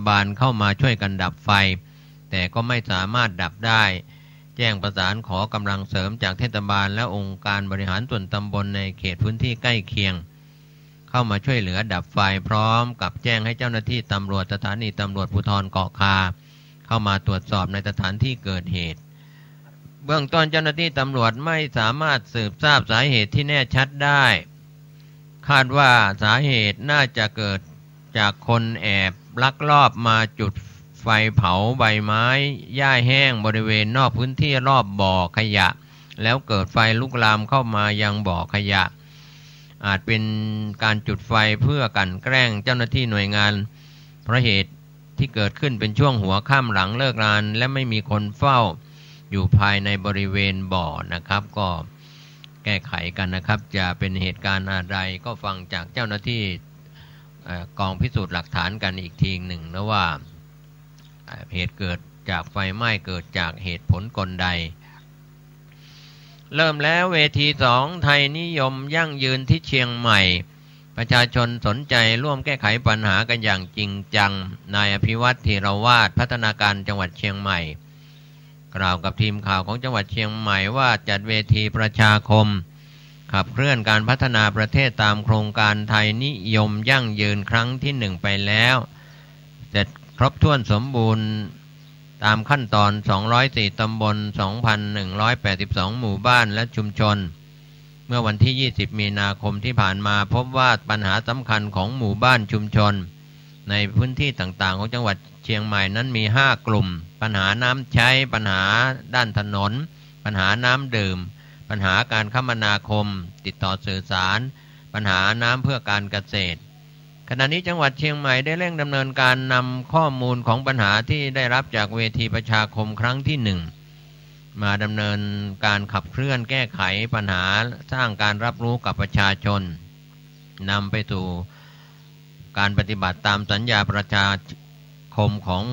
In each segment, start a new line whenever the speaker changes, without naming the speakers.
บาลเข้ามาช่วยกันดับไฟแต่ก็ไม่สามารถดับได้แจ้งประสานขอกำลังเสริมจากเทศบาลและองค์การบริหารส่วนตำบลในเขตพื้นที่ใกล้เคียงเข้ามาช่วยเหลือดับไฟพร้อมกับแจ้งให้เจ้าหน้าที่ตำรวจสถานีตำรวจภูธรเกาะคาเข้ามาตรวจสอบในสถานที่เกิดเหตุเบื้องต้นเจ้าหน้าที่ตำรวจไม่สามารถสืบทราบสาเหตุที่แน่ชัดได้คาดว่าสาเหตุน่าจะเกิดจากคนแอบลักลอบมาจุดไฟเผาใบไม้หญ้าแห้งบริเวณนอกพื้นที่รอบบ่อขยะแล้วเกิดไฟลุกลามเข้ามายังบ่อขยะอาจเป็นการจุดไฟเพื่อกันแกล้งเจ้าหน้าที่หน่วยงานเพราะเหตุที่เกิดขึ้นเป็นช่วงหัวค่ำหลังเลิกงานและไม่มีคนเฝ้าอยู่ภายในบริเวณบ่อนะครับก็แก้ไขกันนะครับจะเป็นเหตุการณ์อะไรก็ฟังจากเจ้าหน้าที่กองพิสูจน์หลักฐานกันอีกทีหนึ่งนะว่าเหตุเกิดจากไฟไหม้เกิดจากเหตุผลกลใดเริ่มแล้วเวที2ไทยนิยมยั่งยืนที่เชียงใหม่ประชาชนสนใจร่วมแก้ไขปัญหากันอย่างจริงจังนายอภิวัตรธีรวาทพัฒนาการจังหวัดเชียงใหม่กล่าวกับทีมข่าวของจังหวัดเชียงใหม่ว่าจัดเวทีประชาคมขับเคลื่อนการพัฒนาประเทศตามโครงการไทยนิยมยั่งยืนครั้งที่1ไปแล้วเสร็จครบถ้วนสมบูรณ์ตามขั้นตอน204ตำบล 2,182 หมู่บ้านและชุมชนเมื่อวันที่20มีนาคมที่ผ่านมาพบว่าปัญหาสำคัญของหมู่บ้านชุมชนในพื้นที่ต่างๆของจังหวัดเชียงใหม่นั้นมี5กลุ่มปัญหาน้ำใช้ปัญหาด้านถนนปัญหาน้ำดื่มปัญหาการคมนาคมติดต่อสื่อสารปัญหาน้ำเพื่อการเกษตรขณะนี้จังหวัดเชียงใหม่ได้เร่งดำเนินการนำข้อมูลของปัญหาที่ได้รับจากเวทีประชาคมครั้งที่1มาดำเนินการขับเคลื่อนแก้ไขปัญหาสร้างการรับรู้กับประชาชนนำไปสู่การปฏิบัติตามสัญญาประชาคมของ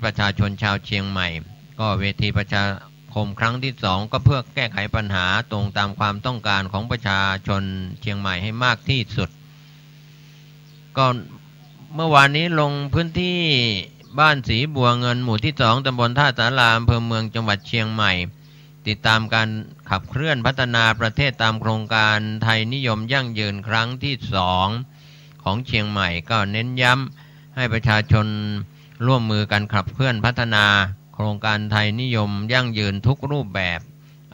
ประชาชนชาวเชียงใหม่ก็เวทีประชาคมครั้งที่2ก็เพื่อแก้ไขปัญหาตรงตามความต้องการของประชาชนเชียงใหม่ให้มากที่สุดก็เมื่อวานนี้ลงพื้นที่บ้านสีบัวเงินหมู่ที่2ตำบลท่าสาราอำเภอเมืองจังหวัดเชียงใหม่ติดตามการขับเคลื่อนพัฒนาประเทศตามโครงการไทยนิยมยั่งยืนครั้งที่2ของเชียงใหม่ก็เน้นย้ำให้ประชาชนร่วมมือกันขับเคลื่อนพัฒนาโครงการไทยนิยมยั่งยืนทุกรูปแบบ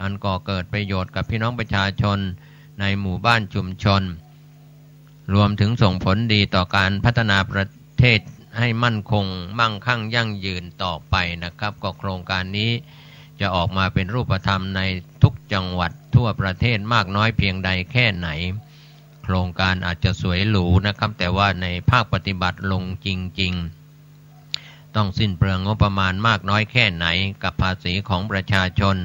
อันก่อเกิดประโยชน์กับพี่น้องประชาชนในหมู่บ้านชุมชนรวมถึงส่งผลดีต่อการพัฒนาประเทศให้มั่นคงมั่งคั่งยั่งยืนต่อไปนะครับก็โครงการนี้จะออกมาเป็นรูปธรรมในทุกจังหวัดทั่วประเทศมากน้อยเพียงใดแค่ไหนโครงการอาจจะสวยหรูนะครับแต่ว่าในภาคปฏิบัติลงจริงๆต้องสิ้นเปลืองงบประมาณมากน้อยแค่ไหนกับภาษีของประชาชน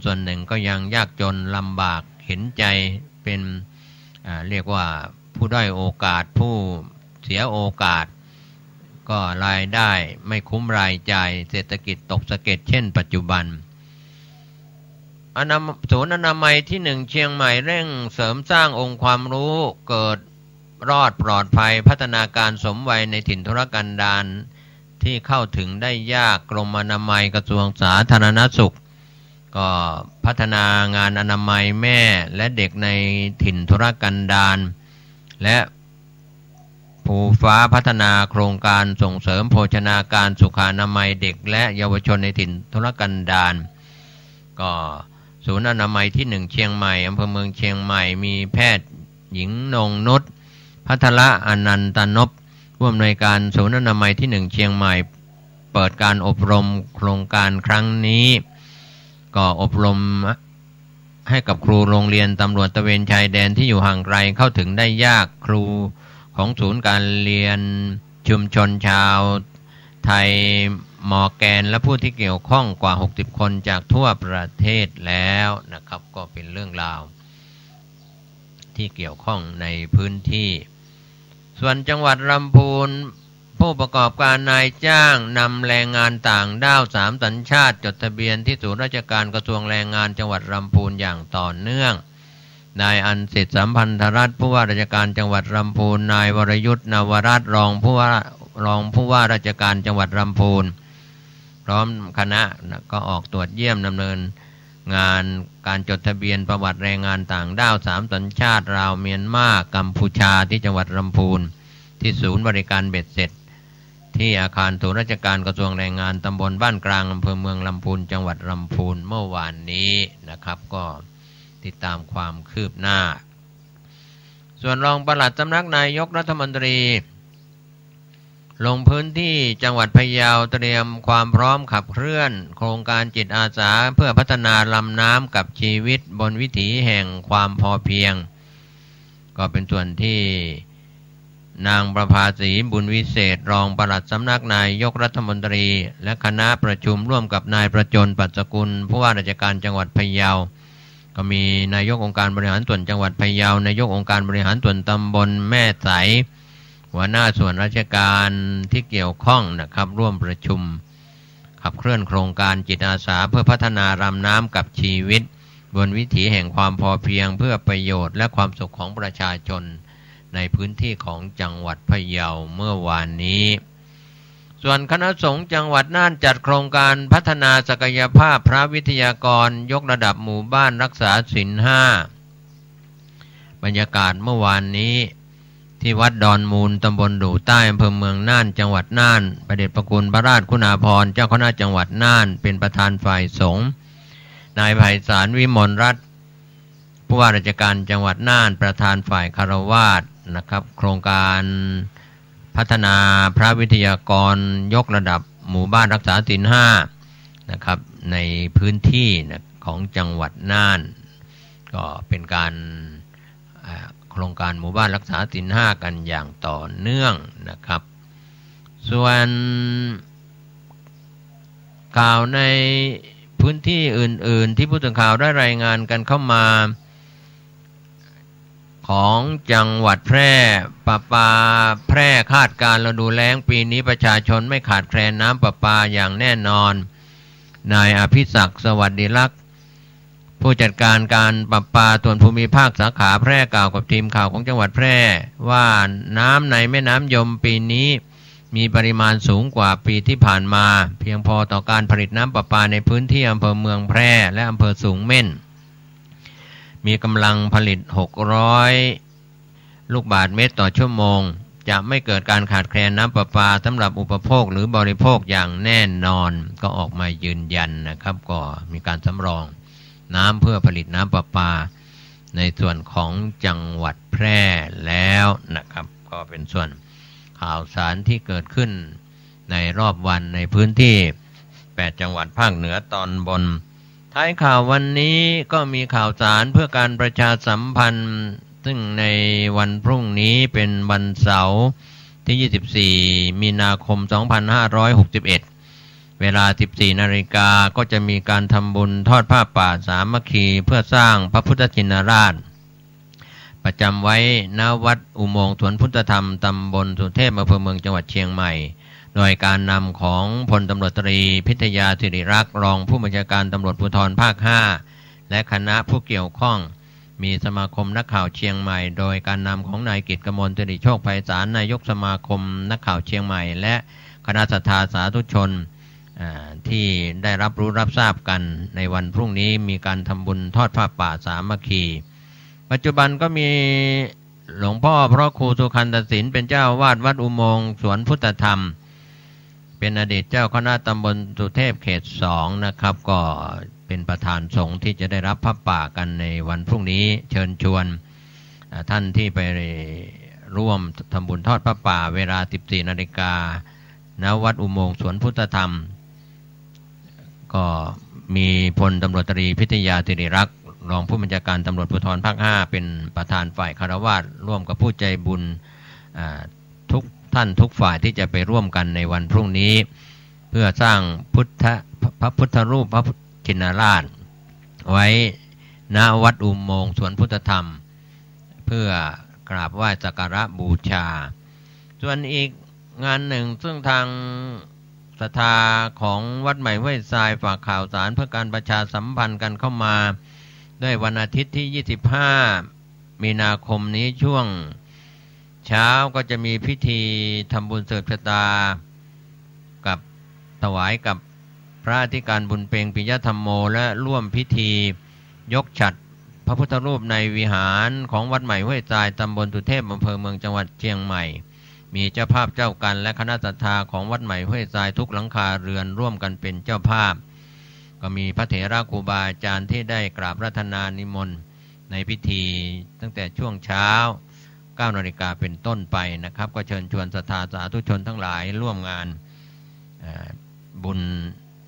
ส่วนหนึ่งก็ยังยากจนลำบากเห็นใจเป็นเรียกว่าผู้ด้อยโอกาสผู้เสียโอกาสก็รายได้ไม่คุ้มรายจ่ายเศรษฐกิจตกสะเก็ดเช่นปัจจุบันศูนย์อนามัยที่1เชียงใหม่เร่งเสริมสร้างองค์ความรู้เกิดรอดปลอดภัยพัฒนาการสมวัยในถิ่นทุรกันดารที่เข้าถึงได้ยากกรมอนามัยกระทรวงสาธารณสุขก็พัฒนางานอนามัยแม่และเด็กในถิ่นทุรกันดารและภูฟ้าพัฒนาโครงการส่งเสริมโภชนาการสุขอนามัยเด็กและเยาวชนในถิ่นทุรกันดารก็ศูนย์อนามัยที่1เชียงใหม่อำเภอเมืองเชียงใหม่มีแพทย์หญิงนงนุชพัทละอนันตนพผู้อำนวยการศูนย์อนามัยที่1เชียงใหม่เปิดการอบรมโครงการครั้งนี้ก็อบรมให้กับครูโรงเรียนตำรวจตระเวนชายแดนที่อยู่ห่างไกลเข้าถึงได้ยากครูของศูนย์การเรียนชุมชนชาวไทยมอร์แกนและผู้ที่เกี่ยวข้องกว่า60คนจากทั่วประเทศแล้วนะครับก็เป็นเรื่องราวที่เกี่ยวข้องในพื้นที่ส่วนจังหวัดลำพูนผู้ประกอบการนายจ้างนำแรงงานต่างด้าว3สัญชาติจดทะเบียนที่ศูนย์ราชการกระทรวงแรงงานจังหวัดลำพูนอย่างต่อเนื่องนายอันสิทธิสัมพันธรัตน์ผู้ว่าราชการจังหวัดลำพูนนายวรยุทธ์นวรัตน์รองผู้ว่า รองผู้ว่าราชการจังหวัดลำพูนพร้อมคณะก็ออกตรวจเยี่ยมดำเนินงานการจดทะเบียนประวัติแรงงานต่างด้าว3 สัญชาติลาวเมียนมากัมพูชาที่จังหวัดลำพูนที่ศูนย์บริการเบ็ดเสร็จที่อาคารศูนย์ราชการกระทรวงแรงงานตำบลบ้านกลางอำเภอเมืองลำพูนจังหวัดลำพูนเมื่อวานนี้นะครับก็ติดตามความคืบหน้าส่วนรองปลัดสำนักนายกรัฐมนตรีลงพื้นที่จังหวัดพะเยาเตรียมความพร้อมขับเคลื่อนโครงการจิตอาสาเพื่อพัฒนาลำน้ำกับชีวิตบนวิถีแห่งความพอเพียงก็เป็นส่วนที่นางประภาสีบุญวิเศษรองปลัดสำนักนายกรัฐมนตรีและคณะประชุมร่วมกับนายประจนปัสสกุลผู้ว่าราชการจังหวัดพะเยาก็มีนายกองค์การบริหารส่วนจังหวัดพะเยานายกองค์การบริหารส่วนตำบลแม่ใสหัวหน้าส่วนราชการที่เกี่ยวข้องนะครับร่วมประชุมขับเคลื่อนโครงการจิตอาสาเพื่อพัฒนาลำน้ำกับชีวิตบนวิถีแห่งความพอเพียงเพื่อประโยชน์และความสุขของประชาชนในพื้นที่ของจังหวัดพะเยาเมื่อวานนี้ส่วนคณะสงฆ์จังหวัดน่านจัดโครงการพัฒนาศักยภาพพระวิทยากรยกระดับหมู่บ้านรักษาศีล 5บรรยากาศเมื่อวานนี้ที่วัดดอนมูลตำบลดู่ใต้อำเภอเมืองน่านจังหวัดน่านพระเดชพระคุณพระราชคุณาภรณ์เจ้าคณะจังหวัดน่านเป็นประธานฝ่ายสงฆ์นายไพศาลวิมลรัตน์ผู้ว่าราชการจังหวัดน่านประธานฝ่ายคฤหัสถ์นะครับโครงการพัฒนาพระวิทยากรยกระดับหมู่บ้านรักษาศีล 5นะครับในพื้นที่ของจังหวัดน่านก็เป็นการโครงการหมู่บ้านรักษาศีล 5กันอย่างต่อเนื่องนะครับส่วนข่าวในพื้นที่อื่นๆที่ผู้สื่อข่าวได้รายงานกันเข้ามาของจังหวัดแพร่ประปาแพร่คาดการณ์ฤดูแล้งปีนี้ประชาชนไม่ขาดแคลนน้ำประปาอย่างแน่นอนนายอภิศักดิ์สวัสดิลักษณ์ผู้จัดการการประปาส่วนภูมิภาคสาขาแพร่กล่าวกับทีมข่าวของจังหวัดแพร่ว่าน้ำในแม่น้ำยมปีนี้มีปริมาณสูงกว่าปีที่ผ่านมาเพียงพอต่อการผลิตน้ำประปาในพื้นที่อำเภอเมืองแพร่และอำเภอสูงเม่นมีกำลังผลิต600ลูกบาศก์เมตรต่อชั่วโมงจะไม่เกิดการขาดแคลนน้ำประปาสำหรับอุปโภคหรือบริโภคอย่างแน่นอนก็ออกมายืนยันนะครับก็มีการสำรองน้ำเพื่อผลิตน้ำประปาในส่วนของจังหวัดแพร่แล้วนะครับก็เป็นส่วนข่าวสารที่เกิดขึ้นในรอบวันในพื้นที่8จังหวัดภาคเหนือตอนบนท้ายข่าววันนี้ก็มีข่าวสารเพื่อการประชาสัมพันธ์ซึ่งในวันพรุ่งนี้เป็นวันเสาร์ที่24มีนาคม2561เวลา 14 นาฬิกาก็จะมีการทำบุญทอดผ้าป่าสามัคคีเพื่อสร้างพระพุทธชินราชประจำไว้ณวัดอุโมงค์สวนพุทธธรรมตำบลสุเทพอำเภอเมืองจังหวัดเชียงใหม่โดยการนำของพลตำรวจตรีพิทยาสิริรักษ์รองผู้บัญชาการตำรวจภูธรภาค 5และคณะผู้เกี่ยวข้องมีสมาคมนักข่าวเชียงใหม่โดยการนำของนายกิตติกมลสิริโชคไพศาลนายกสมาคมนักข่าวเชียงใหม่และคณะศรัทธาสาธุชนที่ได้รับรู้รับทราบกันในวันพรุ่งนี้มีการทำบุญทอดผ้าป่าสามัคคีปัจจุบันก็มีหลวงพ่อพระครูสุขันตศิลป์เป็นเจ้าวาดวัดอุโมงค์สวนพุทธธรรมเป็นอดีตเจ้าคณะตำบลสุเทพเขต 2นะครับก็เป็นประธานสงฆ์ที่จะได้รับผ้าป่ากันในวันพรุ่งนี้เชิญชวนท่านที่ไปร่วมทำบุญทอดผ้าป่าเวลา 14 นาฬิกาณวัดอุโมงค์สวนพุทธธรรมก็มีพลตำรวจตรีพิทยาสิริรักษ์รองผู้บัญชาการตำรวจภูธรภาค 5เป็นประธานฝ่ายคฤหัสถ์ร่วมกับผู้ใจบุญทุกท่านทุกฝ่ายที่จะไปร่วมกันในวันพรุ่งนี้เพื่อสร้างพระพุทธรูปพระชินราชไว้ณวัดอุโมงค์สวนพุทธธรรมเพื่อกราบไหว้สักการะบูชาส่วนอีกงานหนึ่งซึ่งทางศรัทธาของวัดใหม่ห้วยทรายฝากข่าวสารเพื่อการประชาสัมพันธ์กันเข้ามาด้วยวันอาทิตย์ที่25มีนาคมนี้ช่วง เช้าก็จะมีพิธีทำบุญเสริมชะตากับถวายกับพระอธิการบุญเพ็งปิยธรรมโมและร่วมพิธียกฉัตรพระพุทธรูปในวิหารของวัดใหม่ห้วยทรายตำบลสุเทพอำเภอเมืองจังหวัดเชียงใหม่มีเจ้าภาพเจ้ากันและคณะศรัทธาของวัดใหม่ห้วยทรายทุกหลังคาเรือนร่วมกันเป็นเจ้าภาพก็มีพระเถระครูบาอาจารย์ที่ได้กราบรัตนานิมนต์ในพิธีตั้งแต่ช่วงเช้า9 นาฬิกาเป็นต้นไปนะครับก็เชิญชวนศรัทธาสาธุชนทั้งหลายร่วมงานบุญ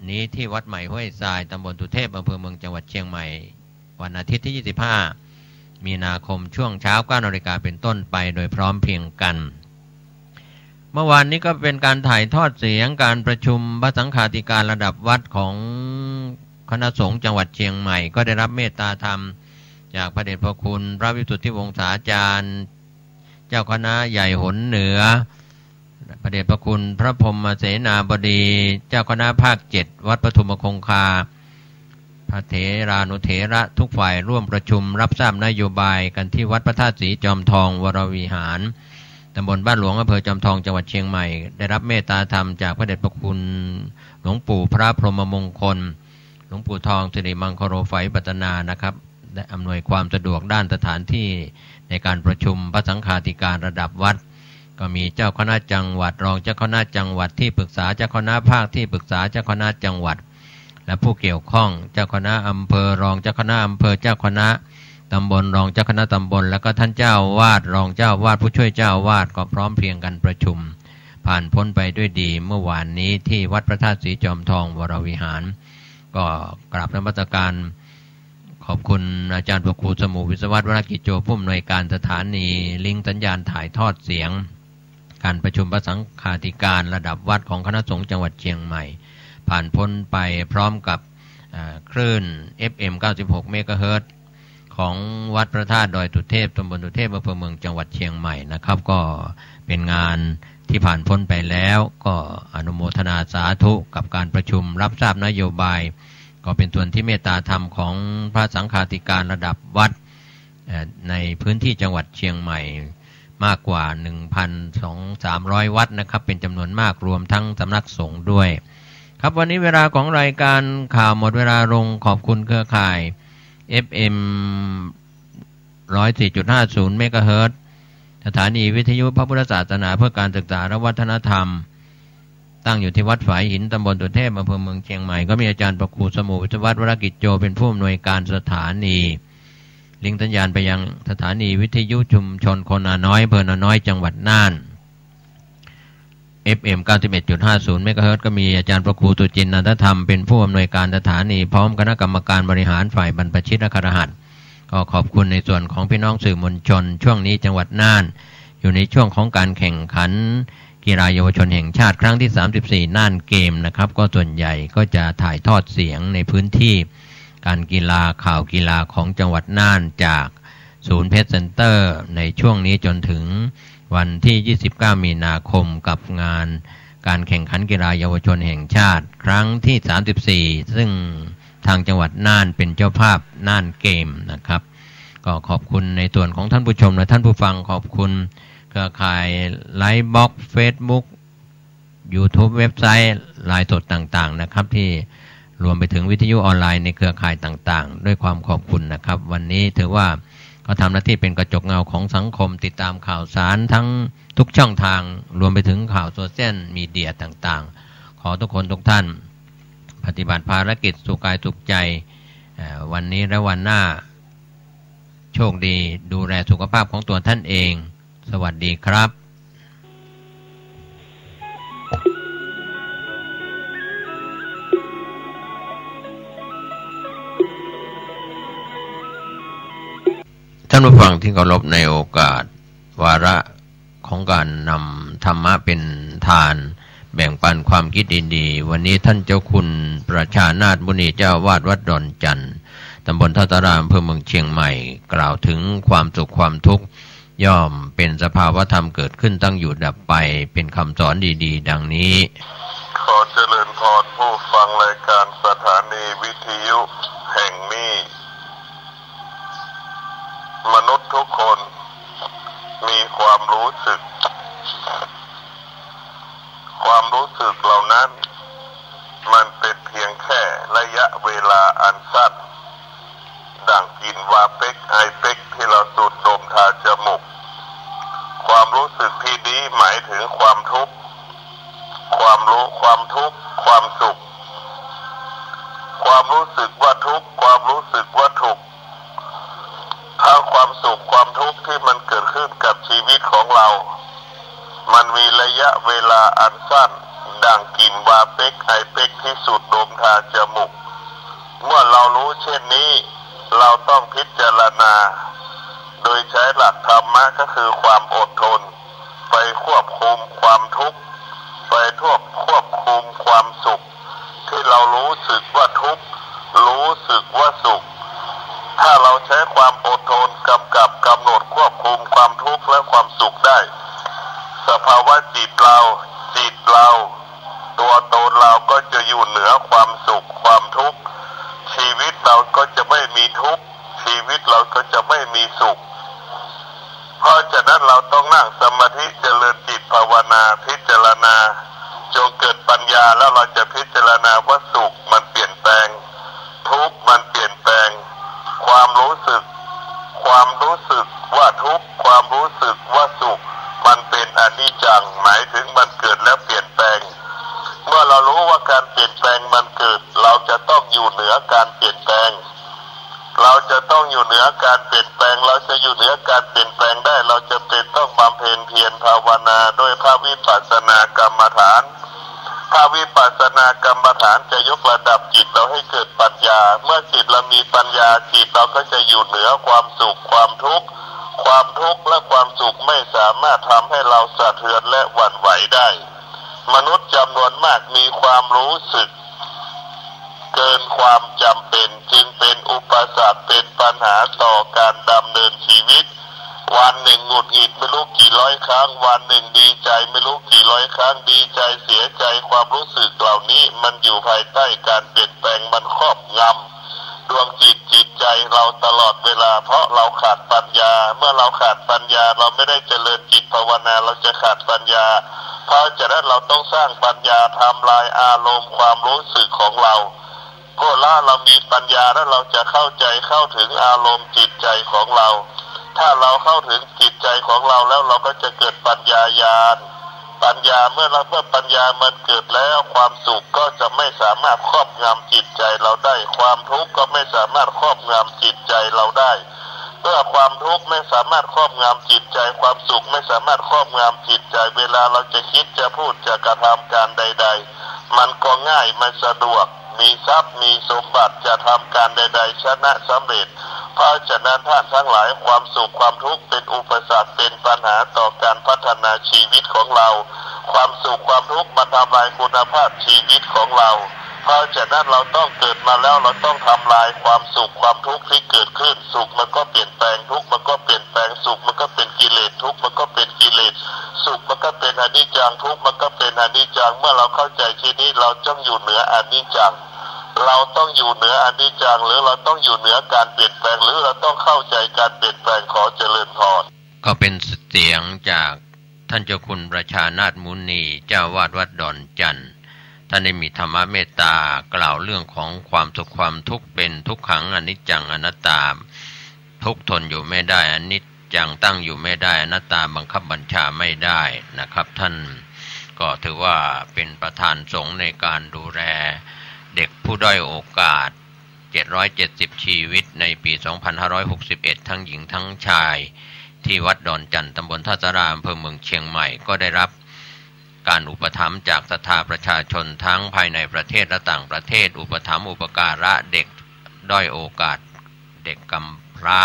นี้ที่วัดใหม่ห้วยทรายตำบลสุเทพอำเภอเมืองจังหวัดเชียงใหม่วันอาทิตย์ที่25 มีนาคมช่วงเช้า9 นาฬิกาเป็นต้นไปโดยพร้อมเพรียงกันเมื่อวานนี้ก็เป็นการถ่ายทอดเสียงการประชุมพระสังฆาธิการระดับวัดของคณะสงฆ์จังหวัดเชียงใหม่ก็ได้รับเมตตาธรรมจากพระเดชพระคุณพระวิสุทธิวงศาจารย์เจ้าคณะใหญ่หนเหนือพระเดชพระคุณพระพรหมเสนาบดีเจ้าคณะภาค7วัดปฐุมคงคาพระเถรานุเถระทุกฝ่ายร่วมประชุมรับทราบนโยบายกันที่วัดพระธาตุศรีจอมทองวรวิหารตำบลบ้านหลวงอำเภอจอมทองจังหวัดเชียงใหม่ได้รับเมตตาธรรมจากพระเดชพระคุณหลวงปู่พระพรหมมงคลหลวงปู่ทองสิริมังคโรไฝปัตนานะครับได้อำนวยความสะดวกด้านสถานที่ในการประชุมพระสังฆาธิการระดับวัดก็มีเจ้าคณะจังหวัดรองเจ้าคณะจังหวัดที่ปรึกษาเจ้าคณะภาคที่ปรึกษาเจ้าคณะจังหวัดและผู้เกี่ยวข้องเจ้าคณะอำเภอรองเจ้าคณะอำเภอเจ้าคณะตำบลรองเจ้าคณะตำบลแล้วก็ท่านเจ้าวาดรองเจ้าวาดผู้ช่วยเจ้าวาดก็พร้อมเพรียงกันประชุมผ่านพ้นไปด้วยดีเมื่อวานนี้ที่วัดพระธาตุศรีจอมทองวรวิหารก็กราบนมัสการขอบคุณอาจารย์พระครูสมุวิศวัตรวรกิจโจผู้อำนวยการสถานีลิงก์สัญญาณถ่ายทอดเสียงการประชุมพระสังฆาธิการระดับวัดของคณะสงฆ์จังหวัดเชียงใหม่ผ่านพ้นไปพร้อมกับคลื่น FM 96 เมกะเฮิรตซ์ของวัดพระธาตุดอยสุเทพตำบลสุเทพอำเภอเมืองจังหวัดเชียงใหม่นะครับก็เป็นงานที่ผ่านพ้นไปแล้วก็อนุโมทนาสาธุกับการประชุมรับทราบนโยบายก็เป็นส่วนที่เมตตาธรรมของพระสังฆาธิการระดับวัดในพื้นที่จังหวัดเชียงใหม่มากกว่า 1,200-1,300 วัดนะครับเป็นจำนวนมากรวมทั้งสำนักสงฆ์ด้วยครับวันนี้เวลาของรายการข่าวหมดเวลาลงขอบคุณเครือข่าย FM 104.50 เมกะเฮิรตซ์สถานีวิทยุพระพุทธศาสนาเพื่อการศึกษาและวัฒนธรรมตั้งอยู่ที่วัดฝายหินตำบลสุเทพอำเภอเมืองเชียงใหม่ก็มีอาจารย์พระครูสมุวิศวัตรวรกิจโจเป็นผู้อำนวยการสถานีลิงก์สัญญาณไปยังสถานีวิทยุชุมชนโคนาน้อยอำเภอนาน้อยจังหวัดน่าน FM 91.50 เมกะเฮิรตซ์ก็มีอาจารย์พระครูตุจินนันทธรรมเป็นผู้อำนวยการสถานีพร้อมคณะกรรมการบริหารฝ่ายบรรพชิตคฤหัสถ์ก็ขอบคุณในส่วนของพี่น้องสื่อมวลชนช่วงนี้จังหวัดน่านอยู่ในช่วงของการแข่งขันกีฬาเยาวชนแห่งชาติครั้งที่34น่านเกมนะครับก็ส่วนใหญ่ก็จะถ่ายทอดเสียงในพื้นที่การกีฬาข่าวกีฬาของจังหวัดน่านจากศูนย์เพชรเซ็นเตอร์ในช่วงนี้จนถึงวันที่29มีนาคมกับงานการแข่งขันกีฬาเยาวชนแห่งชาติครั้งที่34ซึ่งทางจังหวัดน่านเป็นเจ้าภาพน่านเกมนะครับก็ขอบคุณในส่วนของท่านผู้ชมและท่านผู้ฟังขอบคุณเครือข่ายไลฟ์บล็อกเฟซบุ๊ก YouTube เว็บไซต์ไลน์สดต่างๆนะครับที่รวมไปถึงวิทยุออนไลน์ในเครือข่ายต่างๆด้วยความขอบคุณนะครับวันนี้ถือว่าก็ทำหน้าที่เป็นกระจกเงาของสังคมติดตามข่าวสารทั้งทุกช่องทางรวมไปถึงข่าวโซเชียลมีเดียต่างๆขอทุกคนทุกท่านปฏิบัติภารกิจสุขกายสุขใจวันนี้และวันหน้าโชคดีดูแลสุขภาพของตัวท่านเองสวัสดีครับท่านผู้ฟังที่เคารพในโอกาสวาระของการนำธรรมะเป็นทานแบ่งปันความคิดดีๆวันนี้ท่านเจ้าคุณประชานาถมุนีเจ้าวาดวัดดอนจันทร์ตำบลท่าตารามอำเภอเมืองเชียงใหม่กล่าวถึงความสุขความทุกข์ย่อมเป็นสภาวะธรรมเกิดขึ้นตั้งอยู่ดับไปเป็นคำสอนดีๆดังนี้
ขอเจริญพรผู้ฟังรายการสถานีวิทยุแห่งนี้มนุษย์ทุกคนมีความ รู้สึกเหล่านั้นมันเป็นเพียงแค่ระยะเวลาอันสั้นดังกลิ่นวาเป็กไอเป็กที่เราสูดดมทางจมูกความรู้สึกที่นี้หมายถึงความทุกข์ความทุกข์ความสุขความรู้สึกว่าทุกข์ความรู้สึกว่าทุกข์ทั้งความสุขความทุกข์ที่มันเกิดขึ้นกับชีวิตของเรามันมีระยะเวลาอันสั้นดังกลิ่นวาเป็กไอเป็กที่สูดดมทางจมูกเมื่อเรารู้เช่นนี้เราต้องพิจารณาโดยใช้หลักธรรมะก็คือความอดทนไปควบคุมความทุกข์ไปควบคุมความสุขที่เรารู้สึกว่าทุกข์รู้สึกว่าสุขถ้าเราใช้ความอดทนกำหนดควบคุมความทุกข์และความสุขได้สภาวะจิตเราตัวตนเราก็จะอยู่เหนือความสุขความทุกข์ชีวิตเราก็จะไม่มีทุกข์ชีวิตเราก็จะไม่มีสุขเพราะฉะนั้นเราต้องนั่งสมาธิเจริญจิตภาวนาพิจารณาจงเกิดปัญญาแล้วเราจะพิจารณาว่าสุขมันเปลี่ยนแปลงทุกข์มันเปลี่ยนแปลงความรู้สึกว่าทุกข์ความรู้สึกว่าสุขมันเป็นอนิจจังหมายถึงมันเกิดแล้วเปลี่ยนแปลงเมื่อเรารู้ว่าการเปลี่ยนแปลงมันเกิดเราจะต้องอยู่เหนือการเปลี่ยนแปลงเราจะต้องอยู่เหนือการเปลี่ยนแปลงเราจะอยู่เหนือการเปลี่ยนแปลงได้เราจะเป็นต้องบำเพ็ญเพียรภาวนาด้วยพระวิปัสสนากรรมฐานพระวิปัสสนากรรมฐานจะยกระดับจิตเราให้เกิดปัญญาเมื่อจิตเรามีปัญญาจิตเราก็จะอยู่เหนือความสุขความทุกข์และความสุขไม่สามารถทำให้เราสะเทือนและหวั่นไหวได้มนุษย์จำนวนมากมีความรู้สึกเกินความจำเป็นจึงเป็นอุปสรรคเป็นปัญหาต่อการดำเนินชีวิตวันหนึ่งหงุดหงิดไม่รู้กี่ร้อยครั้งวันหนึ่งดีใจไม่รู้กี่ร้อยครั้งดีใจเสียใจความรู้สึกเหล่านี้มันอยู่ภายใต้การเปลี่ยนแปลงมันครอบงำดวงจิตใจเราตลอดเวลาเพราะเราขาดปัญญาเมื่อเราขาดปัญญาเราไม่ได้เจริญจิตภาวนาเราจะขาดปัญญาเพราะฉะนั้นเราต้องสร้างปัญญาทำลายอารมณ์ความรู้สึกของเราเรามีปัญญาแล้วเราจะเข้าถึงอารมณ์จิตใจของเราถ้าเราเข้าถึงจิตใจของเราแล้วเราก็จะเกิดปัญญาญาณเมื่อปัญญามันเกิดแล้วความสุขก็จะไม่สามารถครอบงำจิตใจเราได้ความทุกข์ก็ไม่สามารถครอบงำจิตใจเราได้เมื่อความทุกข์ไม่สามารถครอบงำจิตใจความสุขไม่สามารถครอบงำจิตใจเวลาเราจะคิดจะพูดจะกระทำการใดๆมันก็ง่ายมันสะดวกมีทรัพย์มีสมบัติจะทำการใดๆชนะสำเร็จเพราะฉะนั้นท่านทั้งหลายความสุขความทุกข์เป็นอุปสรรคเป็นปัญหาต่อการพัฒนาชีวิตของเราความสุขความทุกข์มันทำลายคุณภาพชีวิตของเราเพราะฉะนั้นเราต้องเกิดมาแล้วเราต้องทำลายความสุขความทุกข์ที่เกิดขึ้นสุขมันก็เปลี่ยนแปลงทุกข์มันก็เปลี่ยนแปลงสุขมันก็เป็นกิเลสทุกข์มันก็เป็นกิเลสสุขมันก็เป็นอนิจจังทุกข์มันก็เป็นอนิจจังเมื่อเราเข้าใจทีนี้เราต้องอยู่เหนืออนิจจังเราต้องอยู่เหนืออนิจจังหรือเราต้องอยู่เหนือการเปลี่ยนแปลงหรือเราต้องเข้าใจการเปลี่ยนแปลงขอเจริญพร
ก็เป็นเสียงจากท่านเจ้าคุณประชานาถมุนีเจ้าวาดวัดดอนจันทร์ท่านได้มีธรรมเมตตากล่าวเรื่องของความสุขความทุกข์เป็นทุกขังอนิจจังอนัตตาทุกทนอยู่ไม่ได้อนิจจังตั้งอยู่ไม่ได้อนัตตาบังคับบัญชาไม่ได้นะครับท่านก็ถือว่าเป็นประธานสงฆ์ในการดูแลเด็กผู้ด้อยโอกาส770ชีวิตในปี2561ทั้งหญิงทั้งชายที่วัดดอนจันทร์ตำบลท่าสาราอำเภอเมืองเชียงใหม่ก็ได้รับการอุปถัมภ์จากศรัทธาประชาชนทั้งภายในประเทศและต่างประเทศอุปถัมภ์อุปการะเด็กด้อยโอกาสเด็กกำพร้า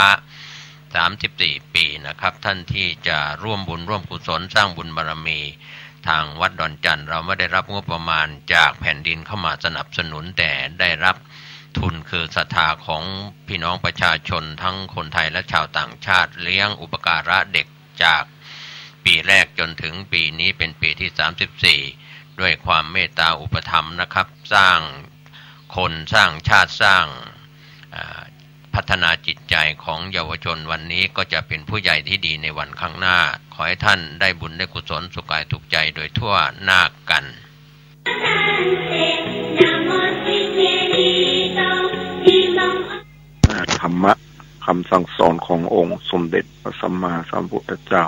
34ปีนะครับท่านที่จะร่วมบุญร่วมกุศลสร้างบุญบารมีทางวัดดอนจันทร์เราไม่ได้รับงบประมาณจากแผ่นดินเข้ามาสนับสนุนแต่ได้รับทุนคือศรัทธาของพี่น้องประชาชนทั้งคนไทยและชาวต่างชาติเลี้ยงอุปการะเด็กจากปีแรกจนถึงปีนี้เป็นปีที่34ด้วยความเมตตาอุปถัมภ์นะครับสร้างคนสร้างชาติสร้างพัฒนาจิตใจของเยาวชนวันนี้ก็จะเป็นผู้ใหญ่ที่ดีในวันข้างหน้าข ขอให้ท่านได้บุญได้กุศลสุขกายสุขใจโดยทั่วหน้ากัน
ธรรมะคำสั่งสอนขององค์สมเด็จพระสัมมาสัมพุทธเจ้า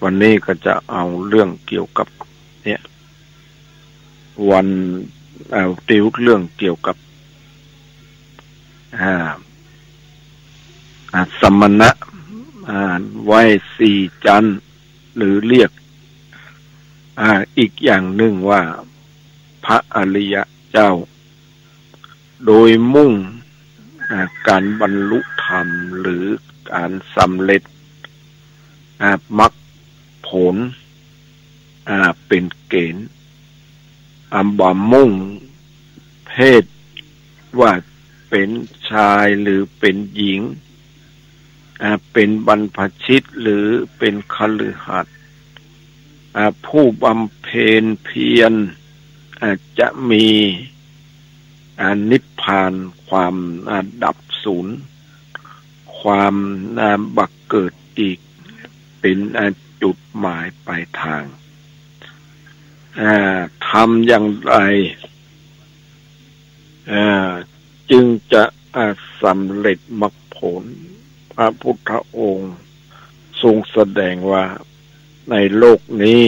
วันนี้ก็จะเอาเรื่องเกี่ยวกับเนี่ยวันติวเรื่องเกี่ยวกับสมณะไหว้สี่จันทร์หรือเรียกอีกอย่างหนึ่งว่าพระอริยเจ้าโดยมุ่งการบรรลุธรรมหรือการสำเร็จมรรคผลเป็นเกณฑ์บ่มุ่งเพศว่าเป็นชายหรือเป็นหญิงเป็นบรรพชิตหรือเป็นคฤหัสถ์ผู้บำเพ็ญเพียรจะมีนิพพานความดับสูญความบักเกิดอีกเป็นจุดหมายปลายทางทำอย่างไรจึงจะสำเร็จมรรคผลพระพุทธองค์ทรงแสดงว่าในโลกนี้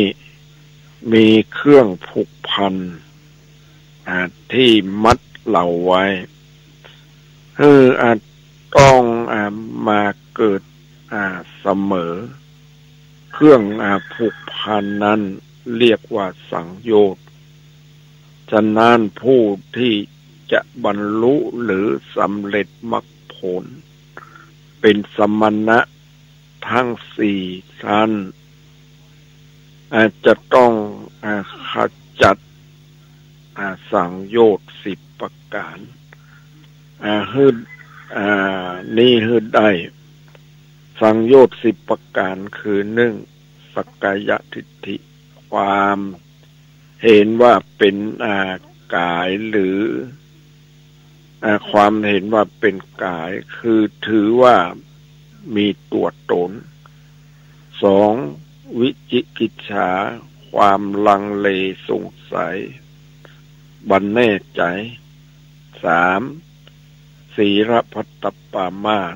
มีเครื่องผูกพันที่มัดเราไว้ต้องมาเกิดเสมอเครื่องผูกพันนั้นเรียกว่าสังโยชน์ฉะนั้นผู้ที่จะบรรลุหรือสำเร็จมรรคผลเป็นสมณะทั้งสี่ชั้นจะต้องขจัดสังโยชน์10ประการนี่ได้สังโยชน์10ประการคือ1สักกายทิฏฐิความเห็นว่าเป็นกายหรือความเห็นว่าเป็นกายคือถือว่ามีตัวตน2วิจิกิจฉาความลังเลสงสัยบันแน่ใจ3ศีลพัตตปามาส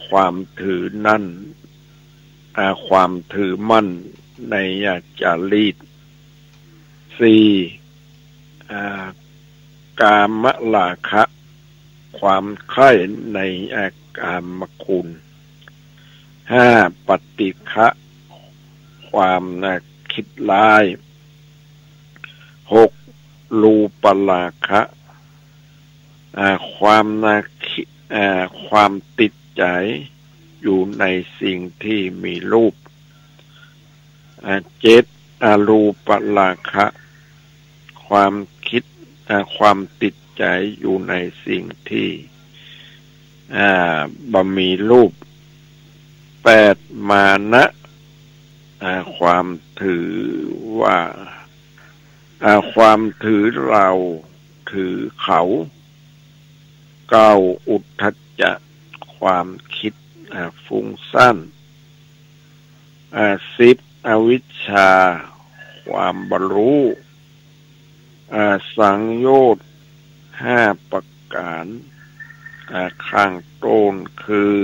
ความถือนั่นความถือมั่นในจารีต4กามราคะความใคร่ในกามคุณ5ปฏิฆะความคิดร้าย6รูปราคะความติดใจอยู่ในสิ่งที่มีรูป7อรูปราคะความคิดความติดใจอยู่ในสิ่งที่บ่มีรูป8มานะความถือว่าความถือเราถือเขา9อุทธัจจะความคิดฟุ้งซ่าน10อวิชชาความบรรลุสังโยชน์5ประการข้างต้นคือ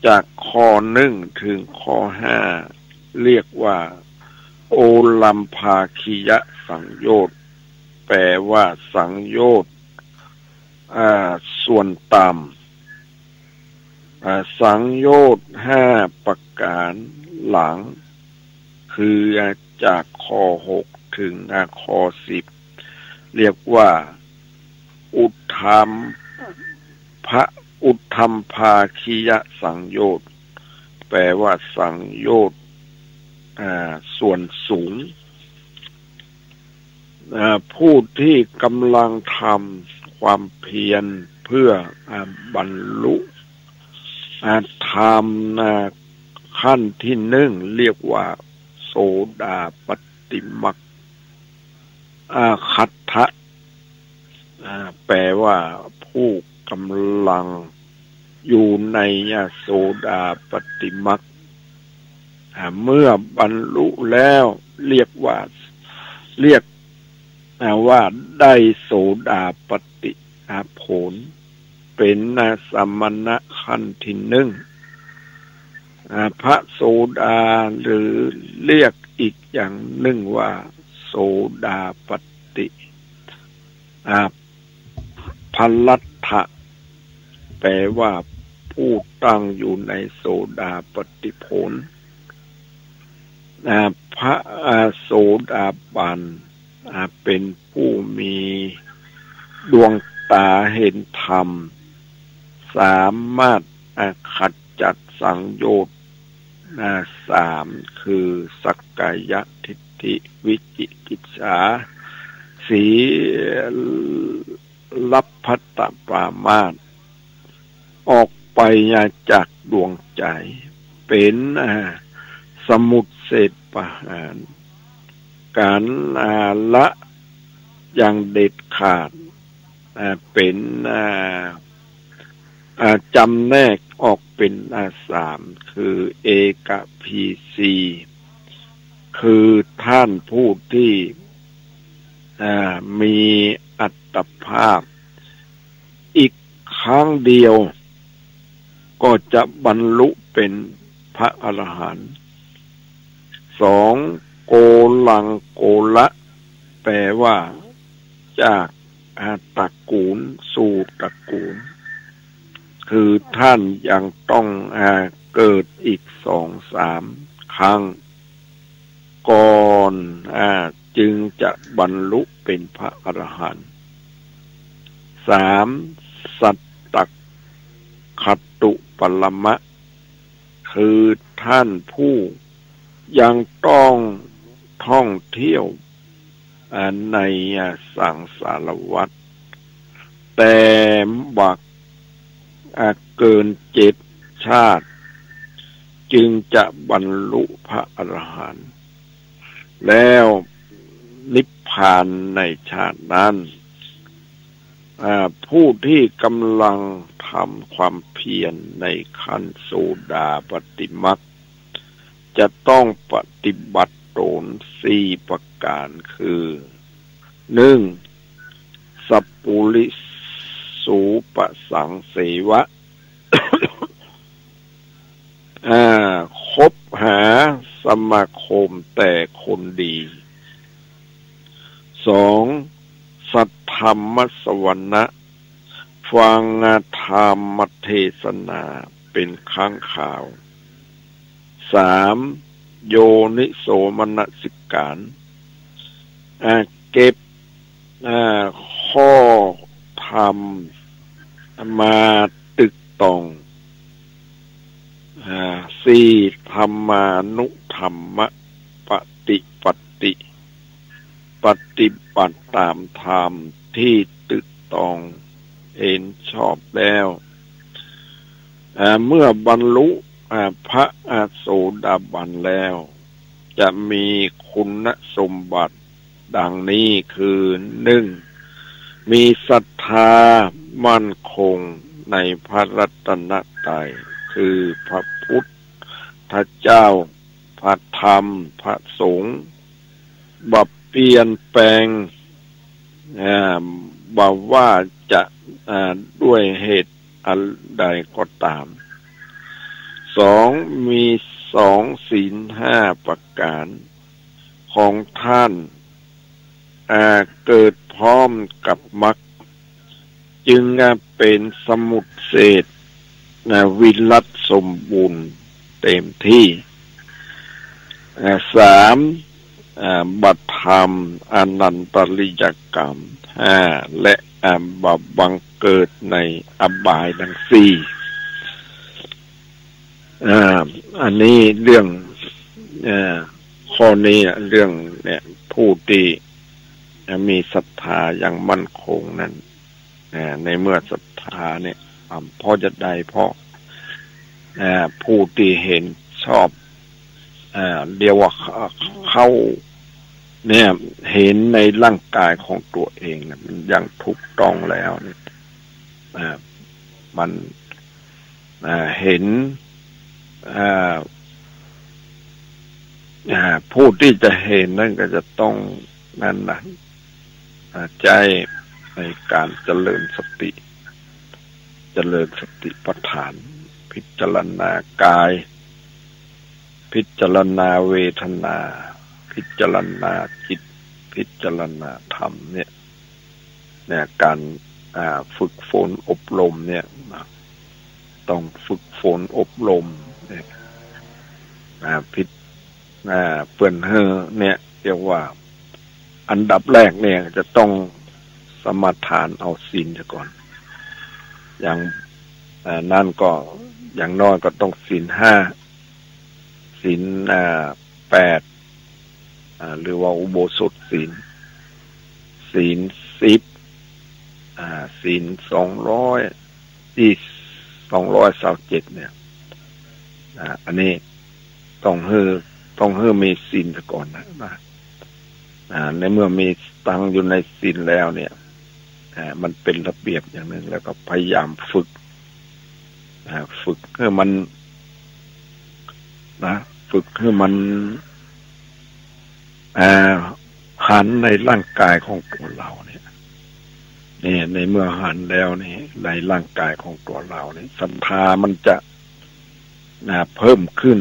จากข้อ1ถึงข้อ5เรียกว่าโอลัมภาคิยสังโยชน์แปลว่าสังโยชน์ส่วนต่ำสังโยชน์5ประการหลังคือจากข้อ6ถึงข้อ10เรียกว่าอุทธัมภาคิยสังโยชน์แปลว่าสังโยชน์ส่วนสูงผู้ที่กำลังทำความเพียรเพื่อบรรลุธรรมขั้นที่1เรียกว่าโสดาปัตติมรรคคัตถะแปลว่าผู้กำลังอยู่ในโสดาปัตติมรรค เมื่อบรรลุแล้วเรียกว่าได้โสดาปฏิผลเป็นสมณะขั้นที่หนึ่งพระโสดาหรือเรียกอีกอย่างหนึ่งว่าโสดาปฏิภัลลัตถะแปลว่าผู้ตั้งอยู่ในโสดาปฏิผลพระโสดาบันเป็นผู้มีดวงตาเห็นธรรมสามารถขจัดสังโยชน์สามคือสักกายทิฏฐิวิจิกิจฉาสีลัพพตปรามาสออกไปจากดวงใจเป็นสมุทเฉทประหารการละอย่างเด็ดขาดเป็นจำแนกออกเป็นสามคือเอกพีซีคือท่านผู้ที่มีอัตภาพอีกครั้งเดียวก็จะบรรลุเป็นพระอรหันต์สองโกลังโกละแปลว่าจากตระกูลสู่ตระกูลคือท่านยังต้องเกิดอีก 2-3 ครั้งก่อนจึงจะบรรลุเป็นพระอรหันต์3สัตตคตุปรมะคือท่านผู้ยังต้องท่องเที่ยวในสังสารวัฏแต่บักเกิน7 ชาติจึงจะบรรลุพระอรหันต์แล้วนิพพานในชาตินั้นผู้ที่กำลังทำความเพียรในขั้นโสดาปฏิมรรคจะต้องปฏิบัติตน4 ประการคือ 1. สัพปุริสูปสังเสวะ คบหาสมาคมแต่คนดี 2. สัทธรรมสวรรณะฟังธรรมเทศนาเป็นครั้งข่าว 3. โยนิโสมนสิการเก็บข้อธรรมมาตึกตอง 4. ธรรมานุธรรมปฏิปฏิบัติตามธรรมที่ตึกตองเห็นชอบแล้วเมื่อบรรลุพระโสดาบันแล้วจะมีคุณสมบัติดังนี้คือ 1. มีศรัทธามั่นคงในพระรัตนตรัยคือพระพุทธเจ้าพระธรรมพระสงฆ์บ่เปลี่ยนแปลงบ่ว่าจะด้วยเหตุใดก็ตาม 2. มีศีล 5 ประการของท่านเกิดพร้อมกับมรรคจึงเป็นสมุทเฉทวิรัติสมบูรณ์เต็มที่ 3. บัตธรรมอนันตริยกรรม 5. และบังเกิดในอบายทั้ง 4อันนี้เรื่องข้อนี้เรื่องเนี่ยผู้ที่มีศรัทธาอย่างมั่นคงนั้นในเมื่อศรัทธาเนี่ยพอจะได้เพราะผู้ที่เห็นชอบเรียกว่าเขาเนี่ยเห็นในร่างกายของตัวเองนะมันยังถูกต้องแล้วเนี่ยมันเห็น ผู้ที่จะเห็นนั่นก็จะต้องนั่นนะใจในการเจริญสติปัฏฐานพิจารณากายพิจารณาเวทนาพิจารณาจิตพิจารณาธรรมเนี่ยการฝึกฝนอบรมเนี่ยต้องฝึกฝนอบรมเนี่ยเปื่อนเฮอเนี่ยเรียกว่าอันดับแรกเนี่ยจะต้องสมาทานเอาศีลซะก่อนอย่างนั่นก็อย่างน้อยก็ต้องศีล 5ศีล8หรือว่าอุโบสถศีล10ศีล227เนี่ยอันนี้ต้องเฮอมีศีลซะก่อนนะในเมื่อมีตั้งอยู่ในศีลแล้วเนี่ยมันเป็นระเบียบอย่างนึงแล้วก็พยายามฝึกให้มันฝึกให้มันหันในร่างกายของตัวเราเนี่ยในเมื่อหันแล้วนี่ในร่างกายของตัวเราเนี่ยศรัทธามันจะเพิ่มขึ้น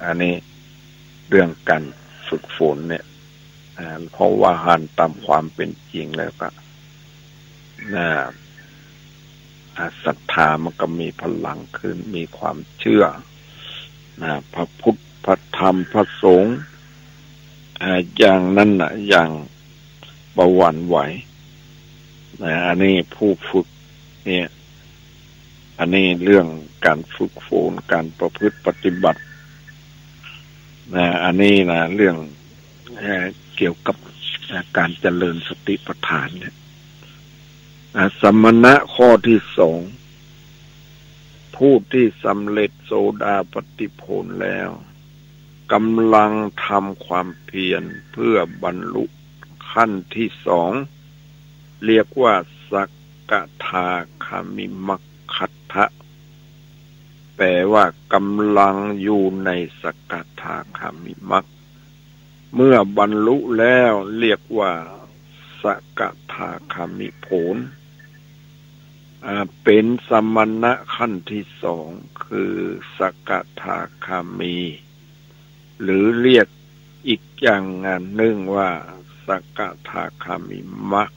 อันนี้เรื่องการฝึกฝนเนี่ยเพราะว่าหันตามความเป็นจริงแล้วก็ศรัทธามันก็มีพลังขึ้นมีความเชื่อพระพุทธพระธรรมพระสงฆ์อย่างนั้นอย่างประหวั่นไหวอันนี้ผู้ฝึกเนี่ยอันนี้เรื่องการฝึกฝนการประพฤติปฏิบัติอันนี้เรื่องเกี่ยวกับการเจริญสติปัฏฐานเนี่ยสมณะข้อที่2ผู้ที่สำเร็จโสดาปัตติผลแล้วกำลังทำความเพียรเพื่อบรรลุขั้นที่2เรียกว่าสักกทาคามิมัคคัตถะแปลว่ากำลังอยู่ในสักกทาคามิมัคเมื่อบรรลุแล้วเรียกว่าสักกทาคามิผลเป็นสมณะขั้นที่2คือสักกทาคามีหรือเรียกอีกอย่างหนึ่งว่าสักกทาคามิมัค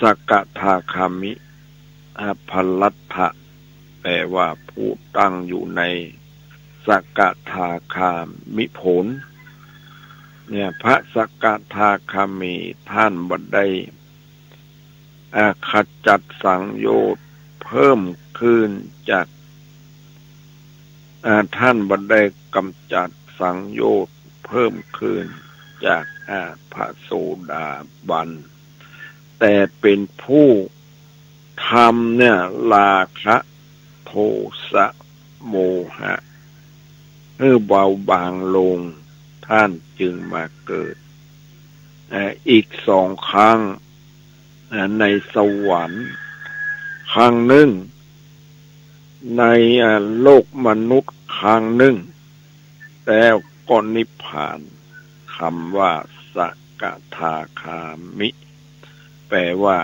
สักกทาคามิพลัตถะแปลว่าผู้ตั้งอยู่ในสักกทาคามิผลเนี่ยพระสักกทาคามีท่านบ่ได้ขจัดสังโยชน์เพิ่มขึ้นจากท่านบ่ได้กำจัดสังโยชน์เพิ่มขึ้นจากพระโสดาบันแต่เป็นผู้ทำเนี่ยราคะโทสะโมหะเบาบางลงท่านจึงมาเกิดอีก2 ครั้งในสวรรค์ครั้งหนึ่งในโลกมนุษย์ครั้งหนึ่งแล้วก็นิพพานคำว่าสักกทาคามิแปลว่า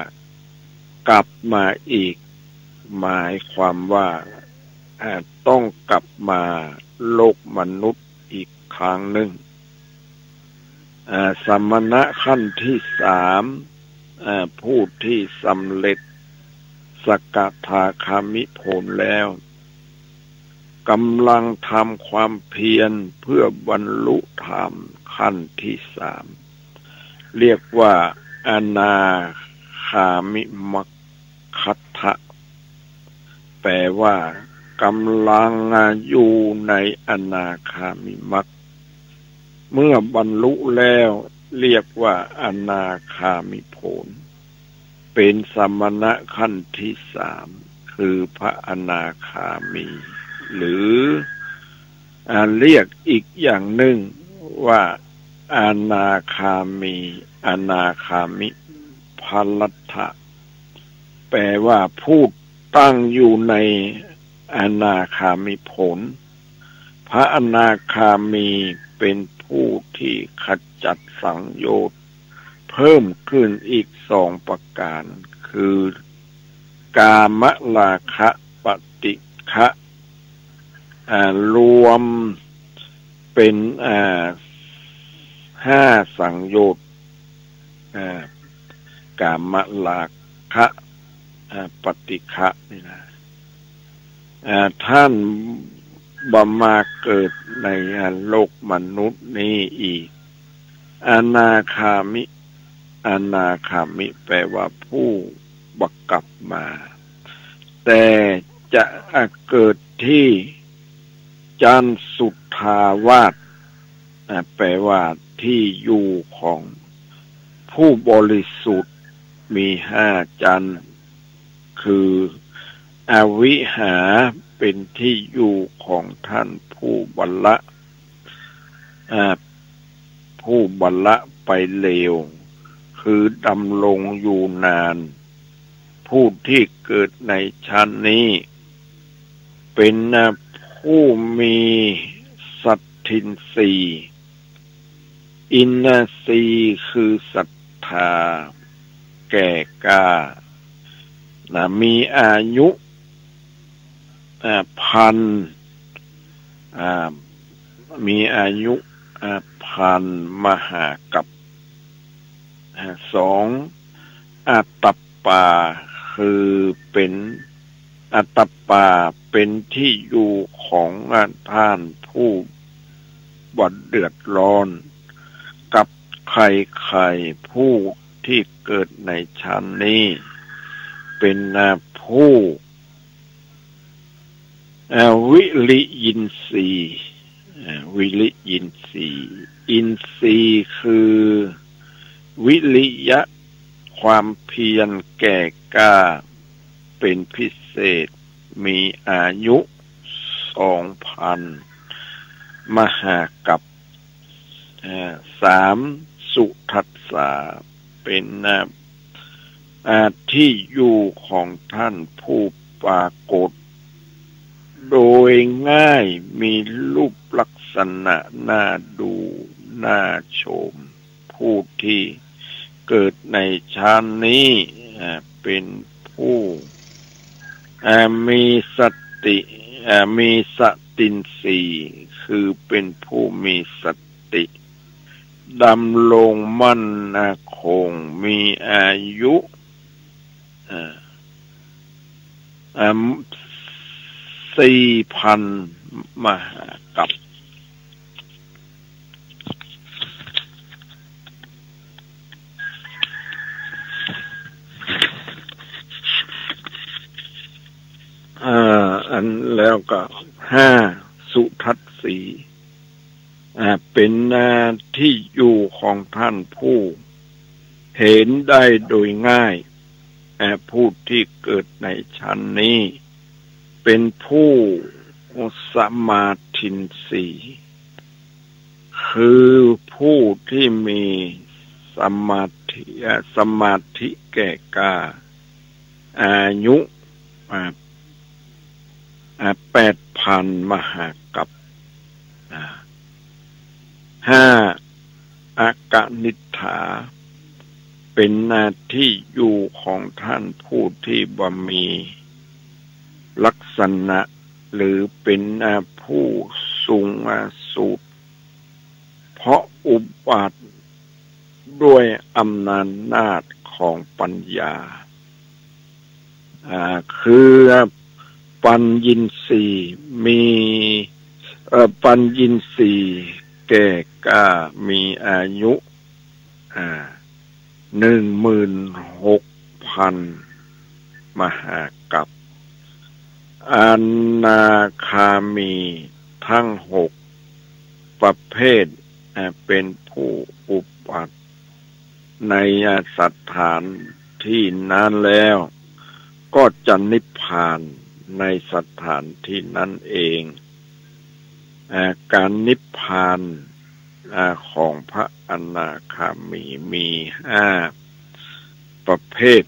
กลับมาอีกหมายความว่าต้องกลับมาโลกมนุษย์อีกครั้งหนึ่งสมณะขั้นที่3ผู้ที่สำเร็จสักกทาคามิผลแล้วกำลังทำความเพียรเพื่อบรรลุธรรมขั้นที่3เรียกว่าอนาคามิมัคคัตถะแปลว่ากำลังอยู่ในอนาคามิมัคเมื่อบรรลุแล้วเรียกว่าอนาคามิผลเป็นสมณะขั้นที่3คือพระอนาคามีหรือเรียกอีกอย่างหนึ่งว่าอนาคามีอนาคามิพลัตถะแปลว่าผู้ตั้งอยู่ในอนาคามิผล พระอนาคามีเป็นผู้ที่ขจัดสังโยชน์เพิ่มขึ้นอีก2 ประการคือกามราคะปฏิฆะรวมเป็น5 สังโยชน์กามราคะปฏิฆะนี่นะท่านบ่มาเกิดในโลกมนุษย์นี้อีกอนาคามิแปลว่าผู้บักกลับมาแต่จะเกิดที่จันสุทธาวาสแปลว่าที่อยู่ของผู้บริสุทธิ์มี5 จันทร์คืออวิหาเป็นที่อยู่ของท่านผู้บรรละไปเลวคือดำรงอยู่นานผู้ที่เกิดในชั้นนี้เป็นผู้มีสัตทินรีอินทรีย์คือศรัทธาแก่กล้ามีอายุมีอายุพันมหากัป2อัตตปาคือเป็นอัตตปาเป็นที่อยู่ของท่านผู้บ่เดือดร้อนกับใครผู้ที่เกิดในชั้นนี้เป็นผู้วิริยินทรีย์อินทรีย์คือวิริยะความเพียรแก่กล้าเป็นพิเศษมีอายุ 2,000 มหากัป3สุทัสสะเป็นที่อยู่ของท่านผู้ปรากฏโดยง่ายมีรูปลักษณะน่าดูน่าชมผู้ที่เกิดในชาตินี้เป็นผู้มีสตินทรีย์คือเป็นผู้มีสติดำรงมั่นคงมีอายุ4,000 มหากัปอันแล้วก็5สุทัสสีเป็นที่อยู่ของท่านผู้เห็นได้โดยง่ายผู้ที่เกิดในชั้นนี้เป็นผู้สมาธินสีคือผู้ที่มีสมาธิแก่กล้าอายุ 8,000 มหากัป5อกนิฏฐาเป็นหน้าที่อยู่ของท่านผู้ที่บ่มีลักษณะหรือเป็นผู้สูงสุดเพราะอุบัติด้วยอำนาจของปัญญาคือปัญญินทรีย์มีปัญญินทรีย์แก่กล้ามีอายุ 16,000 มหากัปอนาคามีทั้ง6 ประเภทเป็นผู้อุบัติในสถานที่นั้นแล้วก็จะนิพพานในสถานที่นั้นเองการนิพพานของพระอนาคามี5 ประเภท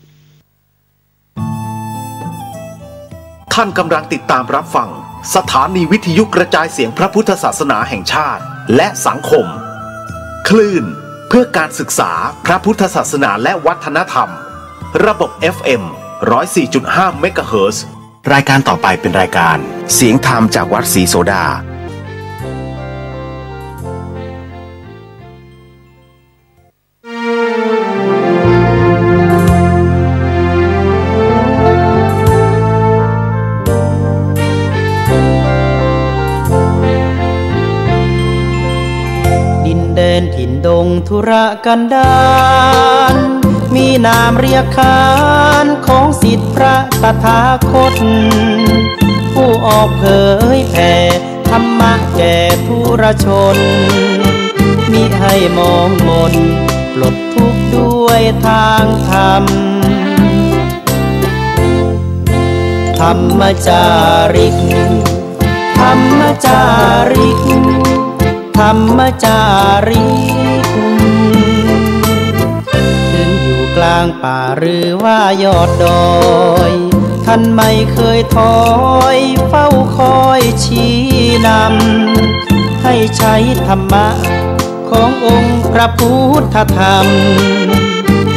ค ท่านกำลังติดตามรับฟังสถานีวิทยุกระจายเสียงพระพุทธศาสนาแห่งชาติและสังคมคลื่นเพื่อการศึกษาพระพุทธศาสนาและวัฒนธรรมระบบ FM 104.5 เมกะเฮิรตซ์รายการต่อไปเป็นรายการเสียงธรรมจากวัดศรีโสดา
ถิ่นดงธุรกันดารมีนามเรียกขานของศิษย์พระตถาคตผู้ออกเผยแผ่ธรรมะแก่ทุรชนมิให้มองมนปลดทุกข์ด้วยทางธรรมธรรมจาริกธรรมจาริกธรรมจาริกถึงอยู่กลางป่าหรือว่ายอดดอยท่านไม่เคยถอยเฝ้าคอยชี้นำให้ใช้ธรรมะขององค์พระพุทธธรรม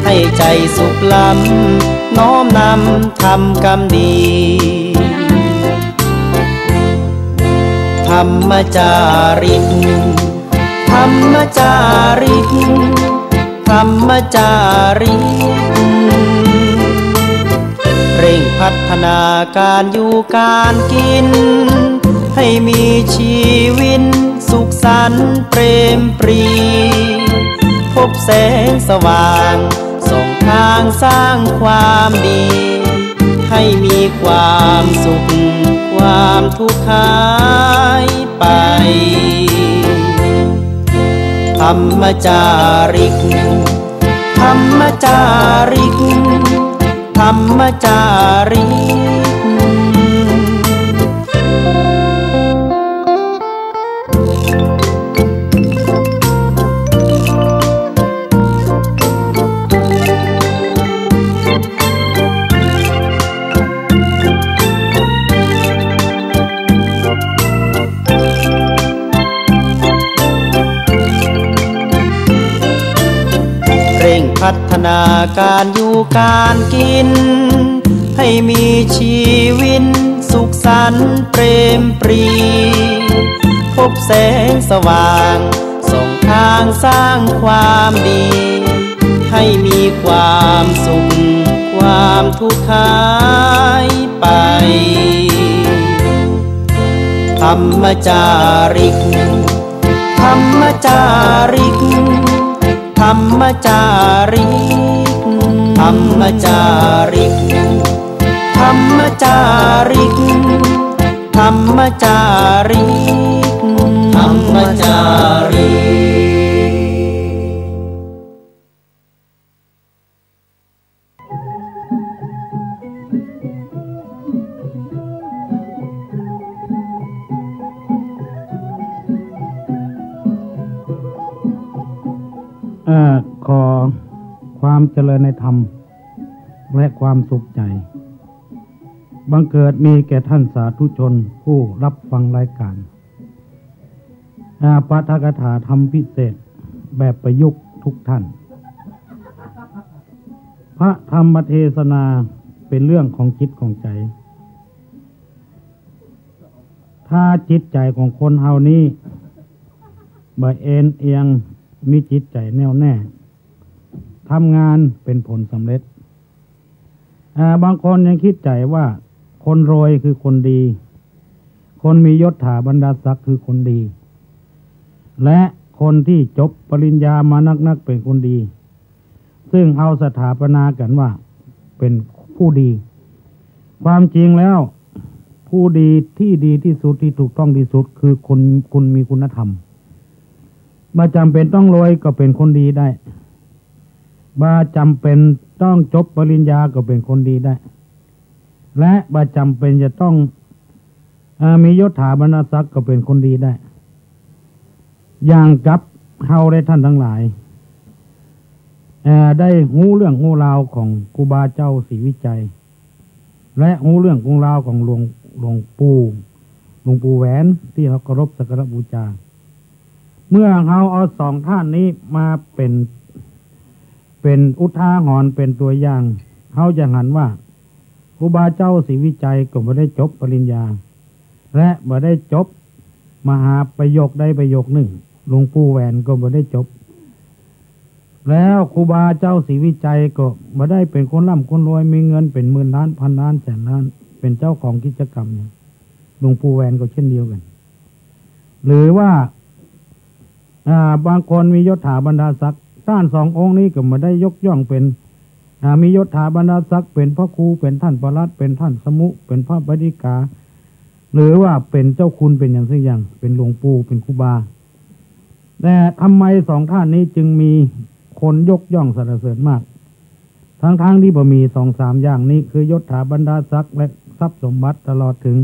ให้ใจสุขล้ำน้อมนำทำกรรมดีธรรมจาริกธรรมจาริกธรรมจาริกเร่งพัฒนาการอยู่การกินให้มีชีวิตสุขสันต์เปรมปรีพบแสงสว่างส่องทางสร้างความดีให้มีความสุขความทุกข์หายไปธรรมจาริกธรรมจาริกธรรมจาริกพัฒนาการอยู่การกินให้มีชีวิตสุขสันต์เปรมปรีพบแสงสว่างส่องทางสร้างความดีให้มีความสุขความทุกข์หายไปธรรมจาริกธรรมจาริกธรรมจาริกธรรมจาริกธรรมจาริกธรรมจาริกธรรมจาริก
ขอความเจริญในธรรมและความสุขใจบังเกิดมีแก่ท่านสาธุชนผู้รับฟังรายการปาฐกถาธรรมพิเศษแบบประยุกต์ทุกท่านพระธรรมเทศนาเป็นเรื่องของจิตของใจถ้าจิตใจของคนเฮานี้บ่เอ็นเอียงมีจิตใจแน่วแน่ทำงานเป็นผลสำเร็จบางคนยังคิดใจว่าคนรวยคือคนดีคนมียศถาบรรดาศักดิ์คือคนดีและคนที่จบปริญญามานักเป็นคนดีซึ่งเอาสถาปนากันว่าเป็นผู้ดีความจริงแล้วผู้ดีที่ดีที่สุดที่ถูกต้องที่สุดคือคุณมีคุณธรรมบ่จำเป็นต้องรวยก็เป็นคนดีได้บ่จำเป็นต้องจบปริญญาก็เป็นคนดีได้และบ่จำเป็นจะต้องมียศถาบรรดาศักดิ์ก็เป็นคนดีได้อย่างกับเฮาได้ท่านทั้งหลายได้หูเรื่องหูราวของครูบาเจ้าศรีวิจัย และรู้เรื่องกรุงราวของหลวงปู่แหวนที่เขาเคารพสักการะบูชาเมื่อเขาเอาสองท่านนี้มาเป็นอุทาหรณ์เป็นตัวอย่างเขาจะหันว่าครูบาเจ้าศรีวิจัยก็ไม่ได้จบปริญญาและไม่ได้จบมหาประโยคใดประโยคหนึ่งหลวงปู่แหวนก็ไม่ได้จบแล้วครูบาเจ้าศรีวิจัยก็ไม่ได้เป็นคนร่ำคนรวยมีเงินเป็นหมื่นล้านพันล้านแสนล้านเป็นเจ้าของกิจกรรมเนี่ยหลวงปู่แหวนก็เช่นเดียวกันหรือว่าบางคนมียศถาบรรดาศักดิ์ท่านสององค์นี้ก็ไม่ได้ยกย่องเป็นมียศถาบรรดาศักดิ์เป็นพระครูเป็นท่านปลัดเป็นท่านสมุเป็นพระบดิกาหรือว่าเป็นเจ้าคุณเป็นอย่างสักอย่างเป็นหลวงปู่เป็นครูบาแต่ทำไมสองท่านนี้จึงมีคนยกย่องสรรเสริญมากทั้งที่บ่มีสองสามอย่างนี้คือยศถาบรรดาศักดิ์และทรัพย์สมบัติตลอดถึง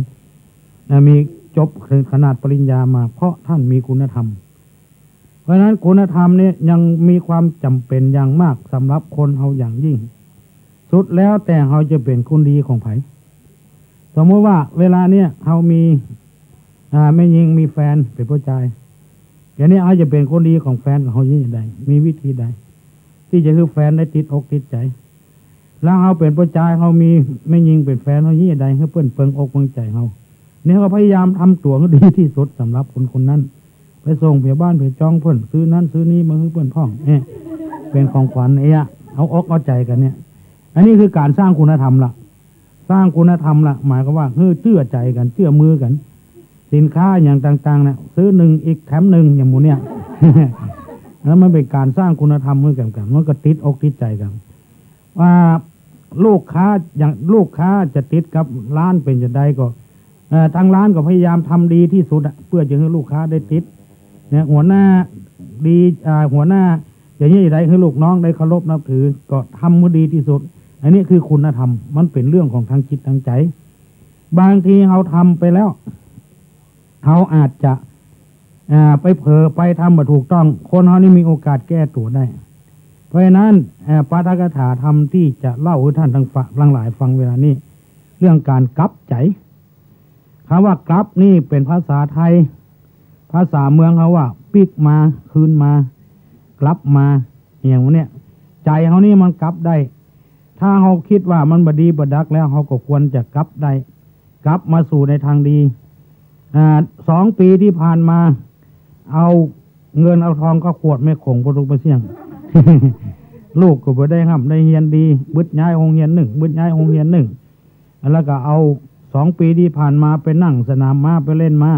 มีจบถึงขนาดปริญญามาเพราะท่านมีคุณธรรมเพราะฉะนั้นคุณธรรมเนี่ยยังมีความจำเป็นอย่างมากสำหรับคนเฮาอย่างยิ่งสุดแล้วแต่เฮาจะเป็นคนดีของไผสมมติว่าเวลาเนี้ยเฮามีแม่หญิงมีแฟนเป็นผู้ชายอย่างนี้เฮาจะเป็นคนดีของแฟนของเฮาอย่างไรมีวิธีใดที่จะคือแฟนได้ติดอกติดใจแล้วเฮาเป็นผู้ชายเฮามีแม่หญิงเป็นแฟนเฮาอย่างไรให้เพิ่นเปิงอกเปิงใจเฮาเนี่ยเขาพยายามทำตัวให้ดีที่สุดสำหรับคนนั้นไปส่งเผียบ้านเผียจองเพิ่นซื้อนั้นซื้อนี้มาให้เพิ่นพ่องเป็นของขวัญเอาอกเอาใจกันเนี่ยอันนี้คือการสร้างคุณธรรมละสร้างคุณธรรมละหมายก็ว่าเชื่อใจกันเชื่อมือกันสินค้าอย่างต่างๆเนี่ยซื้อหนึ่งอีกแถมหนึ่งอย่างหมูเนี่ย แล้วมันเป็นการสร้างคุณธรรมมือกันมันก็ติดอกติดใจกันว่าลูกค้าอย่างลูกค้าจะติดกับร้านเป็นจะได้ก็ทางร้านก็พยายามทำดีที่สุดเพื่อจะให้ลูกค้าได้ติดเนี่ยหัวหน้าดีหัวหน้าอย่างนี้ได้ให้ลูกน้องได้เคารพนับถือก็ทำให้ดีที่สุดอันนี้คือคุณธรรมมันเป็นเรื่องของทางจิตทางใจบางทีเราทำไปแล้วเขาอาจจะไปเผลอไปทำมาถูกต้องคนเขานี่มีโอกาสแก้ตัวได้เพราะฉะนั้นปาฐกถาธรรมที่จะเล่าให้ท่านทั้งหลายฟังเวลานี้เรื่องการกลับใจคำว่ากลับนี่เป็นภาษาไทยภาษาเมืองเขาว่าปิกมาคืนมากลับมาอย่างนี้ใจเขานี่มันกลับได้ถ้าเขาคิดว่ามันบดีบดักแล้วเขาก็ควรจะกลับได้กลับมาสู่ในทางดี2 ปีที่ผ่านมาเอาเงินเอาทองก็ขวดไม่คงพอทุกไปเสี่ยง ลูกก็บ่ได้ห้ำได้เฮียนดีบึดย้ายโรงเรียน1บึดย้ายโรงเรียน1แล้วก็เอา2 ปีที่ผ่านมาไปนั่งสนามม้าไปเล่นม้า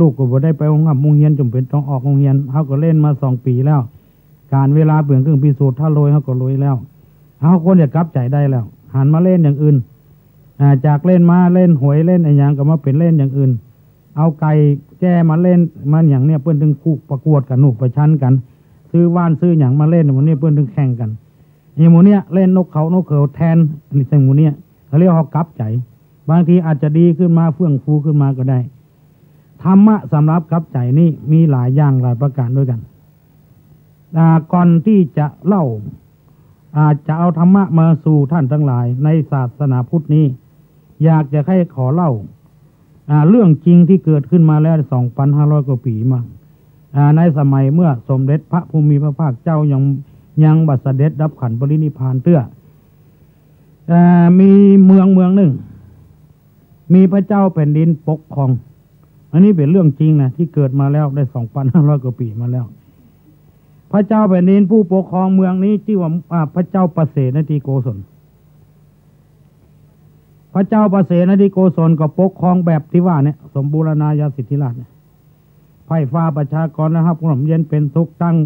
ลูกก็บ่ได้ไปโรงเรียนจำเป็นต้องออกโรงเรียนเขาก็เล่นมา2 ปีแล้วการเวลาเปลี่ยนเครื่องพิสูจน์ถ้าโรยเขาก็โรยแล้วเขาคนจะกลับใจได้แล้วหันมาเล่นอย่างอื่นจากเล่นม้าเล่นหวยเล่นอะไรอย่างก็มาเป็นเล่นอย่างอื่นเอาไก่แจ้มาเล่นมันอย่างเนี้ยเพื่อนถึงคู่ประกวดกันหนุกประชันกันซื้อว่านซื้ออย่างมาเล่นวันนี้เพื่อนถึงแข่งกันอย่างหมูเนี้ยเล่นนกเขาแทนอะไรสิ่งหมูเนี้ยเขาเรียกเขากลับใจบางทีอาจจะดีขึ้นมาเฟื่องฟูขึ้นมาก็ได้ธรรมะสำหรับกลับใจนี่มีหลายอย่างหลายประการด้วยกันก่อนที่จะเล่าจะเอาธรรมะมาสู่ท่านทั้งหลายในศาสนาพุทธนี้อยากจะให้ขอเล่าเรื่องจริงที่เกิดขึ้นมาแล้ว 2,500 กว่าปีมาในสมัยเมื่อสมเด็จพระภูมิพระภาคเจ้ายังบัดเสด็จดับขันปรินิพพานเตื้อมีเมืองหนึ่งมีพระเจ้าแผ่นดินปกครองอันนี้เป็นเรื่องจริงนะที่เกิดมาแล้วได้ 2,500 กว่าปีมาแล้วพระเจ้าแผ่นดินผู้ปกครองเมืองนี้ชื่อว่าพระเจ้าประเสนทิโกศลพระเจ้าประเสนทิโกศลก็ปกครองแบบที่ว่าเนี่ยสมบูรณาญาสิทธิราชเนี่ยไพ่ฟ้าประชากรนะครับร่มเย็นเป็นสุขตั้ง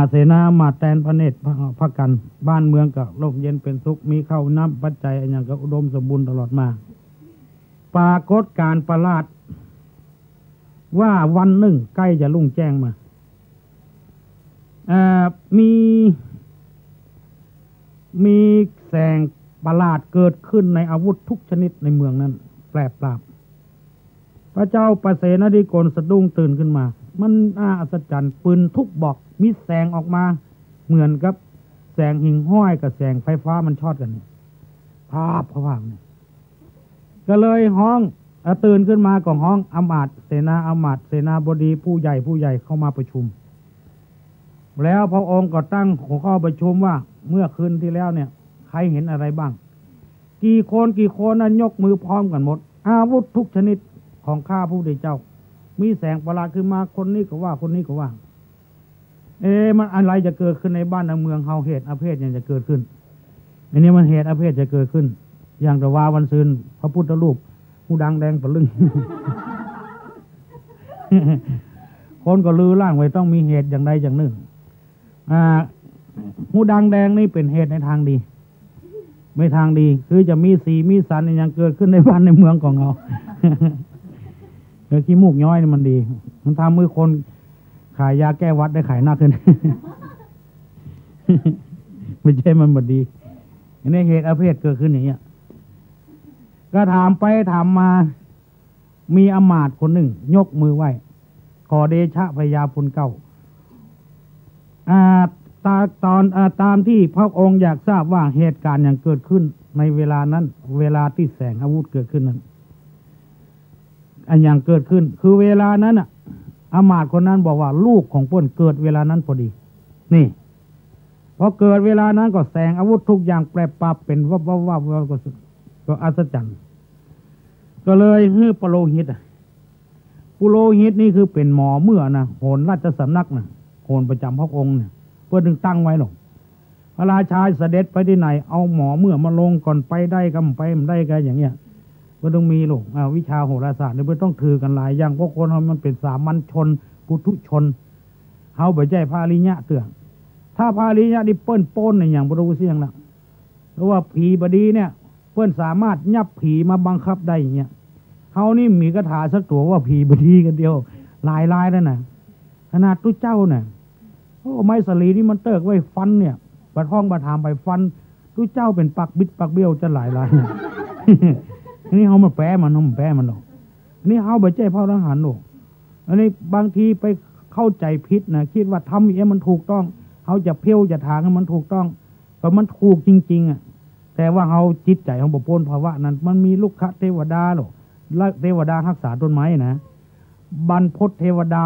เสนามาแตนพระเนตรพระกันบ้านเมืองก็ร่มเย็นเป็นสุขมีข้าวน้ำปัจจัยอย่างก็อุดมสมบูรณ์ตลอดมาปรากฏการณ์ประหลาดว่าวันหนึ่งใกล้จะรุ่งแจ้งมามีแสงประหลาดเกิดขึ้นในอาวุธทุกชนิดในเมืองนั้นแปรปราบพระเจ้าประเสนทิโกศลสะดุ้งตื่นขึ้นมามันน่าอัศจรรย์ปืนทุกบอกมีแสงออกมาเหมือนกับแสงหิ่งห้อยกับแสงไฟฟ้ามันช็อตกันภาพเนี่ย ก็เลยห้องตื่นขึ้นมาก็ห้องอมาตย์เสนาบดีผู้ใหญ่เข้ามาประชุมแล้วพระองค์ก็ตั้งหัวข้อประชุมว่าเมื่อคืนที่แล้วเนี่ยใครเห็นอะไรบ้างกี่คนนั้นยกมือพร้อมกันหมดอาวุธทุกชนิดของข้าผู้ใดเจ้ามีแสงประหลาดขึ้นมาคนนี้ก็ว่าคนนี้ก็ว่ามันอะไรจะเกิดขึ้นในบ้านในเมืองเฮาเหตุอเพศอย่างจะเกิดขึ้นอันนี้มันเหตุอเพศจะเกิดขึ้นอย่างแต่ว่าวันซืนพระพุทธรูปหูดังแดงปะลึง คนก็ลือล่างไว้ต้องมีเหตุอย่างใดอย่างหนึ่งหูดังแดงนี่เป็นเหตุในทางดีไม่ทางดีคือจะมีสีมีสันอย่างเกิดขึ้นในบ้านในเมืองของเรา ขี้มูกย้อยนี่มันดีมันทำมือคนขายยาแก้วัดได้ขายหนักขึ้น ไม่ใช่มันบดดีอันนี้เหตุอเพศเกิดขึ้นอย่างเงี้ยก็ถามไปถามมามีอมาตย์คนหนึ่งยกมือไหว้ขอเดชะพญาพุนเก้าตามที่พระองค์อยากทราบว่าเหตุการณ์อย่างเกิดขึ้นในเวลานั้นเวลาที่แสงอาวุธเกิดขึ้นนั้นอันอย่างเกิดขึ้นคือเวลานั้นอมาตย์คนนั้นบอกว่าลูกของเพิ่นเกิดเวลานั้นพอดีนี่พอเกิดเวลานั้นก็แสงอาวุธทุกอย่างแปรปรับเป็นวับก็อัศจรรย์ก็เลยฮื้อปโลหิตนี่คือเป็นหมอเมื่อนะโหนราชสำนักนะโหนประจำพระองค์เนี่ยเพื่อดึงตั้งไว้หรอกพระราชาเสด็จไปที่ไหนเอาหมอเมื่อมาลงก่อนไปได้ก็ไปมันได้กันอย่างเงี้ยเพื่อต้องมีหรอกวิชาโหราศาสตร์เนี่ยเพื่อต้องถือกันหลายอย่างเพราะคนมันเป็นสามัญชนปุถุชนเขาบ่ใจพาลิญะเตือนถ้าพาลิญะนี่เปิ้นโป้นในอย่างบรูเสียงละเพราะว่าผีบดีเนี่ยเปิ้นสามารถยับผีมาบังคับได้อย่างเงี้ยเขานี่มีคาถาสักตัวว่าผีบดีกันเดียวลายแล้วนะขนาดตู้เจ้าเนี่ยโอ้ไม้สลีนี่มันเติกไว้ฟันเนี่ยบัดห้องบัดถามไปฟันตู้เจ้าเป็นปักบิดปักเบี้ยวจะหลาย อันนี้เขามาแปรมันหรอกอันนี้เขาบ่ใจพ่อทหารหรอกอันนี้บางทีไปเข้าใจผิดนะคิดว่าทำอย่างนี้มันถูกต้องเขาจะเพี้ยวจะทางให้มันถูกต้องแต่มันถูกจริงๆแต่ว่าเขาจิตใจของบุพพภาวะนั้นมันมีลูกขเทวดาหรอกเทวดารักษาต้นไม้นะบรรพตเทวดา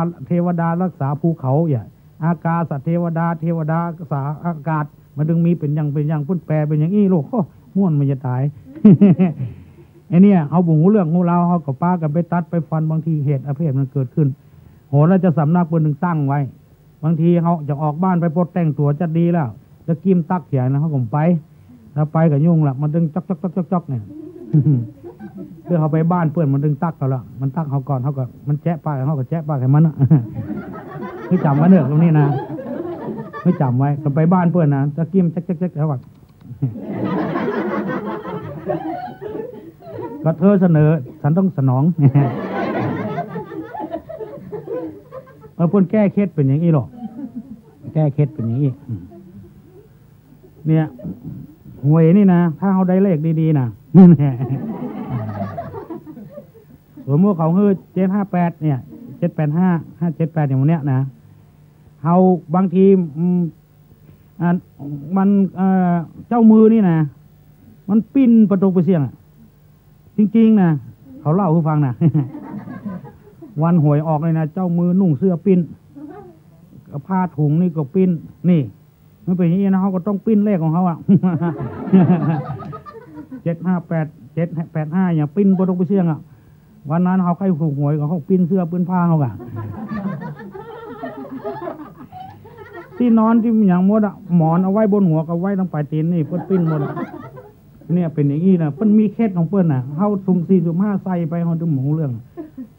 รักษาภูเขาอย่างอากาศเทวดารักษาอากาศมันดึงมีเป็นอย่างพุ่นแปรเป็นอย่างอี้โลกโอ้ม่วนมันจะตาย ไอ้เนี่ยเขาบุ๋งเรื่องงูเราเขากับป้ากันไปตัดไปฟันบางทีเหตุอเพศมันเกิดขึ้นโหแล้วจะสำนักเปิ้นหนึ่งตั้งไว้บางทีเขาจะออกบ้านไปปลดแต่งตัวจะดีแล้วจะกิ้มตักเขียนนะเขาก็ไปถ้าไปกับยุ่งละมันดึงจ๊อกเนี่ย เพื่อเขาไปบ้านเพื่อนมันดึงตักเขาละมันตักเขาก่อนเขาก็มันแจ๊ะป้าเขาก็แจ๊ะป้าให้มันไม่จำไว้เนอะตรงนี้นะไม่จำไว้ก็ไปบ้านเพื่อนนะจะกิ้มแจ๊กเขาว่าก็เธอเสนอฉันต้องสนองเพื่อนแก้เคล็ดเป็นอย่างนี้หรอกแก้เคล็ดเป็นอย่างนี้เนี่ยหวยนี่นะถ้าเขาได้เลขดีๆนะนี่แน่สมมติเขาคือ758เนี่ย785 578อย่างเนี้ยนะเขาบางทีมันเจ้ามือนี่นะมันปิ้นประตูไปเสี่ยงจริงๆนะเขาเล่าให้ฟังนะ วันหวยออกเลยนะเจ้ามือนุ่งเสื้อปิ้นผ้าถุงนี่ก็ปิ้นนี่มันเป็นอย่างนี้นะเขาก็ต้องปิ้นเลขของเขา758 785อย่างปิ้นประตูไปเสี่ยงวันนั้นเขาใครถูกหวยเขาปิ้นเสื้อปิ้นผ้าเขาที่นอนที่อย่างมดหมอนเอาไว้บนหัวกับไว้ตั้งปลายตีนนี่เปิ้นปิ้นหมดเนี่ยเป็นอย่างนี้นะเปิ้นมีเคล็ดของเปิ้นน่ะเขาสุ่ม4 สุ่ม 5ใส่ไปเขาดูหมูเรื่อง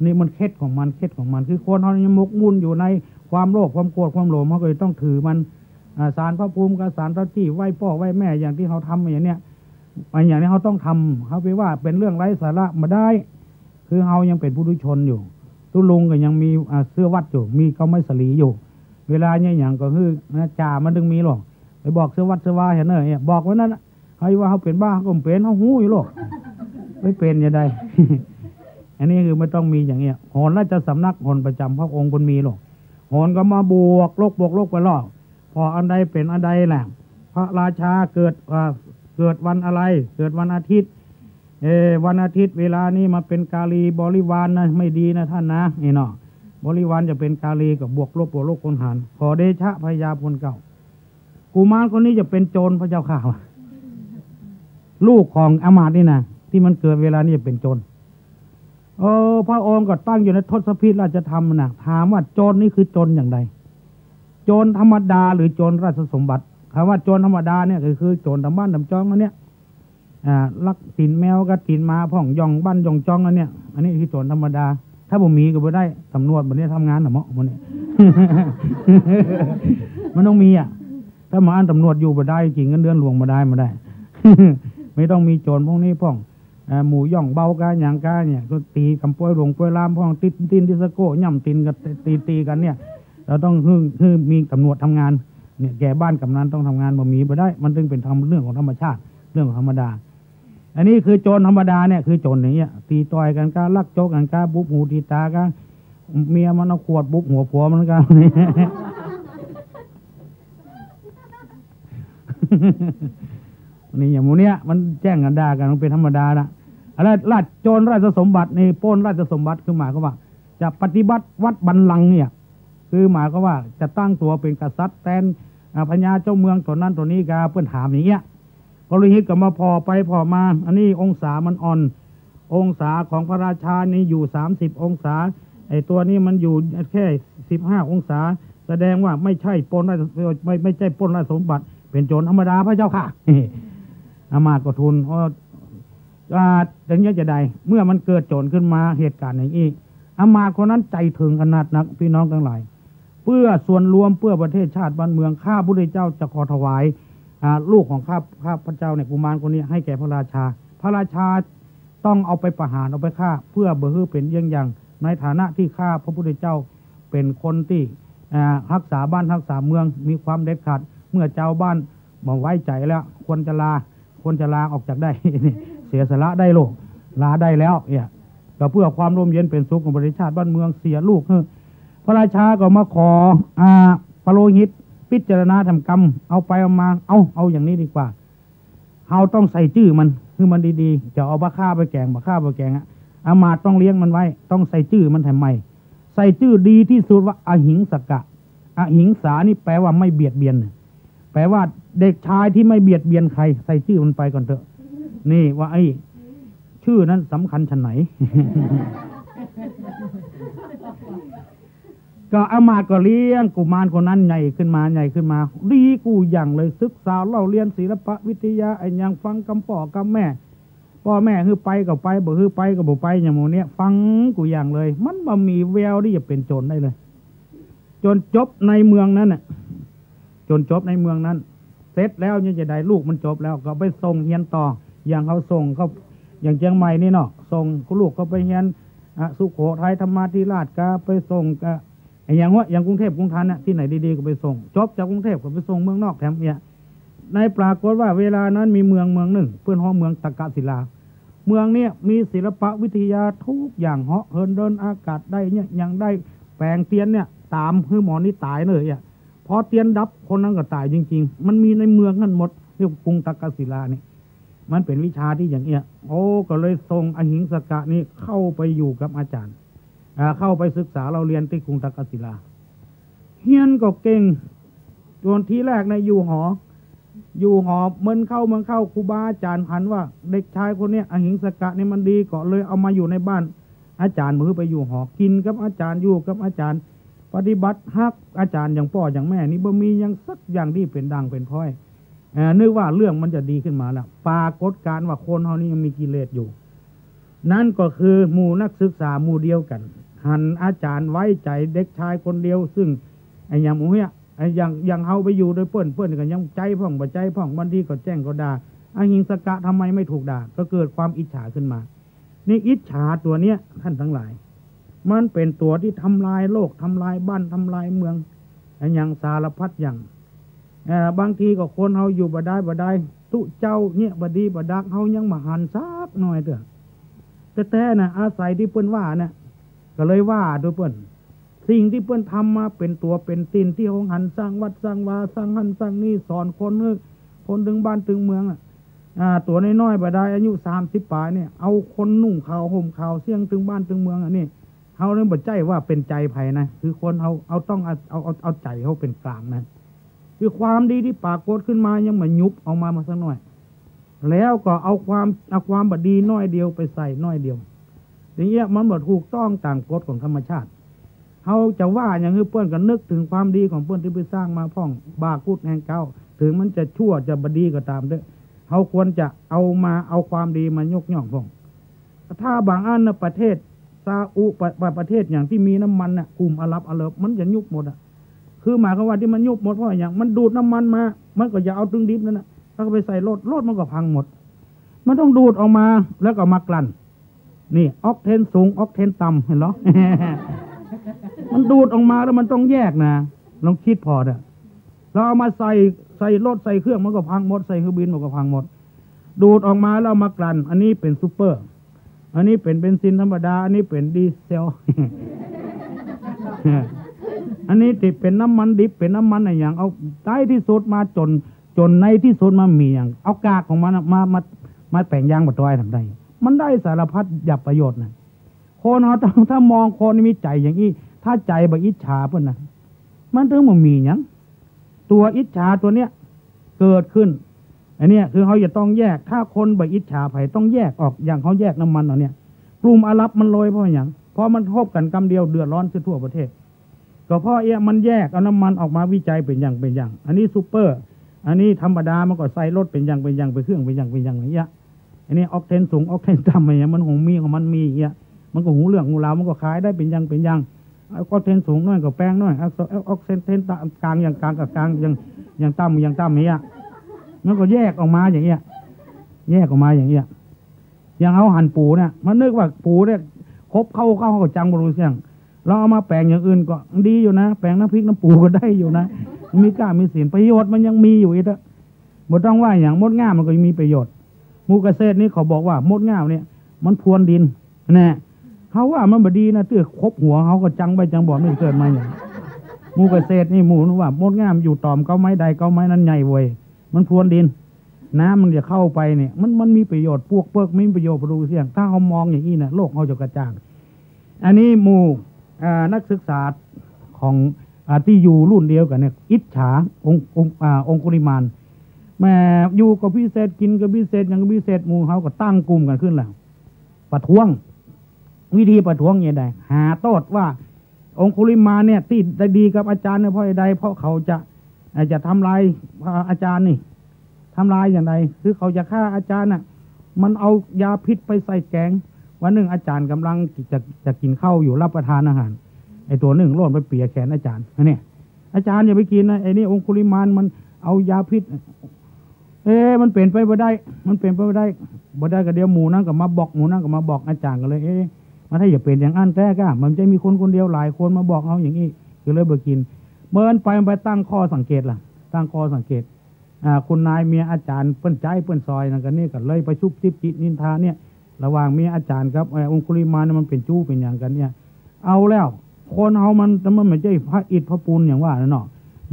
นี่มันเคล็ดของมันคือคนเขายังมกมุ่นอยู่ในความโลภความโกรธความโลภเขาก็เลยต้องถือมันศาลพระภูมิกับศาลพระที่ไหว้พ่อไหว้แม่อย่างที่เขาทำอย่างเนี้ยอย่างนี้เขาต้องทำเขาไปว่าเป็นเรื่องไร้สาระมาได้คือเขายังเป็นผู้ดุชนอยู่ตุลุงก็ยังมีเสื้อวัดอยู่มีเขาไม่สลีอยู่เวลาเนี่ยอย่างก็คือจ่ามันดึงมีหรอกไปบอกเสื้อวัดเสื้อวาเห็นเนอะบอกว่านั้นเขาว่าเขาเป็นบ้าเขาก็เป็นเขาหูอยู่หรอกไม่เป็นยังไง อันนี้คือไม่ต้องมีอย่างเงี้ยโหนราชสำนักโหนประจำพระองค์บนมีหรอกโหนก็มาบวกโลกไปล่อพออันใดเป็นอันใดแหละพระราชาเกิดวันอะไรเกิดวันอาทิตย์ วันอาทิตย์เวลานี้มาเป็นกาลีบริวารนะไม่ดีนะท่านนะนี่เนาะบริวารจะเป็นกาลีกับบวกลบบวกลบคนหารขอเดชะพญาพลเก่ากุมารคนนี้จะเป็นโจรพระเจ้าข่าวลูกของอมาตย์นี่นะที่มันเกิดเวลานี้จะเป็นโจรพระองค์ก็ตั้งอยู่ในทศพิธราชธรรมนะถามว่าโจรนี่คือโจรอย่างไรโจรธรรมดาหรือโจรราชสมบัติคำว่าโจรธรรมดาเนี่ยคือโจรทำบ้านทำจ้องอันเนี้ยลักตินแมวกับตินมาพ่องย่องบ้านย่องจ้องอันเนี้ยอันนี้คือโจรธรรมดาถ้าบ่มีก็บ่ได้ตำรวจมันนี้ทำงานหรอเมาะมันเนี่ย มันต้องมีถ้ามาอ่านตำรวจอยู่บ่ได้จริงเงินเดือนหลวงมาได้ ไม่ต้องมีโจรพวกนี้พ่องหมูย่องเบากาอย่างกาเนี่ยก็ตีกำป่วยหลวงป่วยลามพ่องตินดิสโก้ย่ำตินกับตีกันเนี่ยเราต้องคือมีตำรวจทำงานเนี่ยแก่บ้านกำนันต้องทำงานบ่มีบ่ได้มันจึงเป็นเรื่องของธรรมชาติเรื่องของธรรมดาอันนี้คือโจรธรรมดาเนี่ยคือโจรอย่างเงี้ยตีต่อยกันกาลักโจกกันกาบุบหูทีตากันเมียมันเอาขวดบุบหัวผัวมันกันนี่อย่างมูเนี้ยมันแจ้งกันด่ากันมันเป็นธรรมดาละอะไรราชโจรราชสมบัตินี่ปล้นราชสมบัติคือหมายก็ว่าจะปฏิบัติวัดบัลลังก์เนี่ยคือหมายก็ว่าจะตั้งตัวเป็นกษัตริย์แทนพญาเจ้าเมืองตัวนั้นตัวนี้กาเพื่อนถามอย่างเงี้ยก็เลยฮิตกับมาพอไปพอมาอันนี้องศามันอ่อนองศาของพระราชานี่อยู่30องศาไอ้ตัวนี้มันอยู่แค่15องศาแสดงว่าไม่ใช่ปล้นราชไม่ใช่ปล้นราชสมบัติเป็นโจรธรรมดาพระเจ้าค่ะ อามาตย์ก็ทูลอย่างนี้จะได้เมื่อมันเกิดโจรขึ้นมาเหตุการณ์อย่างนี้อามาตย์คนนั้นใจถึงขนาดนักพี่น้องทั้งหลายเพื่อส่วนรวมเพื่อประเทศชาติบ้านเมืองข้าพระพุทธเจ้าจะขอถวายลูกของข้าพระเจ้าเนี่ยกุมารคนนี้ให้แก่พระราชาพระราชาต้องเอาไปประหารเอาไปฆ่าเพื่อเบื่อเป็นเยี่ยงอย่างในฐานะที่ข้าพระพุทธเจ้าเป็นคนที่รักษาบ้านรักษาเมืองมีความเด็ดขาดเมื่อเจ้าบ้านบอกไว้ใจแล้วควรจะลาออกจากได้ เสียสละได้โลกลาได้แล้วเนี่ยก็เพื่อความร่มเย็นเป็นสุขของประเทศชาติบ้านเมืองเสียลูกพระราชาก็มาขอพระโลหิตพิจารณาทำกรรมเอาไปเอามาเอาอย่างนี้ดีกว่าเราต้องใส่ชื่อมันคือมันดีๆจะเอาบ้าฆ่าไปแกงอามาตย์ต้องเลี้ยงมันไว้ต้องใส่ชื่อมันทำไมใส่ชื่อดีที่สุดว่าอหิงสกะอหิงสานี่แปลว่าไม่เบียดเบียนแปลว่าเด็กชายที่ไม่เบียดเบียนใครใส่ชื่อมันไปก่อนเถอะนี่ว่าไอ้ชื่อนั้นสำคัญชั้นไหน ก็อามาตย์ก็เลี้ยงกุมารคนนั้นใหญ่ขึ้นมาดีกูอย่างเลยศึกษาเล่าเรียนศิลปะวิทยาไอ้ยังฟังกำพ่อกำแม่พ่อแม่คือไปก็ไปบ่คือไปก็บ่ไปอย่างโมเนี้ยฟังกูอย่างเลยมันบ่มีแววที่จะเป็นโจรได้เลยจนจบในเมืองนั้นน่ะจนจบในเมืองนั้นเสร็จแล้วยังจะได้ลูกมันจบแล้วก็ไปส่งเฮียนต่ออย่างเขาส่งเขาอย่างเชียงใหม่นี่เนาะส่งลูกเขาไปเฮียนสุโขทัยธรรมาธิราชก็ไปส่งก็อย่างกรุงเทพกรุงธนน่ะที่ไหนดีๆก็ไปส่งจบจากกรุงเทพก็ไปส่งเมืองนอกแถมเนี่ยในปรากฏว่าเวลานั้นมีเมืองหนึ่งเพื่อนห้องเมืองตะกะศิลาเมืองเนี้ยมีศิลปะวิทยาทุกอย่างเหาะเหินเดินอากาศได้เนี่ยยังได้แปลงเตียนเนี่ยตามคือหมอนี่ตายเลยพอเตียนดับคนนั้นก็ตายจริงๆมันมีในเมืองนั้นหมดเรียกกรุงตะกะศิลานี่มันเป็นวิชาที่อย่างเงี้ยก็เลยส่งอหิงสกะนี่เข้าไปอยู่กับอาจารย์เข้าไปศึกษาเราเรียนที่กรุงตะกะศิลาเฮียนก็เก่งจนที่แรกในอยู่หอเมืองเข้าครูบาอาจารย์หันว่าเด็กชายคนนี้อหิงสกะนี่มันดีก็เลยเอามาอยู่ในบ้านอาจารย์มือไปอยู่หอกินกับอาจารย์อยู่กับอาจารย์ปฏิบัติฮักอาจารย์อย่างพ่ออย่างแม่นี่บ่มียังสักอย่างที่เป็นดังเป็นพ้อยนึกว่าเรื่องมันจะดีขึ้นมาแล้วปรากฏการว่าคนเฮานี่ยังมีกิเลสอยู่นั่นก็คือหมู่นักศึกษาหมู่เดียวกันหันอาจารย์ไว้ใจเด็กชายคนเดียวซึ่งอย่างหมู่เนี่ยอย่างเฮาไปอยู่โดยเปิ้นก็ยังใจพ่องบ่ใจพ่องบางทีก็แจ้งก็ด่าอหิงสกะทำไมไม่ถูกด่าก็เกิดความอิจฉาขึ้นมานี่อิจฉาตัวเนี้ยท่านทั้งหลายมันเป็นตัวที่ทำลายโลกทำลายบ้านทำลายเมืองอย่างสารพัดอย่างบางทีก็คนเฮาอยู่บ่ได้ตุเจ้าเนี่ยบดีบดักเฮายังมาหันซักหน่อยเถอะแต่น่ะอาศัยที่เปิ้นว่าน่ะก็เลยว่าโดยเปิ้นสิ่งที่เปิ้นทำมาเป็นตัวเป็นตินที่ของหันสร้างวัดสร้างวาสร้างหันสร้างนี่สอนคนถึงบ้านถึงเมือง ตัวน้อยๆบ่ได้อายุ30 ปลายเนี่ยเอาคนนุ่งขาวห่มขาวเสี่ยงถึงบ้านถึงเมืองอันนี้เฮาเนี่ยบ่ใจว่าเป็นใจไผนะคือคนเอาต้องเอาใจเฮาเป็นกลางนะคือความดีที่ปรากฏขึ้นมายังมายุบเอามาสักหน่อยแล้วก็เอาความบดีน้อยเดียวไปใส่น้อยเดียวอย่างเงี้ยมันบ่ถูกต้องตามกฎของธรรมชาติเฮาจะว่าอย่างคือเปิ้นก็นึกถึงความดีของเปิ้นที่ไปสร้างมาพ่องบากุดแห่งเก่าถึงมันจะชั่วจะบดีก็ตามเด้อเฮาควรจะเอาความดีมายกย่องพ่องถ้าบางอันนะประเทศซาอุประเทศอย่างที่มีน้ำมันน่ะกลุ่มอาหรับมันจะยุบหมดอ่ะคือหมายความว่าที่มันยุบหมดเพราะอย่างมันดูดน้ำมันมามันก็อย่าเอาตึงดิบนั่นน่ะถ้าไปใส่รถมันก็พังหมดมันต้องดูดออกมาแล้วก็มากลั่นนี่ออกเทนสูงออกเทนต่ำเห็นหรอ มันดูดออกมาแล้วมันต้องแยกนะลองคิดพอเด้อเราเอามาใส่รถใส่เครื่องมันก็พังหมดใส่เครื่องบินมันก็พังหมดดูดออกมาแล้วมากลั่นอันนี้เป็นซูเปอร์อันนี้เป็นเบนซินธรรมดาอันนี้เป็นดีเซล อันนี้ติดเป็นน้ำมันดิบเป็นน้ำมันอะไรอย่างเอาได้ที่สุดมาจนในที่สุดมามีอย่างเอากากของมันมาแต่งยางบัดไว้ทำได้มันได้สารพัดหยับประโยชน์นะคนเราถ้ามองคนมีใจอย่างนี้ถ้าใจบ่อิจฉาเพิ่นนะมันถึงมันมีอย่างตัวอิจฉาตัวเนี้ยเกิดขึ้นอันเนี้ยคือเขาจะต้องแยกถ้าคนบ่อิจฉาไผต้องแยกออกอย่างเขาแยกน้ำมันเอาเนี่ยกลุ่มอาหรับมันลอยเพราะอย่างเพราะมันคบกันกำเดียวเดือดร้อนทั่วประเทศก็เพราะมันแยกเอาน้ำมันออกมาวิจัยเป็นอย่างอันนี้ซูเปอร์อันนี้ธรรมดามันก็ใส่รถเป็นอย่างไปเครื่องเป็นอย่างอย่างเงี้ยอันนี้ออกเทนสูงออกเทนต่ำอะไรอย่างมันหงมีของมันมีอย่างเงี้ยมันก็หูเรื่องหูราวมันก็ขายได้เป็นอย่างออกเทนสูงน้อยก็แป้งน้อยออกเทนกลางอย่างกลางกับกลางอย่างต่ำอย่างต่ำเงี้ยมันก็แยกออกมาอย่างเงี้ยแยกออกมาอย่างเงี้ยอย่างเขาหั่นปูเนี่ยมันนึกว่าปูเนี่ยครบเข้าก็จังบรูเสียงเราเอามาแปลงอย่างอื่นก็ดีอยู่นะแปลงน้ำพริกน้ำปูก็ได้อยู่นะมีกล้ามีศีลประโยชน์มันยังมีอยู่อีกอ่ะบ่ต้องว่าอย่างมดง่ามันก็มีประโยชน์มูเกษตรนี่เขาบอกว่ามดง่าเนี่ยมันพรวนดินแน่เขาว่ามันบดีนะเตื้อครบหัวเขาก็จังไปจังบ่ไม่เกิดมาอย่างมูเกษตรนี่มูว่ามดง่ามอยู่ตอมเก้าไม้ใดเก้าไม้นั้นใหญ่เว้ยมันพรวนดินน้ำมันจะเข้าไปเนี่ยมันมีประโยชน์พวกเปิกไม่มีประโยชน์รู้เสียงถ้าเขามองอย่างนี้นะโลกเขาจะกระจ่างอันนี้มูนักศึกษาของที่อยู่รุ่นเดียวกันเนี่ยอิจฉาองคุลิมานแม่อยู่กับพิเศษกินกับพิเศษอย่างกับพิเศษมูเขาก็ตั้งกลุ่มกันขึ้นแล้วประท้วงวิธีประท้วงอย่างไรหาโทษว่าองคุลิมานเนี่ยที่ได้ดีกับอาจารย์เนี่ยเพราะใดเพราะเขาจะทำลายอาจารย์นี่ทำลายอย่างไรคือเขาจะฆ่าอาจารย์น่ะมันเอายาพิษไปใส่แกงวันหนึ่งอาจารย์กำลังจะกินข้าวอยู่รับประทานอาหารไอ้ตัวหนึ่งโล่นไปเปียกแขนอาจารย์นี่อาจารย์อย่าไปกินนะไอ้นี่องคุลิมานมันเอายาพิษมันเปลี่ยนไปบ่ได้มันเปลี่ยนไปบ่ได้ก็เดียวหมูนั่งกับมาบอกหมูนั่งกับมาบอกอาจารย์กันเลยมันถ้าอย่าเปลี่ยนอย่างอันแท้ก็มันจะมีคนเดียวหลายคนมาบอกเอาอย่างนี้ก็เลยบ่กินเมื่อไปตั้งข้อสังเกตล่ะตั้งข้อสังเกตคุณนายเมียอาจารย์เปิ้นใจเปิ้นซอยนั่นกันนี่ก็เลยไปชุบจิบจินินทาเนี่ยระหว่างเมียอาจารย์ครับองคุลิมานมันเป็นจู้เป็นอย่างกันเนี่ยเอาแล้วคนเอามันไม่ใช่พระอิฐพระปูนอย่างว่าเนาะ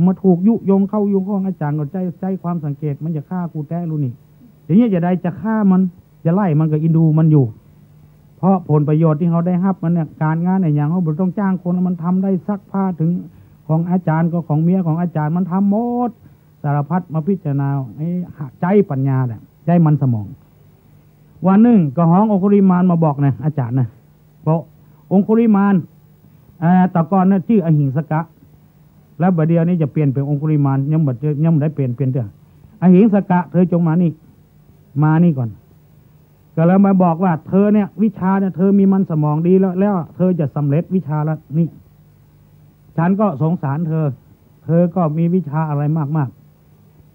มาถูกยุยงเข้ายุงข้องอาจารย์ก็ใจความสังเกตมันจะฆ่ากูแท้รู้นี่อย่างนี้จะได้จะฆ่ามันจะไล่มันกับอินดูมันอยู่เพราะผลประโยชน์ที่เขาได้รับมันเนี่ยการงานในอย่างเขาต้องจ้างคนมันทำได้ซักผ้าถึงของอาจารย์ก็ของเมียของอาจารย์มันทำหมดสารพัดมาพิจารณาใจปัญญาเนี่ยใจมันสมองวันหนึ่งก็ห้ององคุลิมานมาบอกนะอาจารย์นะเพราะองคุลิมานแต่ก่อนนะชื่ออหิงสกะแล้วบัดเดียวนี้จะเปลี่ยนเป็นองคุลิมานยังไม่ได้เปลี่ยนเถอะอหิงสกะเธอจงมานี่ก่อนก็แล้วมาบอกว่าเธอเนี่ยวิชาเนี่ยเธอมีมันสมองดีแล้วเธอจะสำเร็จวิชาแล้วนี่ฉันก็สงสารเธอก็มีวิชาอะไรมาก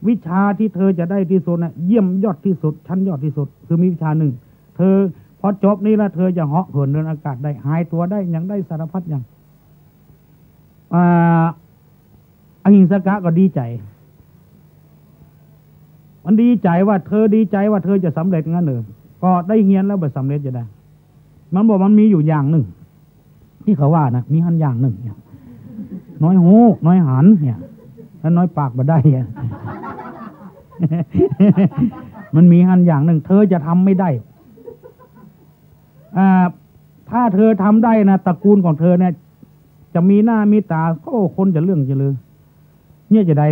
วิชาที่เธอจะได้ที่สุดนะเยี่ยมยอดที่สุดชั้นยอดที่สุดคือมีวิชาหนึ่งเธอพอจบนี้แล้วเธอจะเหาะเหินเดินอากาศได้หายตัวได้อย่างได้สารพัดอย่างอหิงสกะก็ดีใจมันดีใจว่าเธอดีใจว่าเธอจะสำเร็จงั้นก็ได้เฮียนแล้วไปสำเร็จจะได้มันบอกมันมีอยู่อย่างหนึ่งที่เขาว่านะมีหันอย่างหนึ่งเนี่ยน้อยหูน้อยหันเนี่ยแล้วน้อยปากมาได้ มันมีอันอย่างหนึ่งเธอจะทำไม่ได้ถ้าเธอทำได้นะตระกูลของเธอเนี่ยจะมีหน้ามีตาก็คนจะเรื่องจะลือเนี่ยจะได้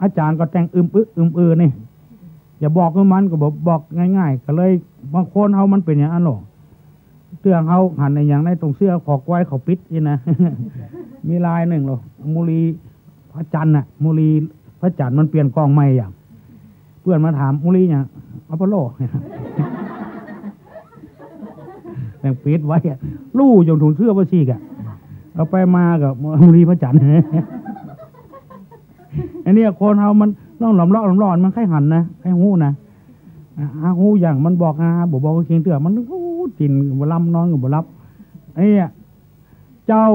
อาจารย์ก็แต่งนี่อย่าบอกมันก็บอกง่ายๆก็เลยบางคนเฮามันเป็นอย่างนั้นหรอเตื้องเฮาหันในอย่างในตรงเสื้อขอกไว้เขาปิดนี่นะ มีลายหนึ่งหรอมูลีพระจันทร์น่ะมูลีพระจันทร์มันเปลี่ยนกองใหม่อย่างเพื่อนมาถามมูลีเนี่ยอพอลโลแต่งปิดไว้ลู่จงถุงเสื้อพระชีกอะเอาไปมากับมูลีพระจันทร์อันนี้คนเฮามันล่องหลอมร้อนมันไข้หันนะไข้หูนะหูอย่างมันบอกบอกเคียงเตือมันจินบ่ลำนอนกับบ่รับไอ้เจ้า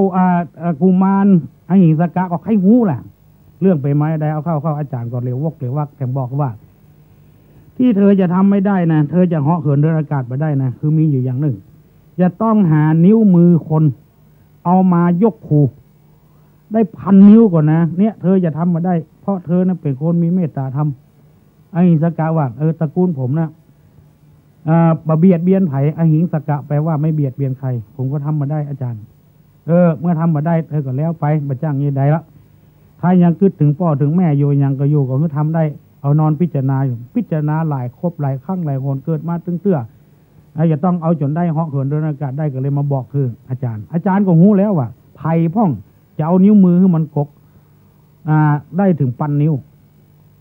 กุมารหิงสกะก็ไข้หูแหละเรื่องไปไม้ได้เอาเข้าอาจารย์ก็เร็ววกเร็ววักแต่บอกว่าที่เธอจะทำไม่ได้นะเธอจะเหาะเหินเดินอากาศไปได้นะคือมีอยู่อย่างหนึ่งจะต้องหานิ้วมือคนเอามายกขู่ได้1,000 นิ้วก่อนนะเนี่ยเธอจะทำมาได้เพราะเธอนะเป็นคนมีเมตตาธรรมอหิงสกะว่าตระกูลผมนะเบียดเบียนไผ่อหิงสกะแปลว่าไม่เบียดเบียนใครผมก็ทำมาได้อาจารย์เมื่อทำมาได้เธอก็แล้วไปมาจ้างยี่ใดละถ้ายังคิดถึงพ่อถึงแม่อยู่ยังก็อยู่ก็คือทำได้เอานอนพิจารณาหลายครบหลายครั้งหลายคนเกิดมาตึงเตื้อจะต้องเอาจนได้เหาะเหินเดินอากาศได้ก็เลยมาบอกคืออาจารย์ก็หูแล้วว่าไผ่พ่องจะเอานิ้วมือให้มันกกได้ถึง1,000 นิ้ว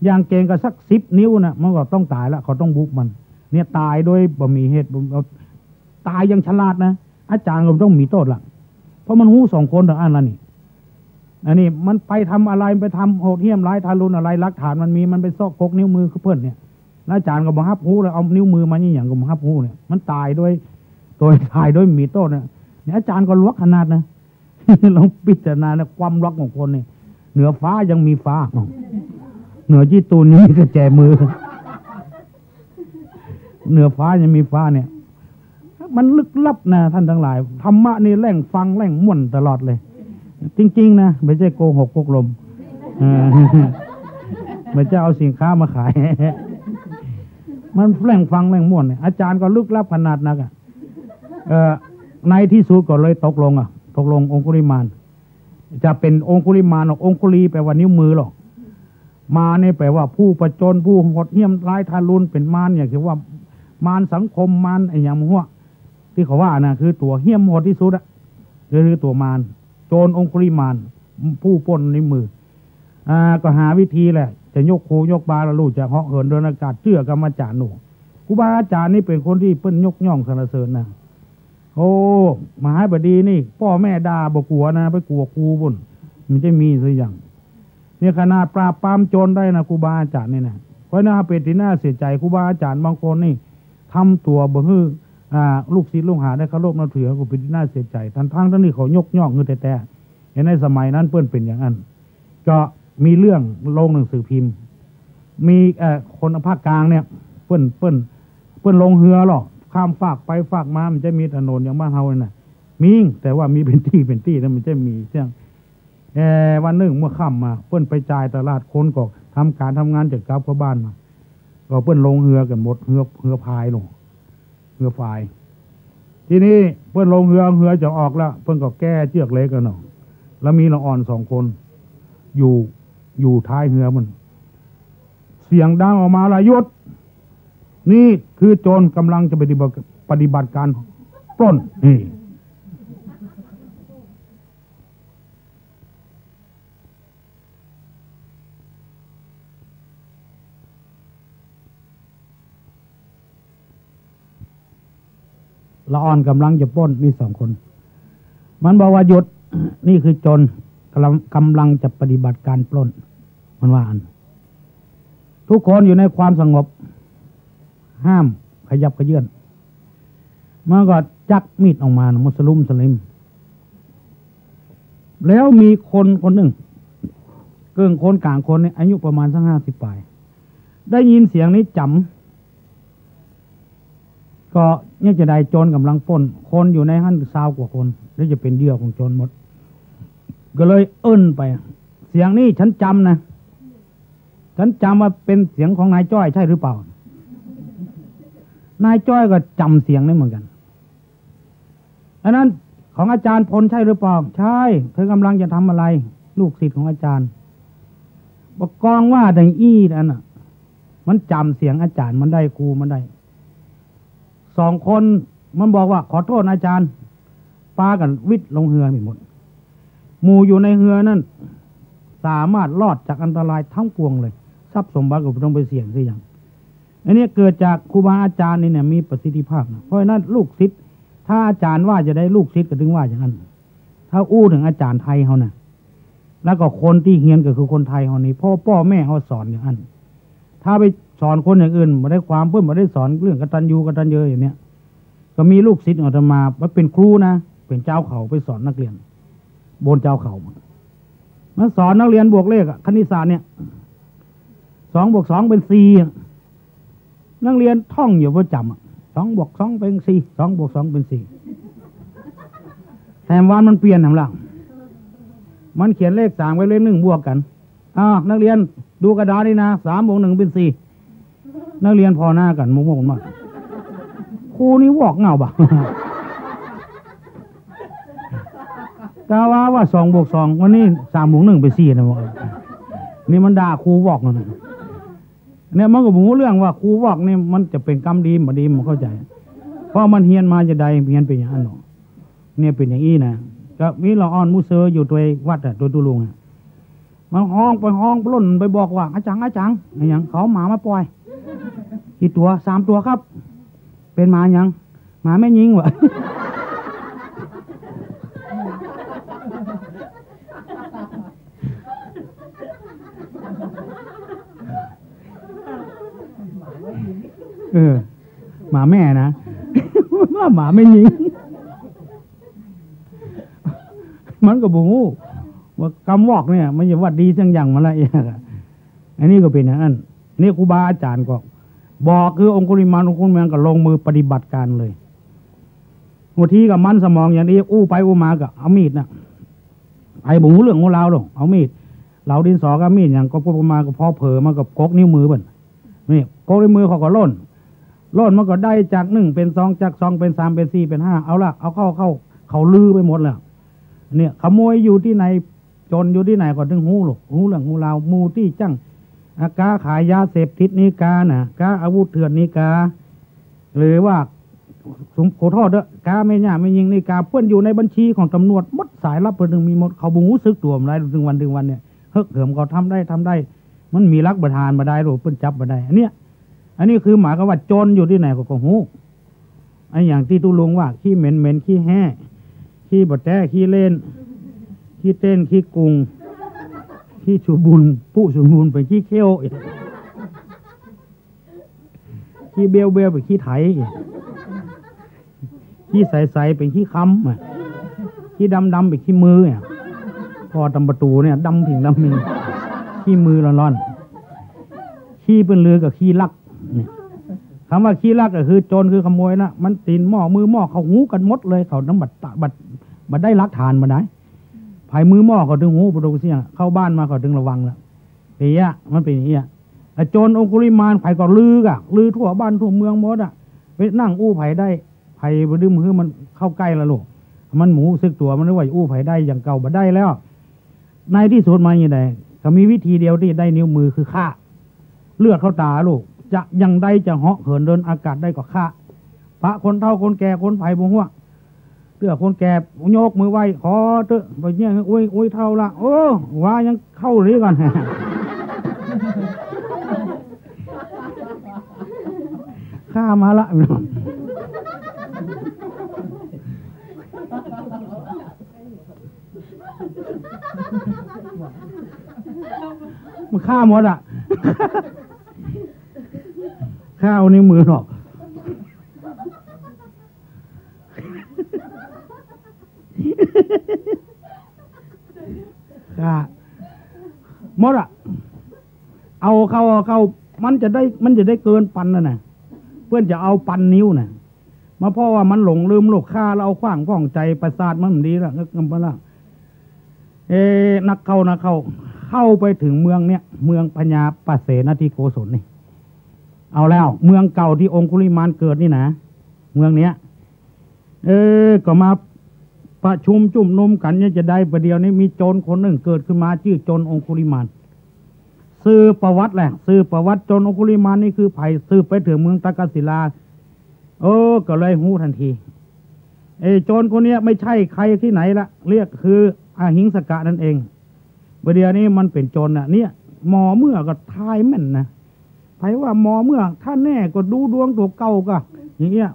อย่างเก่งก็สัก10 นิ้วนะมันก็ต้องตายแล้วเขาต้องบุกมันเนี่ยตายโดยบ่มีเหตุตายยังฉลาดนะอาจารย์ก็ต้องมีโทษละเพราะมันหู2 คนต่างอันละนี่อันนี้มันไปทำอะไรไปทำโหดเหี้ยมร้ายทารุณอะไรหลักฐานมันมีมันไปซอกกกนิ้วมือคือเพื่อนเนี่ยอาจารย์ก็บังคับหูแล้วเอานิ้วมือมานี่อย่างก็บังคับหูเนี่ยมันตายโดยมีโทษเนี่ยอาจารย์ก็ลวกขนาดนะลองพิจารณาในความรักของคนเนี่ยเหนือฟ้ายังมีฟ้าเหนือที่ตูนนี้ก็แจมือเหนือฟ้ายังมีฟ้าเนี่ยมันลึกลับนะท่านทั้งหลายธรรมะนี่แหล่งฟังแหล่งม่วนตลอดเลยจริงๆนะไม่ใช่โกหกโกลมไม่ใช่เอาสินค้ามาขายมันแหล่งฟังแหล่งม่วนเนี่ยอาจารย์ก็ลึกลับขนาดนักในที่สุดก็เลยตกลงองคุลิมานจะเป็นองคุลิมานองคุลีแปลว่านิ้วมือหรอกมาเนี่ยแปลว่าผู้ประจนผู้โหดเหี้ยมร้ายทารุณเป็นมารอย่างที่ว่ามารสังคมมารไอ้อย่างหัวที่เขาว่านะคือตัวเหี้ยมโหดที่สุดคือตัวมารโจรองคุลิมานผู้ปล้นนิ้วมือก็หาวิธีแหละจะยกคูยกบาแล้วลูกจะเหาะเหินเดินอากาศเชื่อกรรมอาจารย์หนูครูบาอาจารย์นี่เป็นคนที่เปิ้นยกย่องสรรเสริญนะโอ้มหาบดีนี่พ่อแม่ด่าบกลัวนะไปกลัวครูบุญมันจะมีสักอย่างเนี่ยขนาดปราบปรามโจรได้นะครูบาอาจารย์นี่นะเพราะน่าเป็นที่น่าเสียใจครูบาอาจารย์บางคนนี่ทำตัวบ่ฮื้อลูกศิษย์ลูกหาได้เคารพนับถือก็เป็นที่น่าเสียใจทั้งนี้เขายกย่องเงินแต่ในสมัยนั้นเปิ้นเป็นอย่างนั้นก็มีเรื่องลงหนังสือพิมพ์มีคนภาคกลางเนี่ยเปิ้นลงเรือหรอกข้ามฝากไปฝากมามันจะมีถนนอย่างบ้านเฮาเนี่ยนะมีแต่ว่ามีเป็นที่นะมันจะมีเรื่องวันหนึ่งเมื่อค่ำมาเปิ้นไปจ่ายตลาดคนก็ทำการทำงานจากกลับเข้าบ้านมาก็เปิ้นลงเรือกันหมดเรือพายลงเรือพายทีนี้เปิ้นลงเรือจะออกแล้วเปิ้นก็แก้เชือกเล็กกันเนาะแล้วมีละอ่อน2 คนอยู่ท้ายเรือมันเสียงดังออกมาละหยุดนี่คือโจรกำลังจะปฏิบัติการปล้นนี่ละอ่อนกำลังจะปล้นมี2 คนมันบอกว่าหยุดนี่คือโจรกำลังจะปฏิบัติการปล้นมันว่าทุกคนอยู่ในความสงบห้ามขยับขยื่นมันก็จักมีดออกมามุสลิมแล้วมีคนหนึ่งเกิงคนกลางคนเนี่ยอายุประมาณสัก50 ปลายได้ยินเสียงนี้จำก็เนี่ยจะได้โจรกำลังปล้นคนอยู่ในหั่น20 กว่าคนแล้วจะเป็นเหยื่อของโจรหมดก็เลยเอิ้นไปเสียงนี้ฉันจำนะฉันจำว่าเป็นเสียงของนายจ้อยใช่หรือเปล่า นายจ้อยก็จำเสียงได้เหมือนกันอันนั้นของอาจารย์พลใช่หรือเปล่าใช่เธอกำลังจะทำอะไรลูกศิษย์ของอาจารย์บอกกองว่าดังอี้นั่นน่ะมันจำเสียงอาจารย์มันได้ครูมันได้2 คนมันบอกว่าขอโทษอาจารย์ปากันวิทย์ลงเรือหมดหมู่อยู่ในเรือนั่นสามารถรอดจากอันตรายทั้งปวงเลยทรัพย์สมบัติก็ต้องไปเสี่ยงสิอย่างอันนี้เกิดจากครูบาอาจารย์นี่เนี่ยมีประสิทธิภาพนะเพราะฉะนั้นลูกศิษย์ถ้าอาจารย์ว่าจะได้ลูกศิษย์ก็ถึงว่าอย่างนั้นถ้าอู้ถึงอาจารย์ไทยเขานะแล้วก็คนที่เฮียนก็คือคนไทยเขานี่พ่อแม่เขาสอนอย่างนั้นถ้าไปสอนคนอย่างอื่นมาได้ความเพื่อนมาได้สอนเรื่องกตัญญูกตัญญูอย่างเนี้ยก็มีลูกศิษย์อาตมาว่าเป็นครูนะเป็นเจ้าเขาไปสอนนักเรียนบนเจ้าเขามาสอนนักเรียนบวกเลขคณิตศาสตร์เนี่ย2 บวก 2เป็น4นักเรียนท่องอยู่ประจำ2 บวก 2เป็น4 2 บวก 2เป็น4แถมวันมันเปลี่ยนทำหลังมันเขียนเลข3ไว้เลข1บวกกันนักเรียนดูกระดาษนี่นะ3 บวก 1เป็น4นักเรียนพอหน้ากันมุกมากครูนี่วอกเงาบ่กาว่า2 บวก 2วันนี้3 บวก 1เป็น4นะบอกนี่มันด่าครูวอกนะเนี่ยมันก็บอกเรื่องว่าครูวอกนี่มันจะเป็นกรรมดีบ่ดีมันเข้าใจเพราะมันเฮียนมาจะใดเฮียนเป็นอย่างนั้นหรอเนี่ยเป็นอย่างนี้นะก็มีเราอ่อนมูเซอร์อยู่ตัววัดตัวตุลุงมันห้องไปปล้นไปบอกว่าอาจารย์อย่างเขาหมามาปล่อยกี่ตัว3 ตัวครับเป็นหมาอย่างหมาแม่ยิงวะหมาแม่นะว่าหมาไม่ยิงมันก็บอกว่ากำวอกเนี่ยมันจะว่าดีจังอย่างมาละอันนี้ก็เป็นอย่างนั้นนี่ครูบาอาจารย์ก็บอกคือองคุลิมานองคุลิมานก็ลงมือปฏิบัติการเลยหัวทีกับมันสมองอย่างนี้อู้ไปอู้มากับเอามีดนะไอ้บุ๋งเรื่องของเราหรอกเอามีดเราดินสอกับมีดอย่างก็ประมาณก็พอเผลอมากับกกนิ้วมือบ่นนี่กกนิ้วมือเขาก็ล่นมันก็ได้จาก1เป็น2จาก2เป็น3เป็น4เป็น5เอาละเอาเข้าเขาลือไปหมดแล้วเนี่ยขโมยอยู่ที่ไหนจนอยู่ที่ไหนก็ถึงหูหรอกหูเรื่องหูเรามูที่จังอากาขายยาเสพติดนิกาน่ะกาอาวุธเถื่อนนิกาหรือว่าขอโทษเด้อกาไม่ย่าไม่ยิงนิกาเพื่อนอยู่ในบัญชีของตำรวจมดสายลับเพื่อนมีหมดเขาบุงูซึกตัวอะไรถึงวันเนี่ยเฮิกเหิมเขาทำได้มันมีรักประทานมาได้หรือเพื่อนจับมาได้อันนี้คือหมายความว่าจนอยู่ที่ไหนก็หูไอ้อย่างที่ตุลุงว่าขี้เหม็นขี้แห่ขี้บดแต้ขี้เล่นขี้เต้นขี้กุงขี้ชูบุญผู้ชูบุญไปขี้เขี้ยวขี้เบลไปขี้ไถขี้ใสเป็นขี้ค้ำขี้ดำไปขี้มือพอตำประตูเนี่ยดำผิงดำมีขี้มือร้อนขี้เป็นเรือกับขี้ลักเนี่ยคำว่าขี้ลักก็คือโจรคือขโมยนะมันตีนหม้อมือหม้อเขาหูกันหมดเลยเขาน้ำบัดได้ลักฐานมาได้ภายมือหม้อเขาถึงหูประตูเสียงเข้าบ้านมาเขาถึงระวังแล้วเฮียมันเป็นอย่างนี้โจรองคุลิมานไผ่ก็ลือทั่วบ้านทั่วเมืองหมดไปนั่งอู้ไผ่ได้ไผ่บดึงมือมันเข้าใกล้ละลูกมันหมูซึกตัวมันไม่ไหวอู้ไผ่ได้อย่างเก่าบัดได้แล้วในที่สุดมาอย่างไรก็มีวิธีเดียวที่ได้นิ้วมือคือฆ่าเลือดเข้าตาลูกจะยังได้จะเหาะเหินเดินอากาศได้ก็ฆ่าพระคนเฒ่าคนแก่คนไผ่บงหัวเตื้อคนแก่โยกมือไหวขอเตื้อไปเนี่ยอุ้ยเท่าละโอ้ว่ายังเข้าหรือกันฆ่ามาละมันฆ่าหมดฆ่าเอานิ้วมือหรอกหมดเอาเข้ามันจะได้เกินปันนะเพื่อนจะเอาปันนิ้วมาเพราะว่ามันหลงลืมโลกฆ่าเราขว้างพ้องใจประสาทมันดีละกำปะละนักเข้าไปถึงเมืองเนี่ยเมืองพญาปเสนทิโกศลนี่ เอาแล้วเมืองเก่าที่องคุลิมานเกิดนี่นะเมืองเนี้ยก็มาประชุมจุ่มนุมกันเนี่ยจะได้ประเดี๋ยวนี้มีโจรคนหนึ่งเกิดขึ้นมาชื่อโจรองคุลิมานซื้อประวัติแหละซื้อประวัติโจรองคุลิมานนี่คือไผ่ซื้อไปถึงเมืองตากศิลาก็เลยหู้ทันทีโจรคนนี้ไม่ใช่ใครที่ไหนละเรียกคืออหิงสกะนั่นเองประเดี๋ยวนี้มันเป็นโจรน่ะเนี่ยหมอเมื่อก็ทายแม่นนะไผ่ว่าหมอเมื่อถ้าแน่ก็ดูดวงตัวเก่าก็อย่างเงี้ย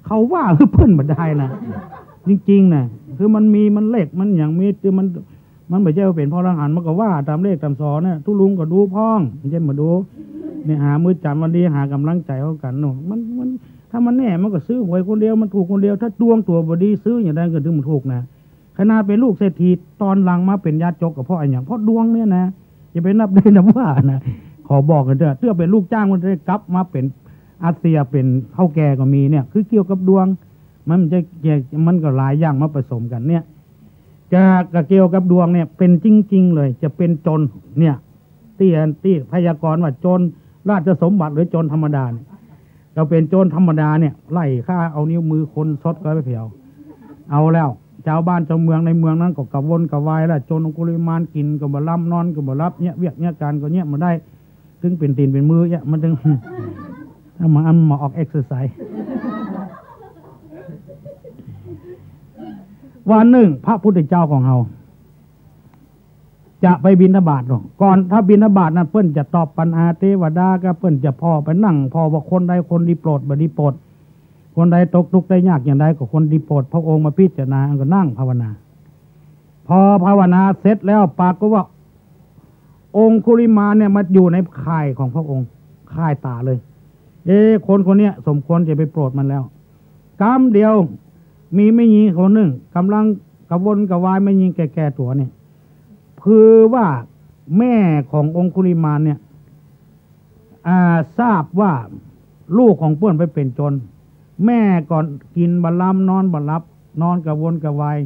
เขาว่าคือเพิ่นมาได้นะจริงๆนะคือมันมีมันเลขมันอย่างมีคือมันไม่ใช่ว่าเป็นพ่อรหันมันก็ว่าตามเลขตามสอนเนี่ยทุลุงก็ดูพ้องไม่ใช่มาดูเนี่ยหามือจำวันดีหากำลังใจเขากันเนาะมันถ้ามันแน่มันก็ซื้อหวยคนเดียวมันถูกคนเดียวถ้าดวงตัวบดีซื้ออย่างใดก็ถึงมันถูกนะขนาดเป็นลูกเศรษฐีตอนหลังมาเป็นญาติจกกับพ่ออย่างเพราะดวงเนี่ยนะจะไปนับได้นับว่านะขอบอกกันเถอะเพื่อเป็นลูกจ้างมันจะกลับมาเป็นอาเซียเป็นเท่าแก่ก็มีเนี่ยคือเกี่ยวกับดวงมันจะมันก็หลายอย่างมาผสมกันเนี่ยจะเกี่ยวกับดวงเนี่ยเป็นจริงๆเลยจะเป็นจนเนี่ยที่พยากรณ์ว่าจนราชสมบัติหรือจนธรรมดาเนี่ยเราเป็นโจรธรรมดาเนี่ยไล่ฆ่าเอานิ้วมือคนซดก็ไปเผียวเอาแล้วชาวบ้านชาวเมืองในเมืองนั้นก็กระวนกระวายแล้วโจรองคุลิมานกินก็บ่รับนอนก็บ่รับเนี่ยเวียกเนี่ยการก็เนี่ยมาได้ถึงเป็นตีนเป็นมือเนี่ยมันถึงถ้ามาออกเอ็กซ์ไซส์วันหนึ่งพระพุทธเจ้าของเราจะไปบิณฑบาตหรอกก่อนถ้าบิณฑบาตนั้นเพิ่นจะตอบปัญหาเทวดาก็เพิ่นจะพ่อไปนั่งพ่อว่าคนใดคนดีโปรดบ่ดีโปรดคนใดตกทุกข์ได้ยากอย่างใดก็คนดีโปรดพระองค์มาพิจารณาก็นั่งภาวนาพอภาวนาเสร็จแล้วปรากฏว่าองคุลิมานเนี่ยมาอยู่ในข่ายของพระองค์ข่ายตาเลยคนเนี้ยสมควรจะไปโปรดมันแล้วกรรมเดียวมีไม่ยิงคนหนึ่งกำลังกระวนกระวายไม่ยิงแก่ตัวเนี่ยคือว่าแม่ขององคุลิมานเนี่ยทราบว่าลูกของเพื่อนไปเป็นจนแม่ก่อนกินบะล้ำนอนบะรับนอนกระวนกระวาย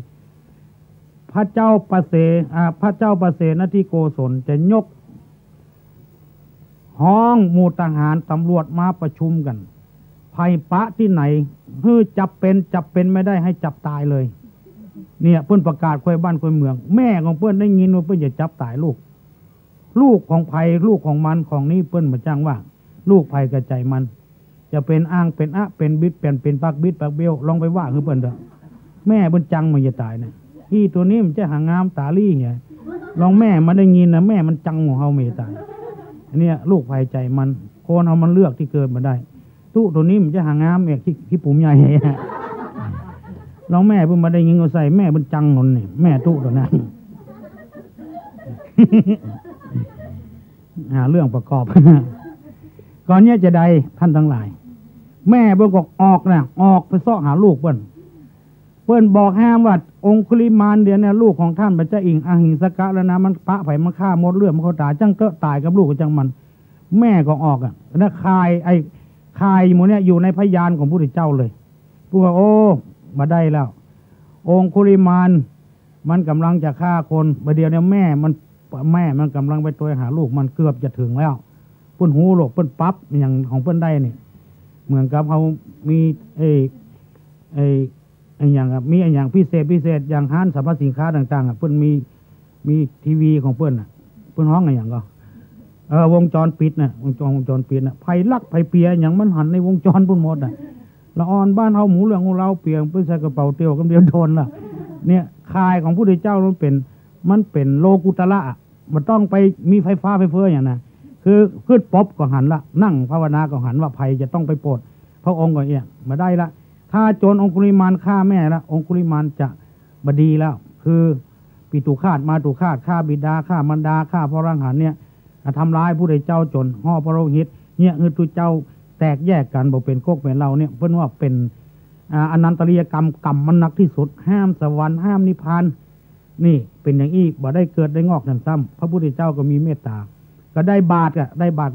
พระเจ้าประเสนที่โกศลจะยกห้องหมู่ทหารตำรวจมาประชุมกันภัยปะที่ไหนจับเป็นไม่ได้ให้จับตายเลยเนี่ยเพื่อนประกาศคุยบ้านคุยเมืองแม่ของเพื่อนได้ยินว่าเพื่อนจะจับตายลูกของภัยลูกของมันของนี้เพื่อนมาจ้างว่าลูกภัยกระจายมันจะเป็นอ้างเป็นเป็นบิดเป็นปักบิดปักเบี้ยวลองไปว่าคือเพื่อนเถอะแม่เพื่อนจังมันจะตายนะที่ตัวนี้มันจะหางามตาลี่ไงลองแม่มันได้ยินนะแม่มันจังของเขาไม่ตายอันนี้ลูกภัยใจมันโคนเอามันเลือกที่เกิดมาได้ตู้ตัวนี้มันจะหางามเอกที่ปุ่มใหญ่ลองแม่เพิ่งมาได้ยิงเอาใส่แม่เป็นจังนนนี่แม่ตู้ตัวนั้นหาเรื่องประกอบก่อนเนี้ยจะได้ท่านทั้งหลายแม่เพิ่งก็ออกไปซ้อหาลูกเพิ่นบอกห้ามว่าองคุลิมานเดี๋ยวเนี่ยลูกของท่านพระเจ้าอิงอหิงสกะแล้วนะมันปะไผ่มันฆ่าหมดเลือดมันเขาตายจังเตอะตายกับลูกจังมันแม่ก็ออกแล้วคายหมูเนี่ยอยู่ในพยานของพระพุทธเจ้าเลยพูดว่าโอ้มาได้แล้วองคุลิมานมันกำลังจะฆ่าคนประเดี๋ยวเนี่ยแม่มันกำลังไปตัวหาลูกมันเกือบจะถึงแล้วเพิ่นหูโลกเพิ่นปั๊บอย่างของเพิ่นได้เนี่ยเหมือนกับเขามีอย่างมีอย่างพิเศษอย่างห้างสรรพสินค้าต่างๆเพิ่นมีทีวีของเพิ่นเพิ่นห้องอย่างก็วงจรปิดนะวงจรปิดนะไผ่ลักไผ่เปียอย่างมันหันในวงจรพุ่นหมดละอ่อนบ้านเฮาหมูเหลืองของเราเปียงเพิ่นใส่กระเป๋าเตียวกันเดียวโดนล่ะเนี่ยคายของผู้ใดเจ้ามันเป็นโลกุตระมันต้องไปมีไฟฟ้าไฟเฟ้ออย่างนั้นคือขึ้นป๊อบก็หันละนั่งภาวนาก็หันว่าภัยจะต้องไปโปรดพระองค์ก็มาได้ละถ้าโจรองคุลิมานฆ่าแม่ละองคุลิมานจะบดีแล้วคือปิตุฆาตมาตุฆาตฆ่าบิดาฆ่ามารดาฆ่าพระอรหันต์เนี่ยทำร้ายผู้ใดเจ้าจนห่อพระโลหิตเนี่ยคือตัวเจ้าแตกแยกกันบอกเป็นโคกเป็นเราเนี่ยเพื่อนว่าเป็นอนันตริยกรรมมันหนักที่สุดห้ามสวรรค์ห้ามนิพพานนี่เป็นอย่างอี้บ่ได้เกิดได้งอกซ้ำพระพุทธเจ้าก็มีเมตตาก็ได้บาตร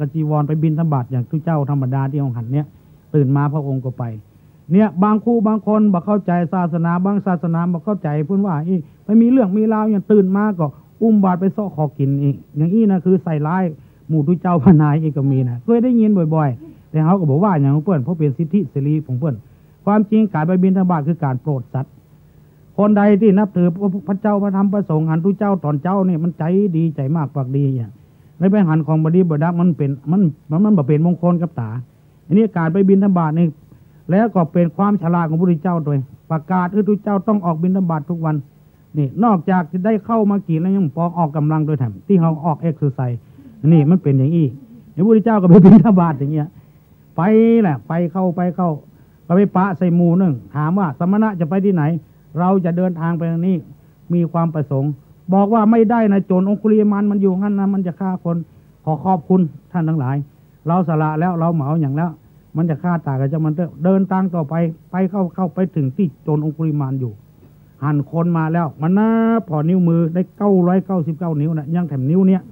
กับจีวรไปบิณฑบาตอย่างทุกเจ้าธรรมดาที่องค์หันเนี่ยตื่นมาพระองค์ก็ไปเนี่ยบางคู่บางคนบอกเข้าใจศาสนาบางศาสนาบอกเข้าใจเพื่อนว่าไม่มีเรื่องมีราวอย่างตื่นมาก็อุ้มบาตรไปซ้อขอกินอีกอย่างอี้นะคือใส่ร้ายหมู่ทุกเจ้าพนายอีกก็มีนะเคยได้ยินบ่อยๆ แต่เขาก็บอกว่าอย่างของเพื่อนเพราะเป็นสิทธิเสรีของเพื่อนความจริงการไปบิณฑบาตคือการโปรดสัตว์คนใดที่นับถือพระเจ้าพระธรรมพระสงฆ์หันทุเจ้าตอนเจ้าเนี่ยมันใจดีใจมากปากดีอย่างไม่ไปหันของบดีบดับมันแบบเป็นมงคลกับตาอันนี้การไปบิณฑบาตนี่แล้วก็เป็นความฉลาดของพระพุทธเจ้าด้วยประกาศทุเจ้าต้องออกบิณฑบาตทุกวันนี่นอกจากจะได้เข้ามากินแล้วยังปองออกกำลังโดยแถมที่เขาออกเอ็กซ์ไซส์นี่มันเป็นอย่างนี้พระพุทธเจ้าก็ไปบิณฑบาตอย่างเงี้ยไปแหละไปเข้าก็ไปปะใส่หมู่นึงถามว่าสมณะจะไปที่ไหนเราจะเดินทางไปทางนี้มีความประสงค์บอกว่าไม่ได้นะโจรองคุลิมานมันอยู่งั้นนะมันจะฆ่าคนขอขอบคุณท่านทั้งหลายเราสละแล้วเราเหมาอย่างแล้วมันจะฆ่าตายกับเจ้ามันเดินทางต่อไปเข้าไปถึงที่โจรองคุลิมานอยู่หั่นคนมาแล้วมันน่าพอนิ้วมือได้999นิ้วนะยังแถมนิ้วเนี้ย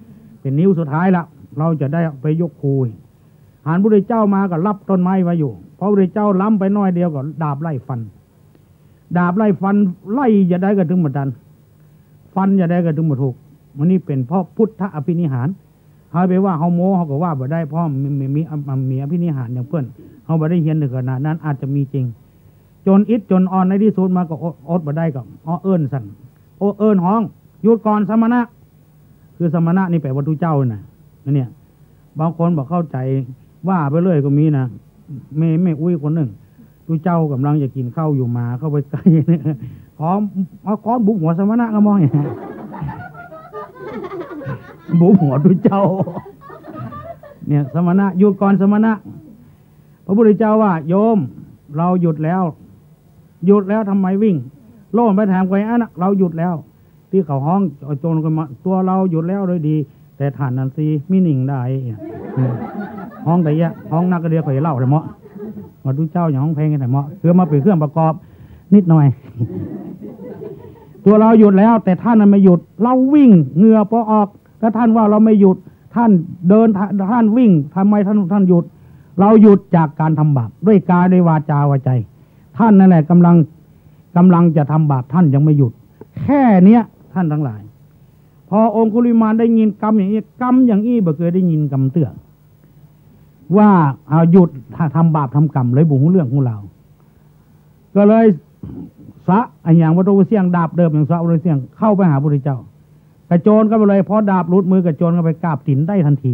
เป็นนิ้วสุดท้ายละเราจะได้ไปยกคูหันพระพุทธเจ้ามาก็รับต้นไม้ไว้อยู่พระพุทธเจ้าล้ำไปน้อยเดียวก็ดาบไล่ฟันไล่จะได้ก็ถึงหมดดันฟันจะได้ก็ถึงหมดถูกมันนี่เป็นเพราะพุทธอภินิหารเขาไปว่าเขาโม้เขาก็ว่าบ่ได้เพราะมีอภินิหารอย่างเพื่อนเขาบ่ได้เฮียนถึงขนาดนั้นอาจจะมีจริงจนอิดจนอ่อนในที่สุดมาก็อดบ่ได้กับเอิ้นสั่นเอิ้นห้องหยุดก่อนสมณะคือสมณะนี่แปลว่าทุเจ้าน่ะเนี่ยบางคนบอกเข้าใจว่าไปเรื่อยก็มีนะไม่อุ้ยคนหนึ่งทุเจ้ากำลังจะกินข้าวอยู่มาเข้าไปใกล้ขอบุกหัวสมณะก็มองอย่างนี้บุกหัวทุเจ้าเนี่ยสมณะหยุดก่อนสมณะพระพุทธเจ้าว่าโยมเราหยุดแล้วทำไมวิ่งโล่ไปถามใครนะเราหยุดแล้วที่เขาห้องโจรกันมาตัวเราหยุดแล้วโดยดีแต่ฐานนันซีมิหนิงได้ห้องแต่ยะห้องนักกระเดียข่อยเล่าแต่เหมาะมาดูเจ้าอย่างห้องเพลงกันแต่เหมาะคือมาเป็นเครื่องประกอบนิดหน่อยตัวเราหยุดแล้วแต่ท่านนั้นไม่หยุดเราวิ่งเหงื่อพอออกถ้าท่านว่าเราไม่หยุดท่านเดินท่านวิ่งทำไมท่านหยุดเราหยุดจากการทำบาปด้วยกายด้วยวาจาวาใจท่านนั่นแหละกำลังจะทำบาปท่านยังไม่หยุดแค่เนี้ยท่านทั้งหลายพอองคุลิมานได้ยินกรรมอย่างนี้บ่เคยได้ยินกรรมเตือนว่าเอาหยุดทำบาปทำกรรมเลยบุ๋งเรื่องของเราก็เลยสะอย่างวัตถุเสี่ยงดาบเดิมอย่างสะวัตถุเสี่ยงเข้าไปหาพระพุทธเจ้ากระโจนก็ไปเลยพอดาบรุดมือกระโจนก็ไปกราบตีนได้ทันที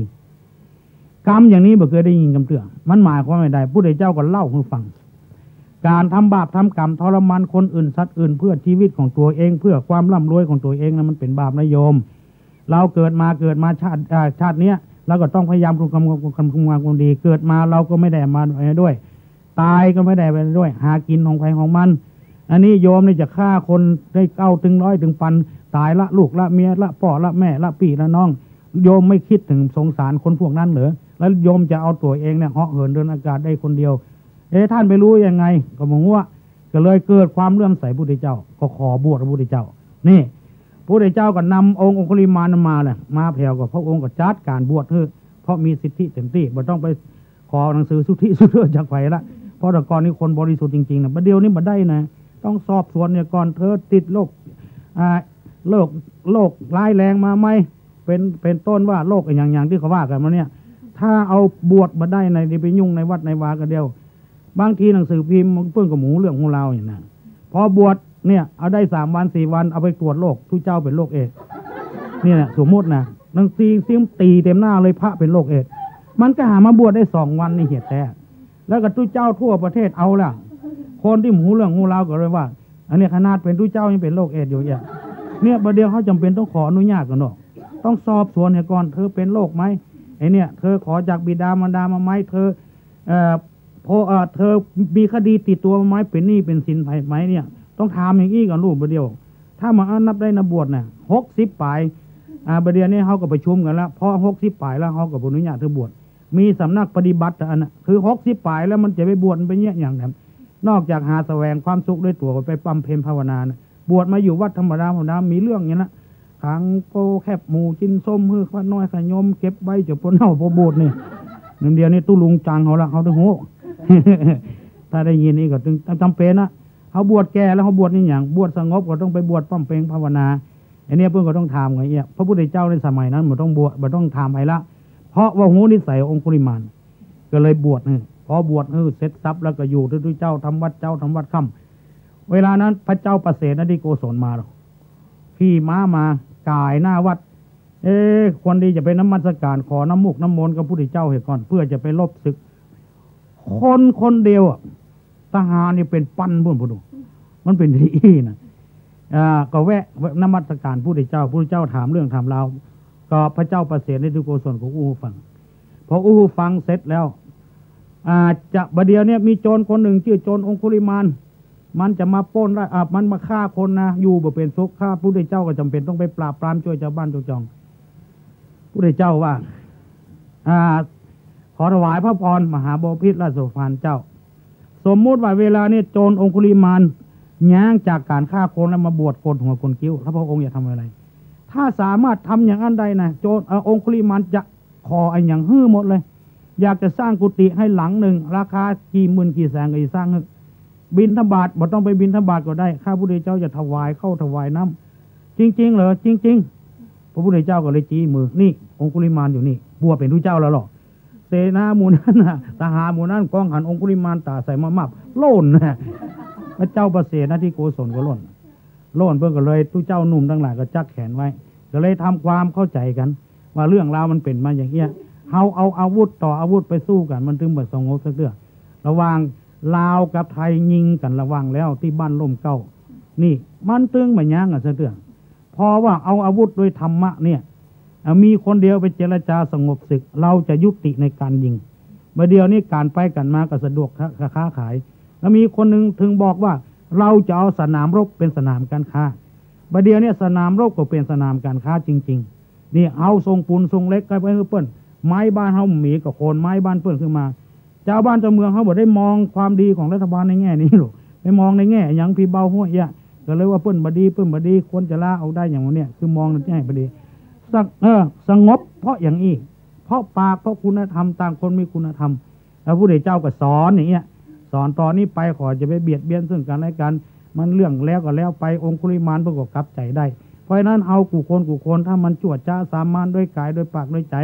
กรรมอย่างนี้บ่เคยได้ยินกรรมเตือนมันหมายความไม่ได้พระพุทธเจ้าก็เล่าให้ฟังการทำบาปทำกรรมทรมานคนอื่นสัตว์อื่นเพื่อชีวิตของตัวเองเพื่อความร่ำรวยของตัวเองนะมันเป็นบาปนะโยมเราเกิดมาชาติเนี้ยเราก็ต้องพยายามทำความดีเกิดมาเราก็ไม่ได้มาด้วยตายก็ไม่ได้ไปด้วยหากินของใครของมันอันนี้โยมนี่จะฆ่าคนได้9 ถึง 100 ถึง 1,000ตายละลูกละเมียละพ่อละแม่ละพี่ละน้องโยมไม่คิดถึงสงสารคนพวกนั้นเหรอแล้วโยมจะเอาตัวเองเนี่ยเหาะเหินเดินอากาศได้คนเดียวท่านไปรู้ยังไงก็บอกว่าก็เลยเกิดความเลื่อมใสพระพุทธเจ้าก็ขอบวชพระพุทธเจ้านี่พระพุทธเจ้าก็นำองคุลิมานมาเลยมาแผ่วกับพระองค์ก็จัดการบวชเถอะเพราะมีสิทธิเต็มที่บ่ต้องไปขอหนังสือสุทธิสุดเรื่องจากใครละเพราะแต่ก่อนนี้คนบริสุทธิ์จริงๆนะประเดี๋ยวนี้มาได้นะต้องสอบสวนเนี่ยก่อนเธอติดโรคร้ายแรงมาไหมเป็นต้นว่าโรคอย่างที่เขาว่ากันมาเนี่ยถ้าเอาบวชมาได้ในไปยุ่งในวัดในวากันเดียวบางทีหนังสือพิมพ์เพื่อนกับหมูเรื่องของเราอย่างนั้นพอบวชเนี่ยเอาได้3 วัน 4 วันเอาไปตรวจโรคทุเจ้าเป็นโรคเอดส์เนี่ยสมมตินะหนังสือซิมตีเต็มหน้าเลยพระเป็นโรคเอดส์มันก็หามาบวชได้2 วันในเหตุแต่แล้วก็ทุเจ้าทั่วประเทศเอาล่ะคนที่หมูเรื่องของเราก็เลยว่าอันนี้ขนาดเป็นทุเจ้ายังเป็นโรคเอดส์อยู่เนี่ยประเดี๋ยวเขาจำเป็นต้องขออนุญาตกันเนาะต้องสอบสวนเนี่ยก่อนเธอเป็นโรคไหมไอเนี่ยเธอขอจากบิดามารดามาไหมเธอเธอมีคดีติดตัวไหมเป็นหนี้เป็นสินไหมเนี่ยต้องถามอย่างนี้ก่อนลูกประเดี๋ยวถ้ามานับได้นบวชเนี่ย60 ปลายประเดี๋ยวนี้เขาก็ประชุมกันแล้วพอ60 ปลายแล้วเขาก็อนุญาตเธอบวชมีสำนักปฏิบัติอันนั้นคือ60 ปลายแล้วมันจะไปบวชไปเนี่ยอย่างนั้นนอกจากหาแสวงความสุขด้วยตัวไปปั๊มเพลภาวนานะบวชมาอยู่วัดธรรมดามีเรื่องอย่างนั้นขังโปแคบหมูจินส้มฮือข้าน้อยขยมเก็บใบจะปนเน่าพอบวชนี่เดี๋ยวนี้ตู้ลุงจังเขาละเขาถึงโห ถ้าได้ยินนี่ก็ถึงจำเป็นนะเขาบวชแก่แล้วเขาบวชนี่อย่างบวชสงบก็ต้องไปบวชปั๊มเพลงภาวนาอันนี้เพื่อนก็ต้องทำไงพระพุทธเจ้าในสมัยนั้นมันต้องบวชมันต้องทำไปละเพราะว่าหูนิสัยองคุลิมาน ก็เลยบวชพอบวชเสร็จสับแล้วก็อยู่ด้วยเจ้าทำวัดค่ำเวลานั้นพระเจ้าประเสนที่โกศลมาหรอกขี่ม้ามากายหน้าวัดควรดีจะไปนมัสการขอน้ำมุกน้ำมนต์กับพระพุทธเจ้าให้ก่อนเพื่อจะไปลบศึกคนเดียวทหารนี่เป็นปั้นพุ่นผู้ดูมันเป็นที่นะก็แวะนมัสการพระพุทธเจ้าถามเรื่องถามราวก็พระเจ้าประเสริฐในทุกโกศลของฟังพอฟังเสร็จแล้วจะบเดียวเนี่ยมีโจรคนหนึ่งชื่อโจรองคุลิมานมันจะมาปล้นได้มันมาฆ่าคนนะอยู่บ่เป็นสุขฆ่าพระพุทธเจ้าก็จำเป็นต้องไปปราบปรามช่วยชาวบ้านจองพระพุทธเจ้าว่าขอถวายพระพรมหาบพิตรราชโสภารเจ้าสมมุติว่าเวลานี้โจรองคุลิมานย้างจากการฆ่าคนแล้วมาบวชโกนหัวโกนคิ้วพระองค์จะทำอะไรถ้าสามารถทำอย่างนั้นได้นะโจรองคุลิมานจะขออันอย่างหมดเลยอยากจะสร้างกุฏิให้หลังหนึ่งราคากี่หมื่นกี่แสนก็จะสร้างบิณฑบาตบ่ต้องไปบิณฑบาตก็ได้ข้าพระพุทธเจ้าจะถวายเข้าถวายน้ำจริงๆเหรอจริงๆพระพุทธเจ้าก็เลยจี้มือนี่องคุลิมานอยู่นี่บวชเป็นพระเจ้าแล้วหรอเสนาหมู่นั้นทหารหมู่นั้นกองหันองคุลิมานตาใส่มาโล่นนะพระเจ้าประเสริฐนะที่โกศลก็โล่นเพื่อนก็เลยตู้เจ้าหนุ่มทั้งหลายก็จักแขนไว้ก็เลยทำความเข้าใจกันว่าเรื่องราวมันเป็นมาอย่างเงี้ยเอาอาวุธต่ออาวุธไปสู้กันมันถึงแบบสงบสักเรื่องระหว่างลาวกับไทยยิงกันระหว่างแล้วที่บ้านล่มเก้านี่มันตึงแบบย่างสักเรื่องพอว่าเอาอาวุธโดยธรรมะเนี่ยมีคนเดียวไปเจรจาสงบศึกเราจะยุติในการยิงเมื่อเดียวนี้การไปกันมาก็สะดวกค้าขายแล้วมีคนหนึ่งถึงบอกว่าเราจะเอาสนามรบเป็นสนามการค้าเมื่อเดียวนี้สนามรบก็เป็นสนามการค้าจริงๆนี่เอาทรงปูนทรงเล็กไปเปิ้นไม้บ้านเขาหมีกับโคนไม้บ้านเปิ้นขึ้นมาเจ้าบ้านเจ้าเมืองเขาบอกได้มองความดีของรัฐบาลในแง่นี้หรอกไปมองในแง่อย่างพี่เบาหัวก็เลยว่าเปิ้นบดีควรจะล่าเอาได้อย่างนี้คือมองในแง่บดีสงบเพราะอย่างนี้เพราะปากเพราะคุณธรรมต่างคนมีคุณธรรมแล้วพระพุทธเจ้าก็สอนอย่างเงี้ยสอนตอนนี้ไปขอจะไปเบียดเบียนซึ่งกันและกันมันเรื่องแล้วก็แล้วไปองคุลิมานประกอบกับใจได้เพราะฉะนั้นเอากูคนถ้ามันจวดจ้าสามารถด้วยกายด้วยปากด้วยใจ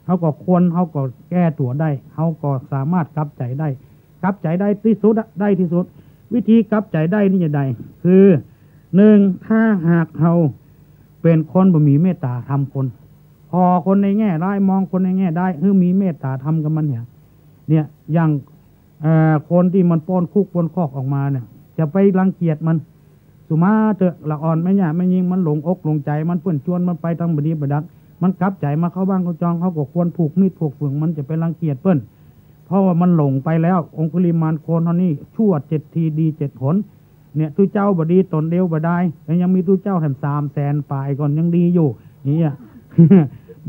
เขาก็เขาก็แก้ตัวได้เขาก็สามารถกลับใจได้ที่สุดวิธีกลับใจได้นี่จะได้คือหนึ่งถ้าหากเขาเป็นคนบ่มีเมตตาทำคนพอคนในแง่ร้ายมองคนในแง่ได้มีเมตตาทำกับมันเนี่ยอย่างคนที่มันป้อนคุกป้อนคอกออกมาเนี่ยจะไปรังเกียจมันสุมาเถอะละอ่อนไม่หยาไม่ยิงมันหลงอกหลงใจมันเปื่อนชวนมันไปทางบดีบดักมันกลับใจมาเข้าบ้านเขาจองเขาก็ควรผูกมีดผูกฝืนมันจะไปรังเกียจเปิ้นเพราะว่ามันหลงไปแล้วองคุลิมานโคนเท่านี้ชั่ว7 ทีดี7 หนเนี่ยตู้เจ้าบดีตนเดียวบ่ได้แต่ยังมีตู้เจ้าแถม300,000 ฝ่ายก่อนยังดีอยู่นี่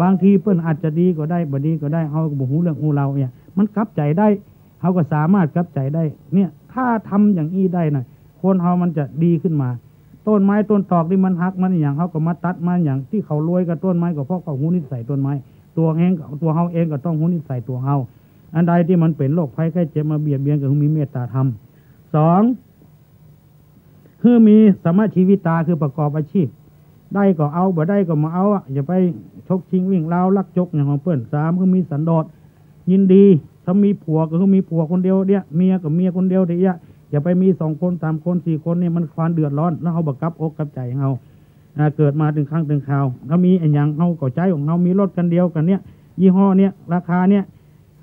บางทีเปิ้นอาจจะดีก็ได้บ่ดีก็ได้เขาก็บ่ฮู้เรื่องฮู้เราเนี่ยมันกลับใจได้เขาก็สามารถกลับใจได้เนี่ยถ้าทำอย่างนี้ได้นะคนเขามันจะดีขึ้นมาต้นไม้ต้นตอกที่มันหักมันอย่างเขาก็มาตัดมาอย่างที่เขารวยกับต้นไม้ก็เพราะเขาหูนิสัยต้นไม้ตัวเขาเองก็ต้องหูนิสัยตัวเขาอันใดที่มันเป็นโรคภัยไข้เจ็บมาเบียดเบียนก็มีเมตตาธรรม2คือมีสมาชีวิตาคือประกอบอาชีพได้ก็เอาบ่ได้ก็มาเอาอย่าไปชกชิงวิ่งราวลักจกอย่างของเปิ้น3คือมีสันโดษยินดีถ้ามีผัวก็คือมีผัวคนเดียวเนี่ยเมียกับเมียคนเดียวทีอย่าไปมี2 คน 3 คน 4 คนเนี่ยมันความเดือดร้อนแล้วเขาบังคับอกกับใจเขาเกิดมาถึงครั้งถึงคราวถ้ามีไอ้ยังเขาก็ใจของเขามีรถกันเดียวกันเนี่ยยี่ห้อเนี่ยราคาเนี่ย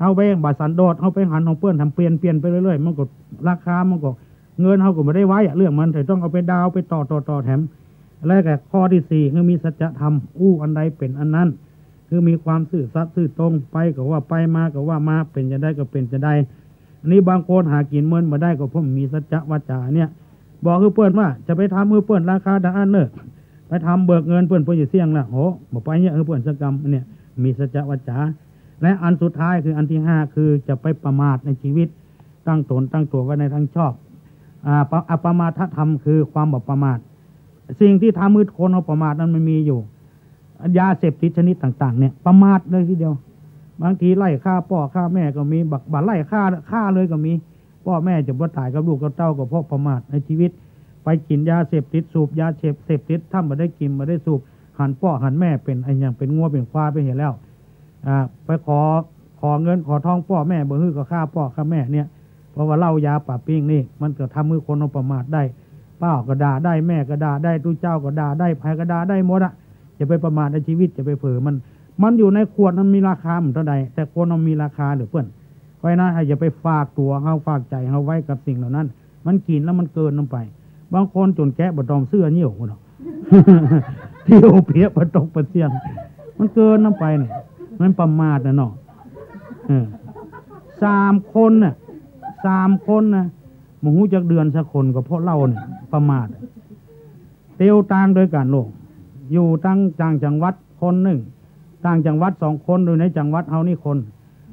เอาไปบาสันโดษเอาไปหันของเพื่อนทำเปลี่ยนไปเรื่อยๆมันก็ราคามันก็เงินเขาก็ไม่ได้ไว้เรื่องมันแต่ต้องเอาไปดาวไปต่อแถมแล้วก็ข้อที่4คือมีสัจธรรมอันใดเป็นอันนั้นคือมีความซื่อสัตย์ซื่อตรงไปก็ว่าไปมาก็ว่ามาเป็นจะได้ก็เป็นจะได้อันนี้บางคนหากินเมินมาได้ก็เพราะมีสัจจะวาจาเนี่ยบอกคือเพื่อนว่าจะไปทำคือเพื่อนราคาดังอันเนอะไปทำเบิกเงินเพื่อนจะเสี่ยงละบอกไปเนี่ยเพื่อนสกรรมเนี่ยมีสัจจะวาจาและอันสุดท้ายคืออันที่5คือจะไปประมาทในชีวิตตั้งตนตั้งตัวไว้ในทางชอบอปมาทธรรมคือความบ่ประมาทสิ่งที่ทำมืดคนเอาประมาทนั้นมันมีอยู่ยาเสพติดชนิดต่างๆเนี่ยประมาทเลยทีเดียวบางทีไล่ฆ่าพ่อฆ่าแม่ก็มีบักไล่ฆ่าเลยก็มีพ่อแม่จะบ่ตายกับลูกกับเต้าก็เพราะประมาทในชีวิตไปกินยาเสพติดสูบยาเสพติดถ้าบ่ได้กินบ่ได้สูบหันพ่อหันแม่เป็นไอ้อย่างเป็นงัวเป็นควายไปเห็นแล้วไปขอ ขอเงินขอทองพ่อแม่บ่ฮื้อก็ฆ่าพ่อฆ่าแม่เนี่ยเพราะว่าเหล้ายาป่าปิ้งนี่มันก็ทำมือคนเอาประมาทได้ป้าก็ด่าได้แม่ก็ด่าได้ตู้เจ้าก็ด่าได้ใครก็ด่าได้หมดอะจะไปประมาทในชีวิตจะไปเผลอมันอยู่ในขวดมันมีราคาเหมือนเท่าใดแต่คนมันมีราคาหรือเพื่อนเพราะนั้นอย่าไปฝากตัวเฮาฝากใจเฮาไว้กับสิ่งเหล่านั้นมันกินแล้วมันเกินลงไปบางคนจนแกะบะตอมเสื้อเหี่ยวเนาะเที่ยวเพี้ยบะตกประเสียงมันเกินลงไปเนี่ยมันประมาทนะเนาะ3 คนน่ะ3 คนนะหมูจักเดือนสักคนก็เพราะเล่าเนี่ยประมาทเตียวต่างโดยกันโลกอยู่ตั้งจังหวัดคนหนึ่งต่างจังหวัด2 คนโดยในจังหวัดเฮานี่คน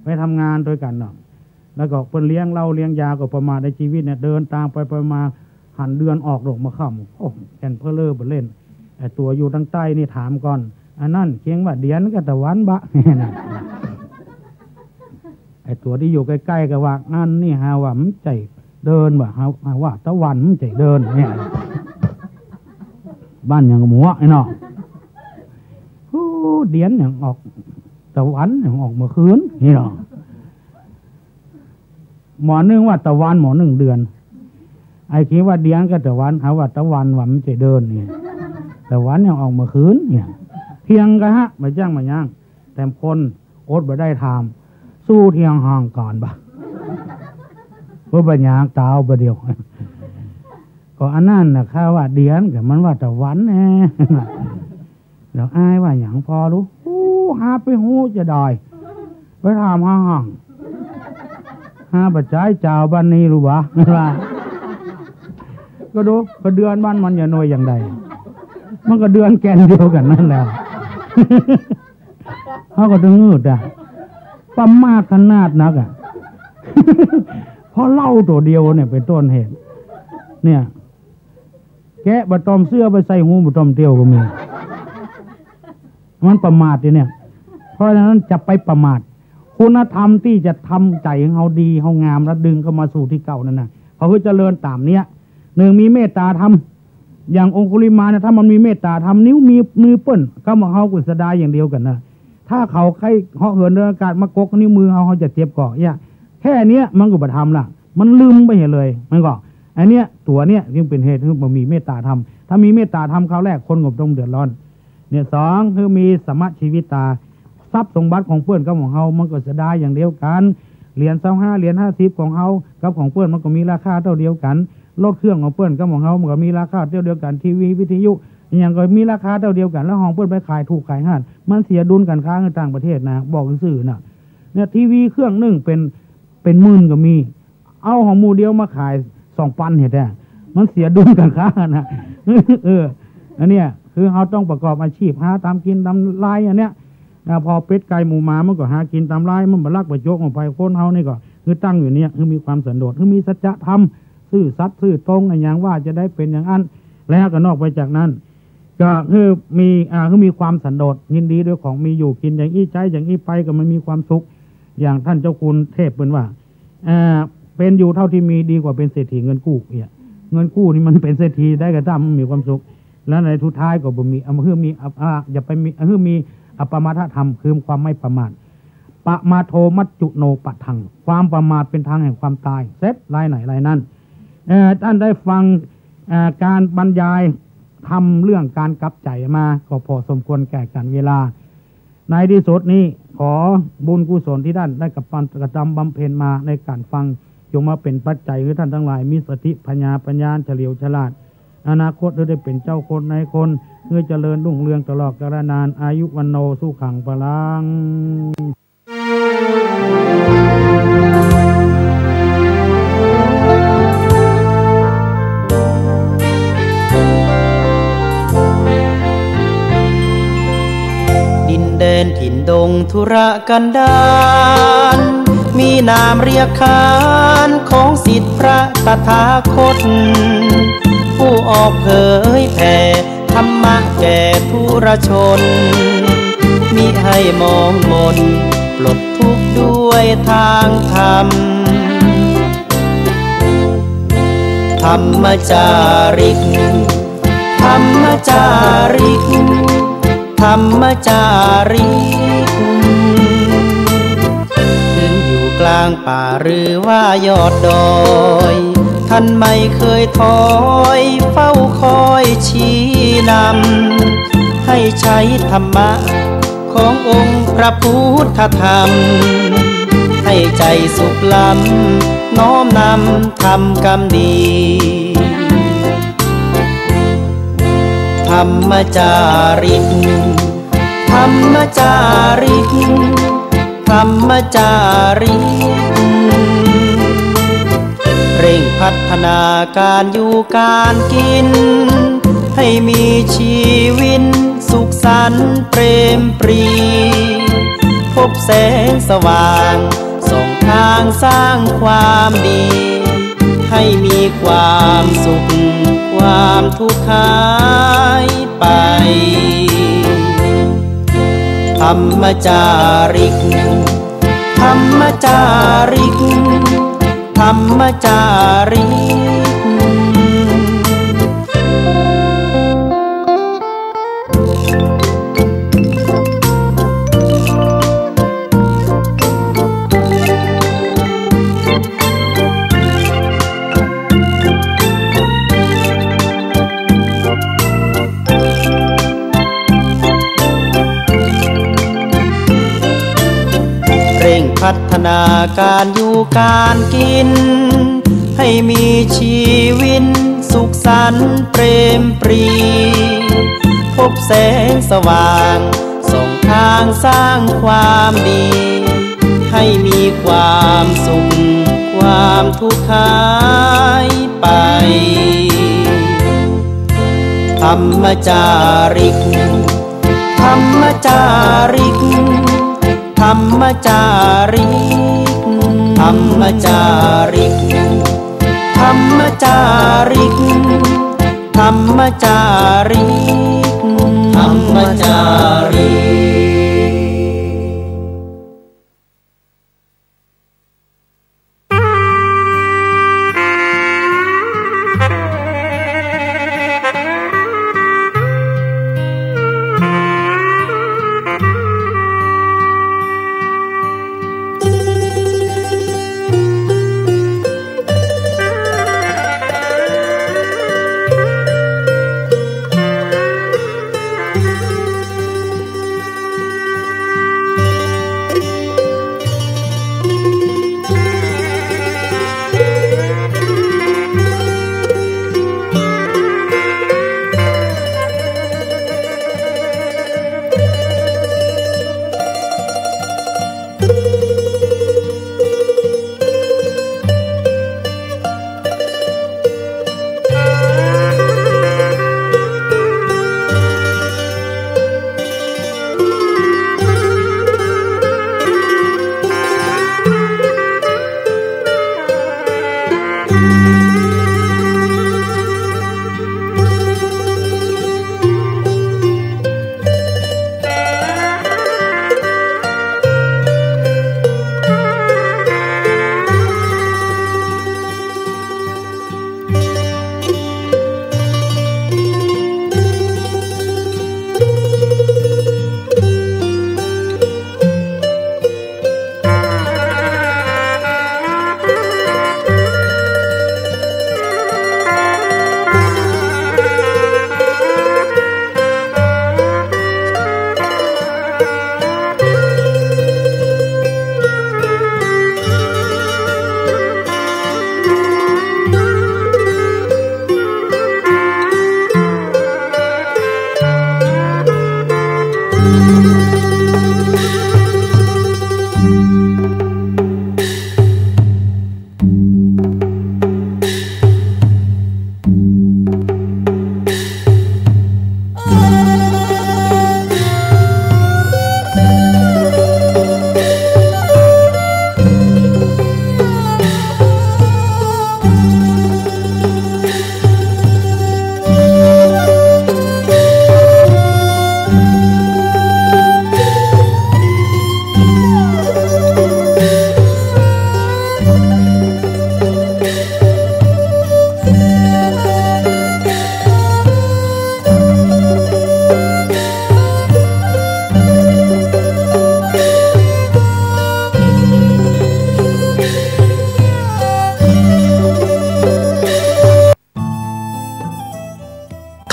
ไปทำงานโดยกันเนาะแล้วก็เพิ่นเลี้ยงเหล้าเลี้ยงยาก็ประมาทในชีวิตเนี่ยเดินตามไปมาหันเดือนออกดอกมาค่ำโอ้แก่นเพื่อเลิกเล่นไอ้ตัวอยู่ทางใต้นี่ถามก่อนอันนั้นเคียงว่าเดียนก็ตะวันบะนะไอ้ตัวที่อยู่ใกล้ๆก็ว่าอันนี่หาว่ามันใจเดินว่าหาว่าตะวันมันใจเดินเนี่ยบ้านอย่างหมูไอ้เนาะเดียนอย่างออกตะวันอย่างออกเมื่อคืนนี่เนาะหมอนึงว่าตะวันหมอ1 เดือนไอ้คิดว่าเดียนก็ตะวันหาว่าตะวันว่ามันใจเดินเนี่ยตะวันอย่างออกเมื่อคืนเนี่ยเที่ยงกันฮะมาจ้างมาย่างแต่คนอดบ่ได้ทำสู้เที่ยงห่างก่อนบะเพื่อบัญญัติตาวประเดียวก็อันนั้นนะข้าว่าเดียนกับมันว่าตะวันแน่แล้วอ้ายว่าอย่างพอรู้หาไปหูจะได้ไปทำห่างหาปัจจัยเจ้าบ้านนี้รู้ปะว่าก็ดูก็เดือนบ้านมันอย่าหน่วยอย่างใดมันก็เดือนแกนเดียวกันนั่นแหละเขาก็ต้องงืดอ่ะประมาทขนาดนักอ่ะเพราะเหล้าตัวเดียวเนี่ยเป็นต้นเหตุเนี่ยแกะบะตอมเสื้อไปใส่หูบะตอมเตียวก็มีมันประมาทเนี่ยเพราะฉะนั้นจะไปประมาทคุณธรรมที่จะทำใจของเขาดีเขางามแล้วดึงเข้ามาสู่ที่เก่านั่นน่ะเขาก็เจริญตามเนี้ย1มีเมตตาธรรมอย่างองคุลิมาเนี่ยถ้ามันมีเมตตาธรรมนิ้วมีมือเปิ้นก็มาเขากุศลาอย่างเดียวกันนะถ้าเขาใครเขาเหินเดินอากาศมากกนิ้วมือเขาจะเจ็บเกาะเนี่ยแค่เนี้ยมันก็บธรรมละมันลืมไปเห็นเลยมันก็อันเนี้ยตัวเนี้ยจึงเป็นเหตุที่มันมีเมตตาธรรมถ้ามีเมตตาธรรมคราวแรกคนก็ต้องเดือดร้อนเนี่ย2คือมีสมะชีวิตาทรัพย์สมบัติของเพื่อนกับของเขามันก็จะได้อย่างเดียวกันเหรียญ25เหรียญ50ของเขากับของเพื่อนมันก็มีราคาเท่าเดียวกันรถเครื่องของเพื่อนกับของเขามันก็มีราคาเท่าเดียวกันทีวีวิทยุอย่างก็มีราคาเท่าเดียวกันแล้วของเพื่อนไปขายถูกขายห่านมันเสียดุลกันค้าในต่างประเทศนะบอกซื่อนะเนี่ยทีวีเครื่องนึงเป็นหมื่นก็มีเอาของมูเดียวมาขาย2,000เห็นไหมมันเสียดุลกันค้านะอันเนี้ยคือเขาต้องประกอบอาชีพหาตามกินตามไล่อันเนี้ยพอเป็ดไก่หมูหมามันก็หากินตามไล่มันบลักประโยกของไปคนเฮานี่ก็คือตั้งอยู่เนี่ยคือมีความสันโดษคือมีสัจธรรมซื่อสัตย์ซื่อตรงอย่างว่าจะได้เป็นอย่างนั้นแล้วก็นอกไปจากนั้นก็คือมีความสันโดษยินดีด้วยของมีอยู่กินอย่างอี้ใจอย่างอี้ไปก็มันมีความสุขอย่างท่านเจ้าคุณเทพเป็นว่าเป็นอยู่เท่าที่มีดีกว่าเป็นเศรษฐีเงินกู้เนี่ยเงินกู้นี่มันเป็นเศรษฐีได้ก็ถ้ามันมีความสุขแล้วในทุกท้ายก็บ่มีมีอย่าไปมีอปมาทธรรมคือความไม่ประมาทปะมาโทมัจจุโนปะทังความประมาทเป็นทางแห่งความตายเซตรายไหนรายนั้นท่านได้ฟังการบรรยายทำเรื่องการกลับใจมาก็พอสมควรแก่การเวลาในที่สุดนี้ขอบุญกุศลที่ท่านได้กระทำบำเพ็ญมาในการฟังจงมาเป็นปัจจัยให้ท่านทั้งหลายมีสติปัญญาเฉลียวฉลาดอนาคตได้เป็นเจ้าคนในคนเพื่อเจริญรุ่งเรืองตลอดกาลนานอายุวันโนสุขังพลัง
ดินแดนถิ่นดงธุรกันดารมีนามเรียกขานของศิษย์พระตถาคตผู้ออกเผยแผ่ธรรมะแก่ผู้ราชนมิให้มองมนปลดทุกข์ด้วยทางธรรมธรรมจาริกธรรมจาริกธรรมจาริก างป่าหรือว่ายอดดอยท่านไม่เคยถอยเฝ้าคอยชี้นำให้ใช้ธรรมะขององค์พระพุทธธรรมให้ใจสุขล้ำน้อมนำทำกรรมดีธรรมจาริกธรรมจาริกธรรมจาริกเร่งพัฒนาการอยู่การกินให้มีชีวิตสุขสันต์เปรมปรีพบแสงสว่างส่องทางสร้างความดีให้มีความสุขความทุกข์หายไปธรรมจาริกธรรมจาริกธรรมจาริกพัฒนาการอยู่การกินให้มีชีวิตสุขสันต์เปรมปรีพบแสงสว่างส่องทางสร้างความดีให้มีความสุขความทุกข์หายไปธรรมจาริกธรรมจาริกธรรมจาริกธรรมจาริกธรรมจาริกธรรมจาริกธรรมจาริก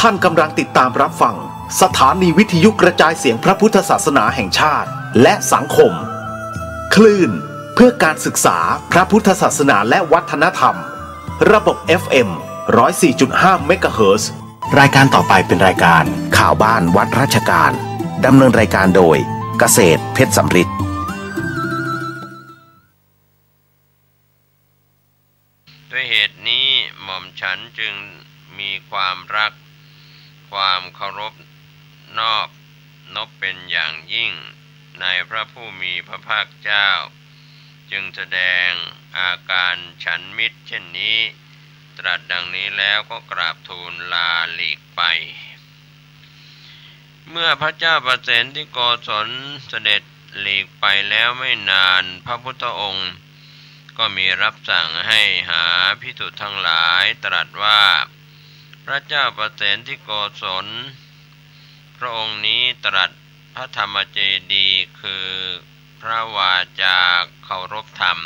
ท่านกำลังติดตามรับฟังสถานีวิทยุกระจายเสียงพระพุทธศาสนาแห่งชาติและสังคมคลื่นเพื่อการศึกษาพระพุทธศาสนาและวัฒนธรรมระบบ FM 104.5 เมกะเฮิรตซ์รายการต่อไปเป็นรายการข่าวบ้านวัดราชการดำเนินรายการโดยเกษตรเพชรสำริด
ด้วยเหตุนี้หม่อมฉันจึงมีความรักความเคารพนอบน้อมเป็นอย่างยิ่งในพระผู้มีพระภาคเจ้าจึงแสดงอาการฉันมิตรเช่นนี้ตรัสดังนี้แล้วก็กราบทูลลาหลีกไปเมื่อพระเจ้าประเสนที่โกศลเสด็จหลีกไปแล้วไม่นานพระพุทธองค์ก็มีรับสั่งให้หาภิกษุทั้งหลายตรัสว่าพระเจ้าประเสนที่โกศลพระองค์นี้ตรัสพระธรรมเจดีย์คือพระวาจาเคารพธรรม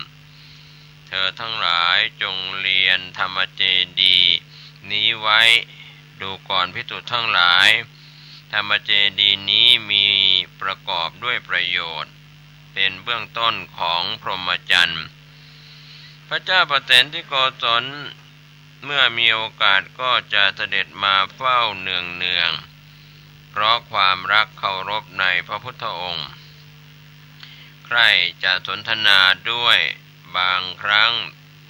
เธอทั้งหลายจงเรียนธรรมเจดีย์นี้ไว้ดูก่อนภิกษุทั้งหลายธรรมเจดีย์นี้มีประกอบด้วยประโยชน์เป็นเบื้องต้นของพรหมจรรย์พระเจ้าประเสนที่โกศลเมื่อมีโอกาสก็จะเสด็จมาเฝ้าเนืองๆเพราะความรักเคารพในพระพุทธองค์ใครจะสนทนาด้วยบางครั้ง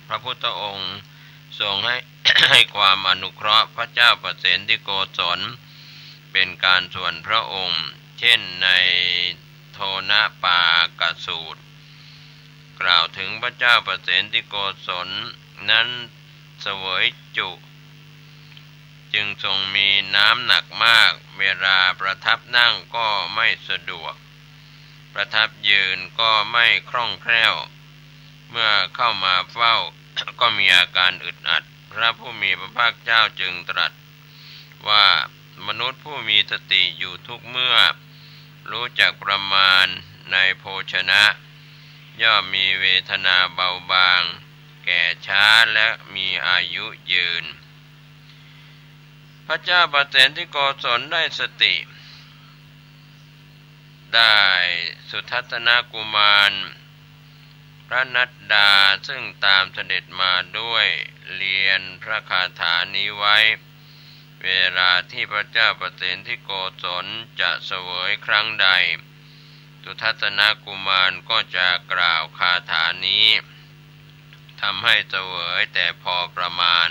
พระพุทธองค์ทรงให้ความอนุเคราะห์พระเจ้าประเสนที่โกศลเป็นการส่วนพระองค์เช่นในโทนะปากสูตรกล่าวถึงพระเจ้าประเสนที่โกศลนั้นเสวยจุจึงทรงมีน้ำหนักมากเวลาประทับนั่งก็ไม่สะดวกประทับยืนก็ไม่คล่องแคล่วเมื่อเข้ามาเฝ้า ก็มีอาการอึดอัดพระผู้มีพระภาคเจ้าจึงตรัสว่ามนุษย์ผู้มีสติอยู่ทุกเมื่อรู้จักประมาณในโภชนะย่อมมีเวทนาเบาบางแก่ช้าและมีอายุยืนพระเจ้าประเสนที่โกศลได้สติได้สุทัศนกุมารพระนัดดาซึ่งตามเสด็จมาด้วยเรียนพระคาถานี้ไว้เวลาที่พระเจ้าประเสนที่โกศลจะเสวยครั้งใดสุทัศนกุมารก็จะกล่าวคาถานี้ทำให้เสวยแต่พอประมาณ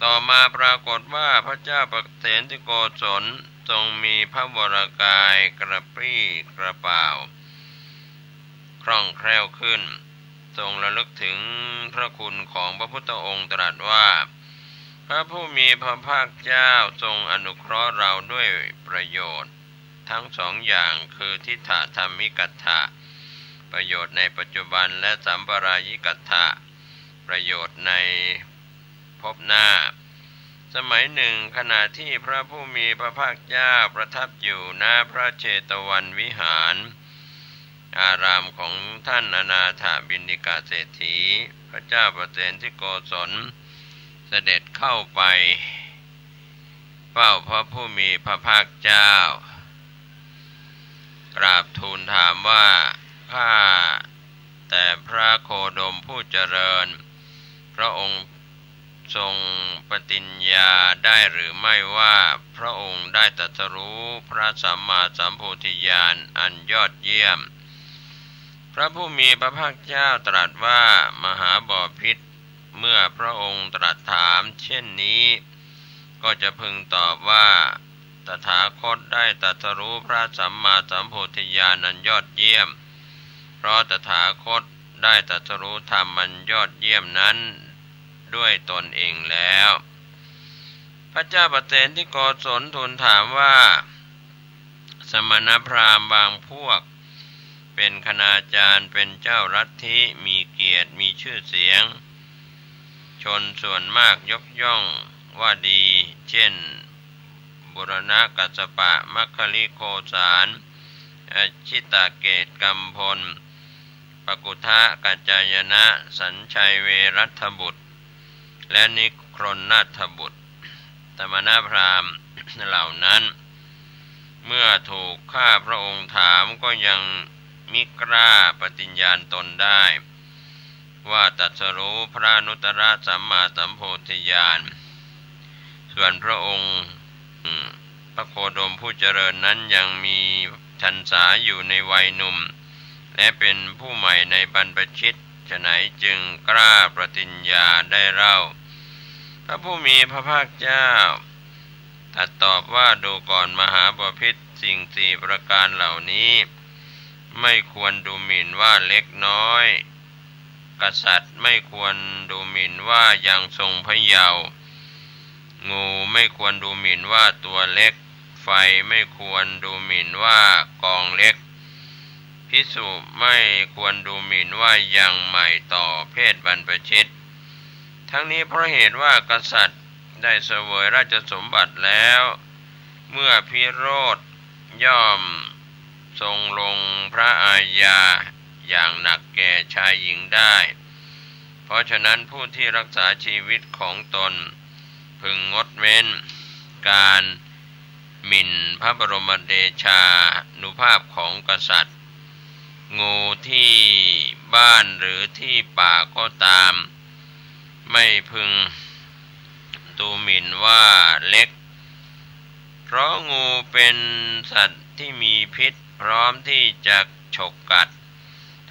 ต่อมาปรากฏว่าพระเจ้าประเสนที่โกศลทรงมีพระวรกายกระปรี้กระเปร่าคล่องแคล่วขึ้นทรงระลึกถึงพระคุณของพระพุทธองค์ตรัสว่าพระผู้มีพระภาคเจ้าทรงอนุเคราะห์เราด้วยประโยชน์ทั้งสองอย่างคือทิฏฐธรรมิกัตถะประโยชน์ในปัจจุบันและสัมปรายิกัตถะประโยชน์ในภพหน้าสมัยหนึ่งขณะที่พระผู้มีพระภาคเจ้าประทับอยู่ณพระเชตวันวิหารอารามของท่านอนาถบิณฑิกาเศรษฐีพระเจ้าประเสนที่โกศลเสด็จเข้าไปเฝ้าพระผู้มีพระภาคเจ้ากราบทูลถามว่าข้าแต่พระโคดมผู้เจริญพระองค์ทรงปฏิญญาได้หรือไม่ว่าพระองค์ได้ตรัสรู้พระสัมมาสัมโพธิญาณอันยอดเยี่ยมพระผู้มีพระภาคเจ้าตรัสว่ามหาบพิตรเมื่อพระองค์ตรัสถามเช่นนี้ก็จะพึงตอบว่าตถาคตได้ตรัสรู้พระสัมมาสัมโพธิญาณอันยอดเยี่ยมเพราะตถาคตได้ตรัสรู้ธรรมอันยอดเยี่ยมนั้นด้วยตนเองแล้วพระเจ้าประเสนที่โกศลทูลถามว่าสมณพราหมณ์บางพวกเป็นคณาจารย์เป็นเจ้าลัทธิมีเกียรติมีชื่อเสียงชนส่วนมากยกย่องว่าดีเช่นบุรณกัสสปะมัคคิลิโคสารชิตาเกตกัมพลปกุทะกัจจายนะสัญชัยเวรัตบุตรและนิครนนาถบุตร ตมนาพราหมณ์เหล่านั้นเมื่อถูกข้าพระองค์ถามก็ยังมิกล้าปฏิญญาณตนได้ว่าตรัสรู้พระอนุตตรสัมมาสัมโพธิญาณส่วนพระองค์พระโคดมผู้เจริญนั้นยังมีพรรษาอยู่ในวัยหนุ่มและเป็นผู้ใหม่ในบรรพชิตฉะไหนจึงกล้าปฏิญญาได้เล่าพระผู้มีพระภาคเจ้าตรัสตอบว่าดูก่อนมหาบพิตรสิ่งสี่ประการเหล่านี้ไม่ควรดูหมิ่นว่าเล็กน้อยกษัตริย์ไม่ควรดูหมิ่นว่ายังทรงพระเยาว์งูไม่ควรดูหมิ่นว่าตัวเล็กไฟไม่ควรดูหมิ่นว่ากองเล็กภิกษุไม่ควรดูหมิ่นว่ายังใหม่ต่อเพศบรรพชิตทั้งนี้เพราะเหตุว่ากษัตริย์ได้เสวยราชสมบัติแล้วเมื่อพิโรธย่อมทรงลงพระอาญาอย่างหนักแก่ชายหญิงได้เพราะฉะนั้นผู้ที่รักษาชีวิตของตนพึงงดเว้นการหมิ่นพระบรมเดชานุภาพของกษัตริย์งูที่บ้านหรือที่ป่าก็ตามไม่พึงดูหมิ่นว่าเล็กเพราะงูเป็นสัตว์ที่มีพิษพร้อมที่จะฉกกัด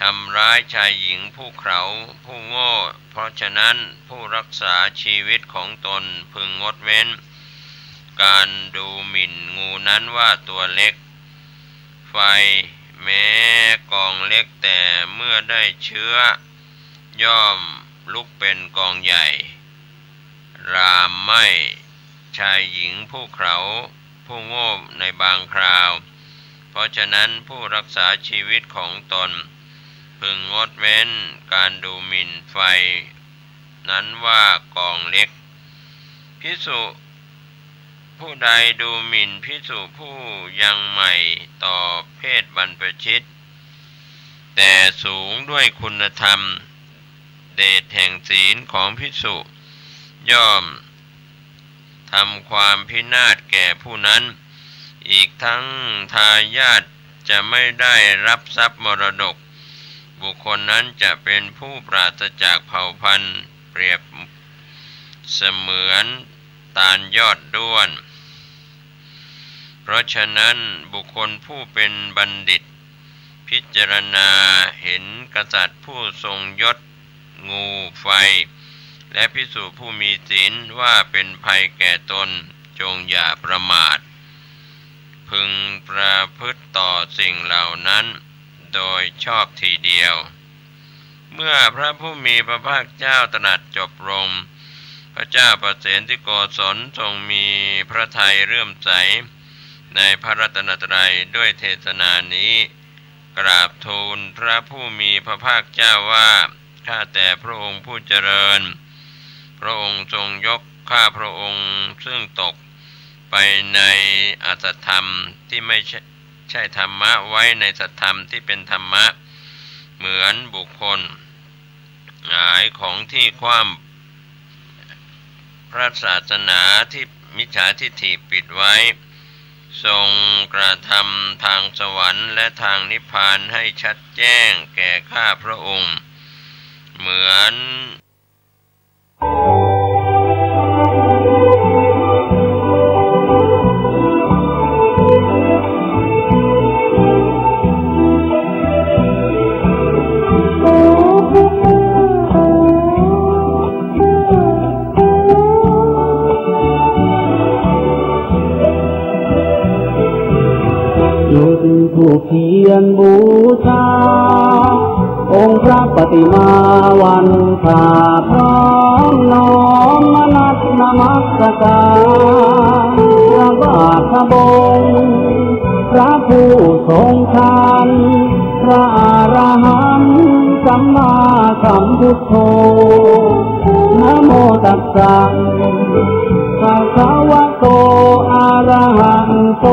ทำร้ายชายหญิงผู้เขาผู้โง่เพราะฉะนั้นผู้รักษาชีวิตของตนพึงงดเว้นการดูหมิ่นงูนั้นว่าตัวเล็กไฟแม้กองเล็กแต่เมื่อได้เชื้อย่อมลุกเป็นกองใหญ่รามไหม้ชายหญิงผู้เขาผู้โง่ในบางคราวเพราะฉะนั้นผู้รักษาชีวิตของตนพึงงดเว้นการดูหมิ่นไฟนั้นว่ากองเล็กภิกษุผู้ใดดูหมิ่นภิกษุผู้ยังใหม่ต่อเพศบรรพชิตแต่สูงด้วยคุณธรรมเดชแห่งศีลของภิกษุย่อมทำความพินาศแก่ผู้นั้นอีกทั้งทายาทจะไม่ได้รับทรัพย์มรดกบุคคลนั้นจะเป็นผู้ปราศจากเผ่าพันธุ์เปรียบเสมือนตาลยอดด้วนเพราะฉะนั้นบุคคลผู้เป็นบัณฑิตพิจารณาเห็นกษัตริย์ผู้ทรงยศงูไฟและภิกษุผู้มีศีลว่าเป็นภัยแก่ตนจงอย่าประมาทพึงประพฤติต่อสิ่งเหล่านั้นโดยชอบทีเดียวเมื่อพระผู้มีพระภาคเจ้าตรัสจบลงพระเจ้าประเสนที่โกศลทรงมีพระทัยเลื่อมใสในพระรัตนตรัยด้วยเทศนานี้กราบทูลพระผู้มีพระภาคเจ้าว่าข้าแต่พระองค์ผู้เจริญพระองค์ทรงยกข้าพระองค์ซึ่งตกไปในอสัตธรรมที่ไม่ใช่ธรรมะไว้ในสัตธรรมที่เป็นธรรมะเหมือนบุคคลหงายของที่คว่ำพระศาสนาที่มิจฉาทิฏฐิปิดไว้ทรงกระทำทางสวรรค์และทางนิพพานให้ชัดแจ้งแก่ข้าพระองค์เหมือน
ถูกเทียนบูชาองค์พระปฏิมาวันข้าพร้อมน้อมมนัสนมัสการพระบาทบงพระผู้ทรงฌานพระอรหันต์สัมมาสัมพุทโธนะโมตัสสะภะคะวะโตอะระหะโต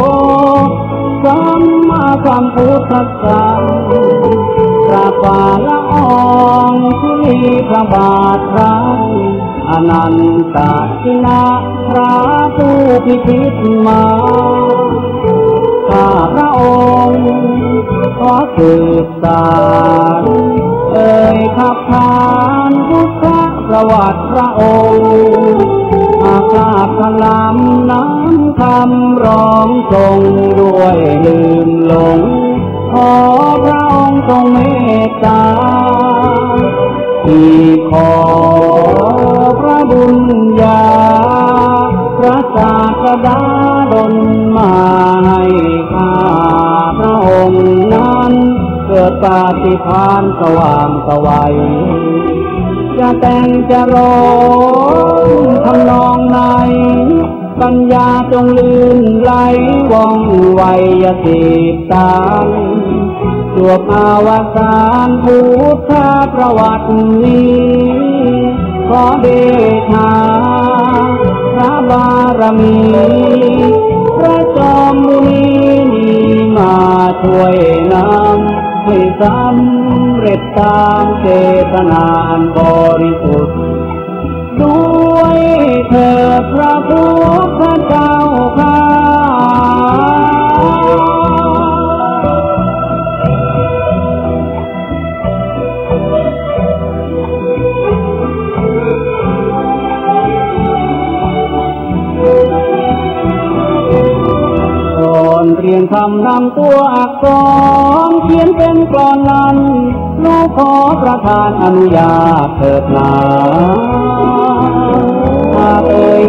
สัมมาสัมพุทธัสสะพระบาทละอองธุลีพระบาทพระอ อนันตชินะพระผู้พิชิตมาข้าพระองค์ขอสืบสานขับขานพุทธประวัติพระองค์อาคาพลำน้ำคำร้องทรงด้วยลืมหลงขอพระองค์ทรงเมตตาที่ขอพระบุญญาพระศาสดาดลมาให้ข้าพระองค์นั้นเกิดปาฏิภาณสว่างสวัยจะแต่งจะร้องทำนองไหนปัญญาจงลื่นไหลว่องไวอย่าติดตามจวบอวสานพุทธประวัตินี้ขอเดชะพระบารมีพระจอมมุนีนี้มาช่วยนำให้สำเร็จตามเจตนาอันบริสุทธิ์ด้วยเถิดพระพุทธเจ้าข้าเรียนคำนำตัวอักษรเขียนเป็นกลอนนั้นลูกขอประทานอนุญาตเถิดนาหาก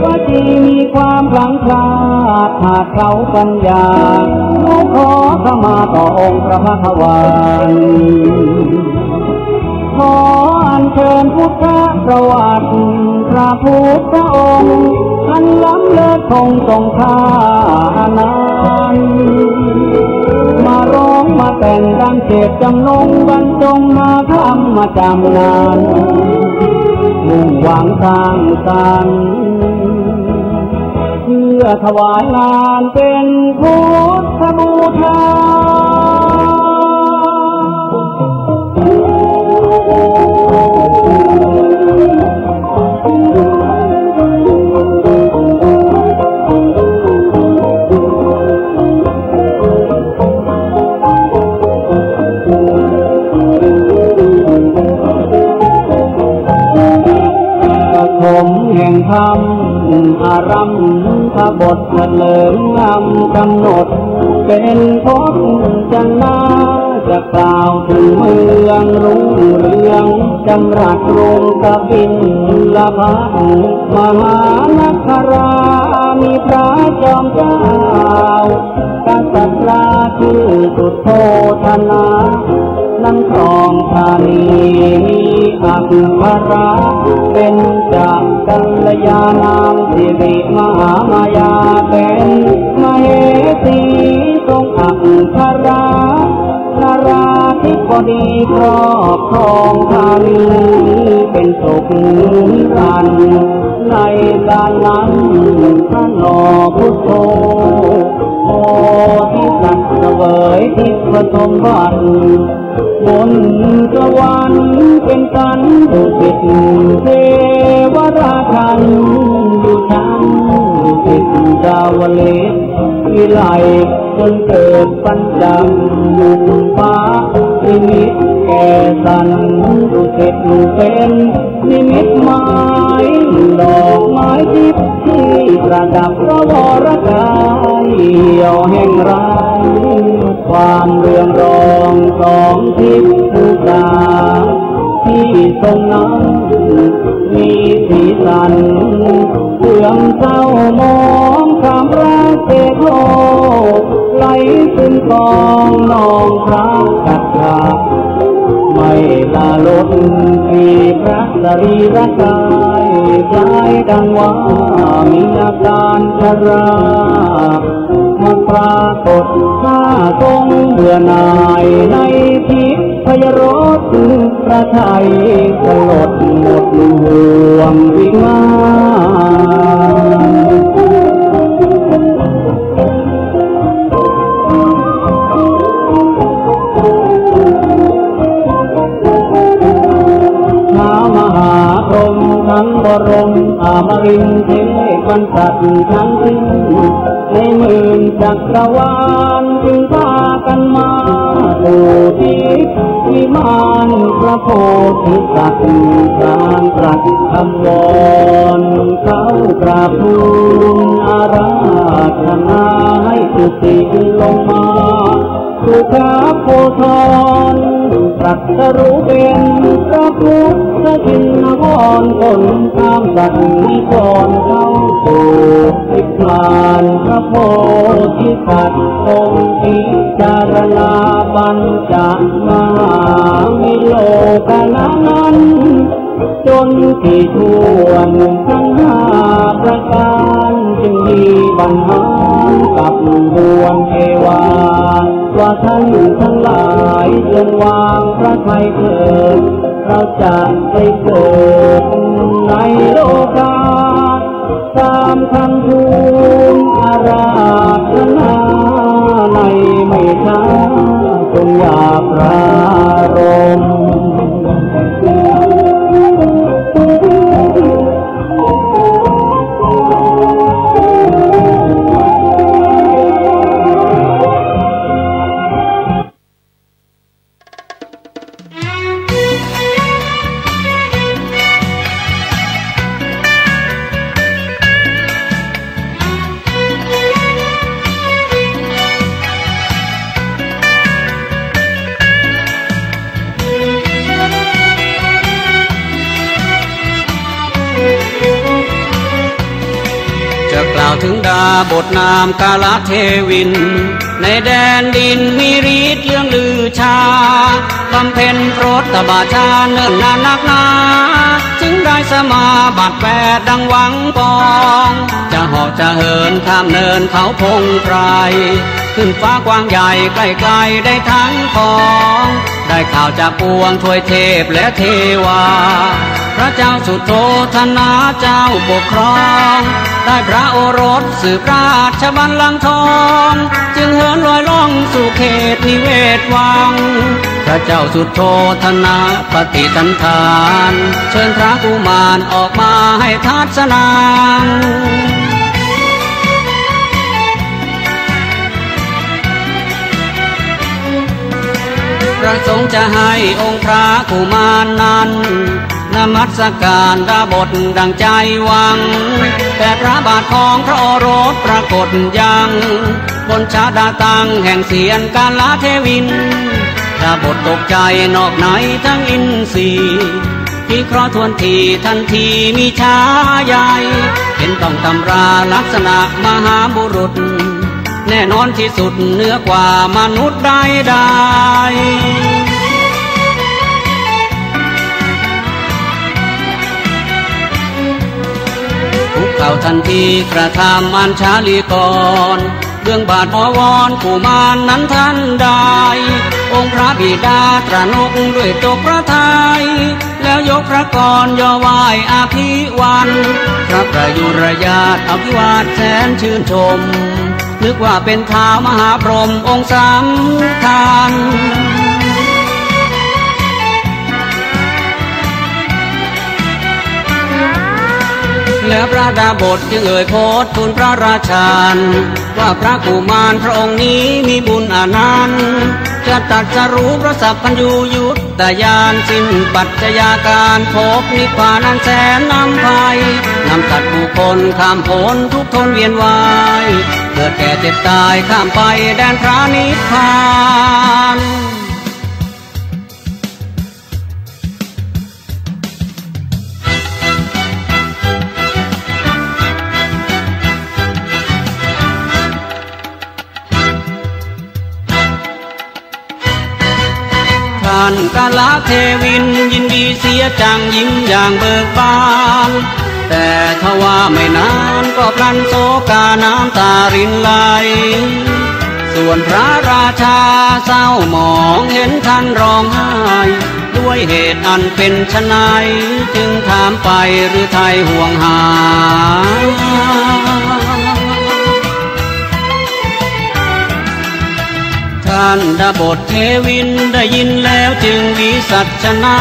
ว่าจีมีความพลังพลาดหากเขาปัญญาลูกขอเข้ามาต่อองค์พระภควันขออัญเชิญพุทธประวัติพระพุทธองค์อันล้ำเลิศคงทรงค่านานมาร้องมาแต่งดังเจตจำนงบรรจงมาทำมาจำนานมุ่งหวังสร้างสรรค์เพื่อถวายงานเป็นพุทธบูชาผมแห่งธรรมอารัมภบทเลิงนำกำหนดเป็นพจน์นาจะกล่าวถึงเมืองรุ่งเรืองจำรัดกรุงกบิลพัสมหานครามีพระจอมเจ้ากษัตริย์ชื่อสุโธธนะนั่งครองธานีอัคราเป็นจากกัลยานามสิริมหามายาเป็นมเหสีทรงอัครานาราธิบดีครอบครองธานีเป็นสุขรันในการนั้นท่านหล่อพุทโธโอที่สัตว์เสวยทิพย์สมบัติบนสวรรค์เป็นกันดุสิตเทวราชันอยู่ชั้นสิทธิดาวเลวิไลจนเกิดปัญจมุขฟ้านิมิตแก่สันดุสิตเป็นนิมิตหมายดอกไม้ทิพย์ที่ประดับพระวรกายเหี่ยวแห่งไรความเรืองรองสองทิพย์ผู้ตาที่ทรงนั้นมีสีสันเสื่อมเศร้ามองความรักเตโธไหลขึ้นกองนองพระกัตถาไม่ลาลดที่พระสรีระกายคล้ายดังว่ามีอาการชรามาปรากฏหน้าทรงเบื่อหน่ายในทิพยรสพระทัยสลดหมดห่วงวิมานท้าวมหาพรหมทั้งบรม มรินทร์เทพบรรษัททั้งสิ้นในหมื่นจักรวาลจึงพากันมาสู่ที่วิมานพระโพธิสัตว์กลางตรัสคำวอนเขากราบทูลอาราธนาให้สุติลงมาสุขาโพธรตรัสรู้เป็นพระพุทธชินวรคนข้ามสัตว์นิกรเข้าสู่นิพพานพระโพธิสัตว์ทรงพิจารณาปัญจมหาวิโลกนั้นจนที่ทั่วทั้งห้าประการจึงมีปัญหากับดวงเทวาว่าท่านทั้งหลายจงวางพระทัยเถิดเราจะได้เกิดในโลกาตามคำทูลอาราธนาในไม่ช้าจงอย่าปรารภถึงดาบทนามกาลเทวินในแดนดินมีฤทธิ์เรื่องลือชาบำเพ็ญโปรดตบาชาเนิ่นนานนักหนาจึงได้สมาบัติ8ดังหวังปองจะเหาะจะเหินข้ามเนินเขาพงไพรขึ้นฟ้ากว้างใหญ่ใกล้ๆได้ทั้งของได้ข่าวจากปวงทวยเทพและเทวาพระเจ้าสุโธธนะเจ้าปกครองได้พระโอรสสืบราชบัลลังก์ทองจึงเหินลอยล่องสู่เขตนิเวศวังพระเจ้าสุโธธนะปฏิสันถานเชิญพระกุมารออกมาให้ทัศนาประสงค์จะให้องค์พระกุมารนั้นนมัสการดาบทดังใจหวังแต่พระบาทของพระโอรสปรากฏยังบนชาดาตังแห่งเสียนกาลเทวินดาบทตกใจนอกในทั้งอินทรีย์พิเคราะห์ทวนทีทันทีมีชาใหญ่เห็นต้องตำราลักษณะมหาบุรุษแน่นอนที่สุดเหนือกว่ามนุษย์ใดทุกเข่าทันทีกระทำอัญชาลีก่อนเบื้องบาทอวรกุมารนั้นท่านใดองค์พระบิดาตระหนกด้วยตกพระทัยแล้วยกพระกรย่อไหว้อภิวันพระประยุรญาติอภิวาทแสนชื่นชมนึกว่าเป็นท้าวมหาพรหมองค์สำคัญแล้วพระดาบทจึงเอ่ยโพธทูลพระราชาว่าพระกุมารพระองค์นี้มีบุญอนันต์จะตรัสรู้พระสัพพัญญูยุตตญาณสิ้นปัจจัยการพบนิพพานันแสนนำภัยนำสัตว์บุคคลข้ามพ้นทุกทนเวียนว่ายเกิดแก่เจ็บตายข้ามไปแดนพระนิพพานท่านกาลเทวินยินดีเสียจังยิ้มอย่างเบิกบานแต่ทว่าไม่นานก็พลันโศกาน้ำตารินไหลส่วนพระราชาเศร้าหมองเห็นท่านร้องไห้ด้วยเหตุอันเป็นไฉนจึงถามไปหรือไทยห่วงหาท่านดาบทเทวินได้ยินแล้วจึงวิสัชนา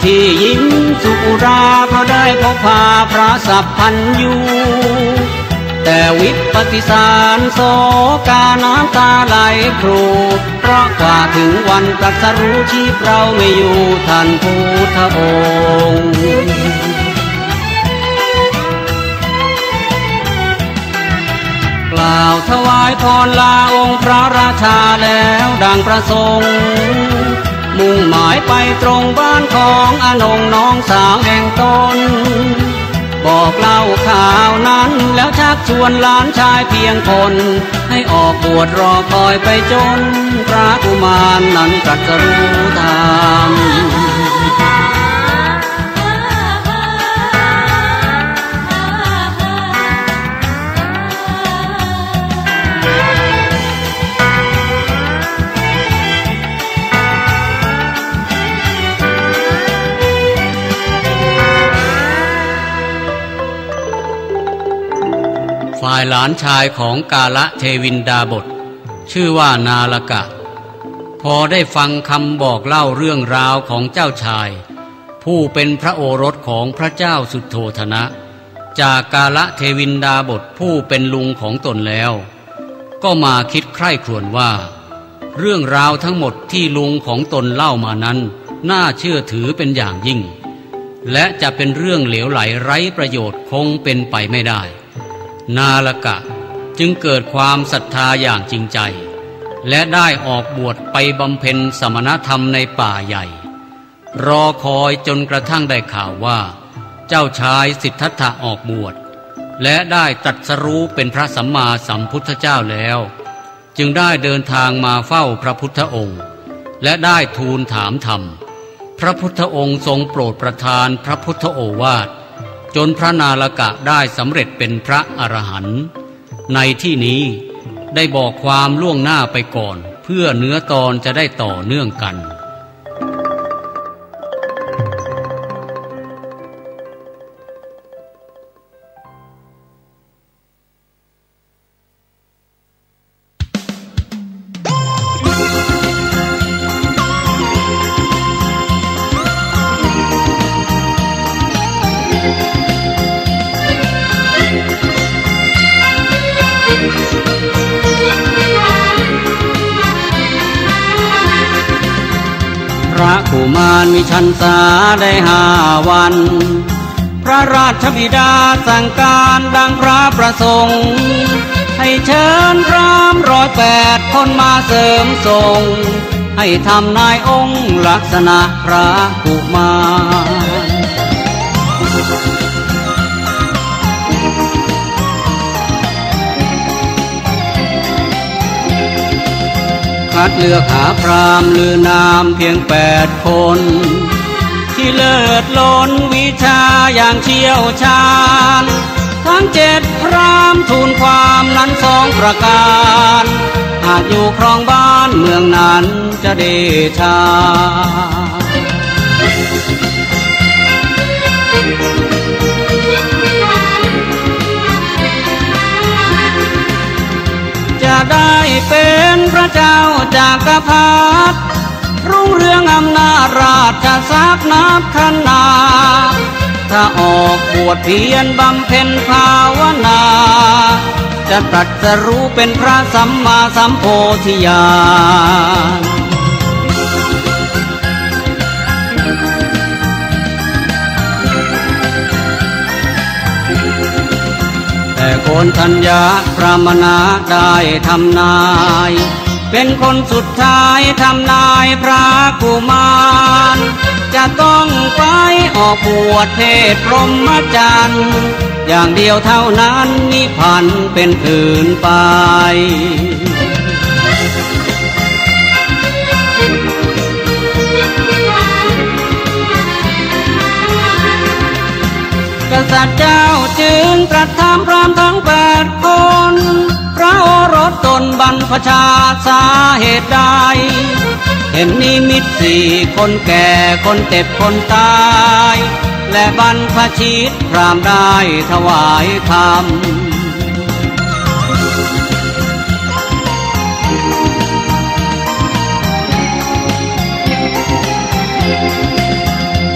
ที่ยิ้มสุราเพราะได้พบพาพระสัพพันยูแต่วิปฏิสารโศกาน้ำตาไหลพรูเพราะกว่าถึงวันตรัสรู้ชีพเราไม่อยู่ท่านพุทธองค์กล่าวถวายพรลาองค์พระราชาแล้วดังประสงค์มุ่งหมายไปตรงบ้านของอนงน้องสาวแห่งตนบอกเล่าข่าวนั้นแล้วชักชวนหลานชายเพียงคนให้ออกบวชรอคอยไปจนพระกุมารนั้นตรัสรู้ธรรมฝ่ายหลานชายของกาละเทวินดาบทชื่อว่านาลกะพอได้ฟังคำบอกเล่าเรื่องราวของเจ้าชายผู้เป็นพระโอรสของพระเจ้าสุโธทนะจากกาละเทวินดาบทผู้เป็นลุงของตนแล้วก็มาคิดใคร่ครวญว่าเรื่องราวทั้งหมดที่ลุงของตนเล่ามานั้นน่าเชื่อถือเป็นอย่างยิ่งและจะเป็นเรื่องเหลวไหลไร้ประโยชน์คงเป็นไปไม่ได้นาลกะจึงเกิดความศรัทธาอย่างจริงใจและได้ออกบวชไปบำเพ็ญสมณธรรมในป่าใหญ่รอคอยจนกระทั่งได้ข่าวว่าเจ้าชายสิทธัตถะออกบวชและได้ตรัสรู้เป็นพระสัมมาสัมพุทธเจ้าแล้วจึงได้เดินทางมาเฝ้าพระพุทธองค์และได้ทูลถามธรรมพระพุทธองค์ทรงโปรดประทานพระพุทธโอวาทจนพระนาลกะได้สำเร็จเป็นพระอรหันต์ในที่นี้ได้บอกความล่วงหน้าไปก่อนเพื่อเนื้อตอนจะได้ต่อเนื่องกันพระกุมารมีชันษาได้5 วันพระราชบิดาสั่งการดังพระประสงค์ให้เชิญพร้อม108 คนมาเสริมทรงให้ทำนายองค์ลักษณะพระกุมารคัดเลือกหาพราหมณ์ลือนามเพียง8 คนที่เลิศล้นวิชาอย่างเชี่ยวชาญทั้ง7 พราหมณ์ทูลความนั้น2 ประการหากอยู่ครองบ้านเมืองนั้นจะเดชาจะได้เป็นพระเจ้าจักรพรรดิรุ่งเรืองอำนาจราชศักดิ์นับขนาถ้าออกบวชเพียรบำเพ็ญภาวนาจะตรัสรู้เป็นพระสัมมาสัมโพธิญาณแต่โกนทัญญาพรามณะได้ทำนายเป็นคนสุดท้ายทำนายพระกุมารจะต้องไปออกบวชเพศพรหมจรรย์อย่างเดียวเท่านั้นนิพพานเป็นอื่นไปกษัตริย์เจ้าจึงตรัสถามพราหมณ์ทั้ง8 คนพระโอรสตนบรรพชาสาเหตุใดเห็นนิมิต4 คนแก่คนเจ็บคนตายและบรรพชิตพราหมณ์ได้ถวายธรรม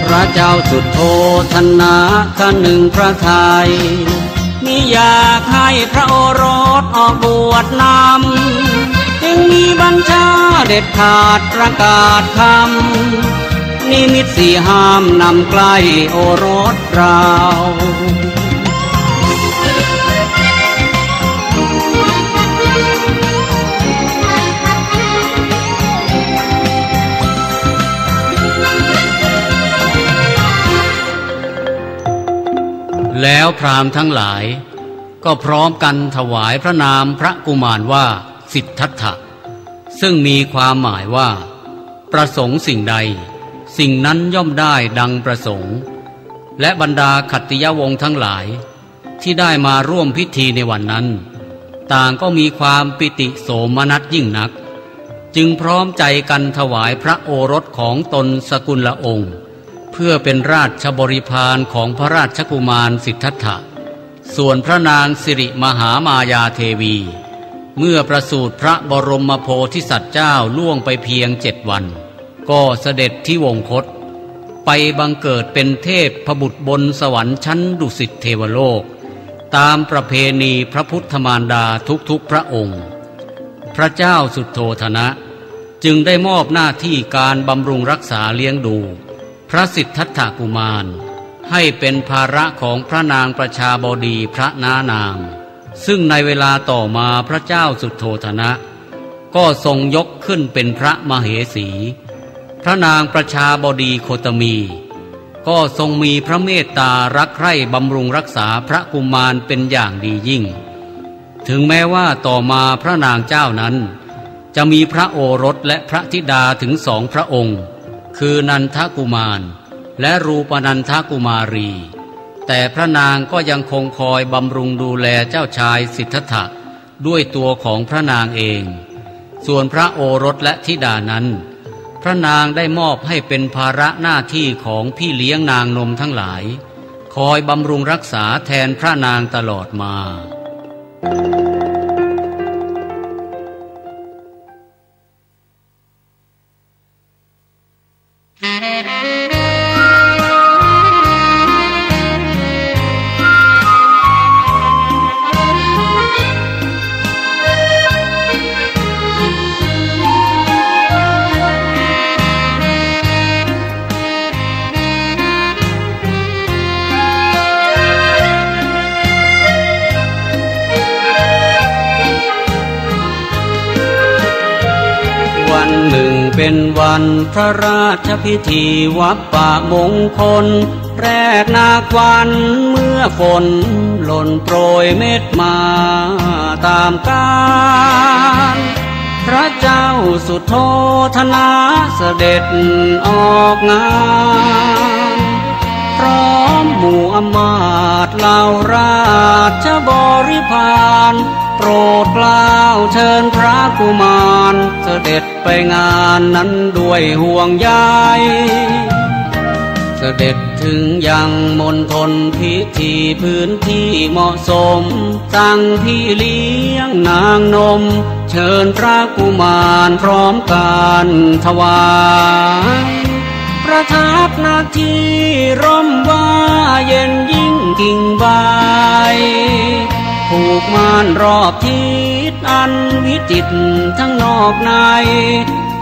พร ระเจ้าสุดโทธนะท่านหนึ่งพระทัยมิอยากให้พระโอรสออกบวชนำจึงมีบัญชาเด็ดขาดประกาศคำนิมิตสี่ห้ามนำใกล้โอรสเราแล้วพราหมณ์ทั้งหลายก็พร้อมกันถวายพระนามพระกุมารว่าสิทธัตถะซึ่งมีความหมายว่าประสงค์สิ่งใดสิ่งนั้นย่อมได้ดังประสงค์และบรรดาขัตติยวงศ์ทั้งหลายที่ได้มาร่วมพิธีในวันนั้นต่างก็มีความปิติโสมนัสยิ่งนักจึงพร้อมใจกันถวายพระโอรสของตนสกุลองค์เพื่อเป็นราชบริพารของพระราชกุมารสิทธัตถะส่วนพระนางสิริมหามายาเทวีเมื่อประสูติพระบรมโพธิสัตว์เจ้าล่วงไปเพียง7 วันก็เสด็จที่วงคตไปบังเกิดเป็นเทพพบุตรบนสวรรค์ชั้นดุสิตเทวโลกตามประเพณีพระพุทธมารดาทุกๆพระองค์พระเจ้าสุโธทนะจึงได้มอบหน้าที่การบำรุงรักษาเลี้ยงดูพระสิทธัตถกุมารให้เป็นภาระของพระนางประชาบดีพระนานางซึ่งในเวลาต่อมาพระเจ้าสุโธทนะก็ทรงยกขึ้นเป็นพระมเหสีพระนางประชาบดีโคตมีก็ทรงมีพระเมตตารักใคร่บำรุงรักษาพระกุมารเป็นอย่างดียิ่งถึงแม้ว่าต่อมาพระนางเจ้านั้นจะมีพระโอรสและพระธิดาถึง2 พระองค์คือนันทกุมารและรูปนันทกุมารีแต่พระนางก็ยังคงคอยบำรุงดูแลเจ้าชายสิทธัตถะด้วยตัวของพระนางเองส่วนพระโอรสและธิดานั้นพระนางได้มอบให้เป็นภาระหน้าที่ของพี่เลี้ยงนางนมทั้งหลายคอยบำรุงรักษาแทนพระนางตลอดมาเป็นวันพระราชพิธีวัปปะมงคลแรกนาควันเมื่อฝนหล่นโปรยเม็ดมาตามกาลพระเจ้าสุโธทนะเสด็จออกงานพร้อมหมู่อมาตย์เหล่าราชบริพารโปรดเกล้าเชิญพระกุมารเสด็จไปงานนั้นด้วยห่วงใยเสด็จถึงยังมณฑลพิธีพื้นที่เหมาะสมสั่งพี่เลี้ยงนางนมเชิญพระกุมารพร้อมการถวายประทับนาทีร่มว่าเย็นยิ่งกิ่งใบผูกม่านรอบทิศอันวิจิตรทั้งนอกใน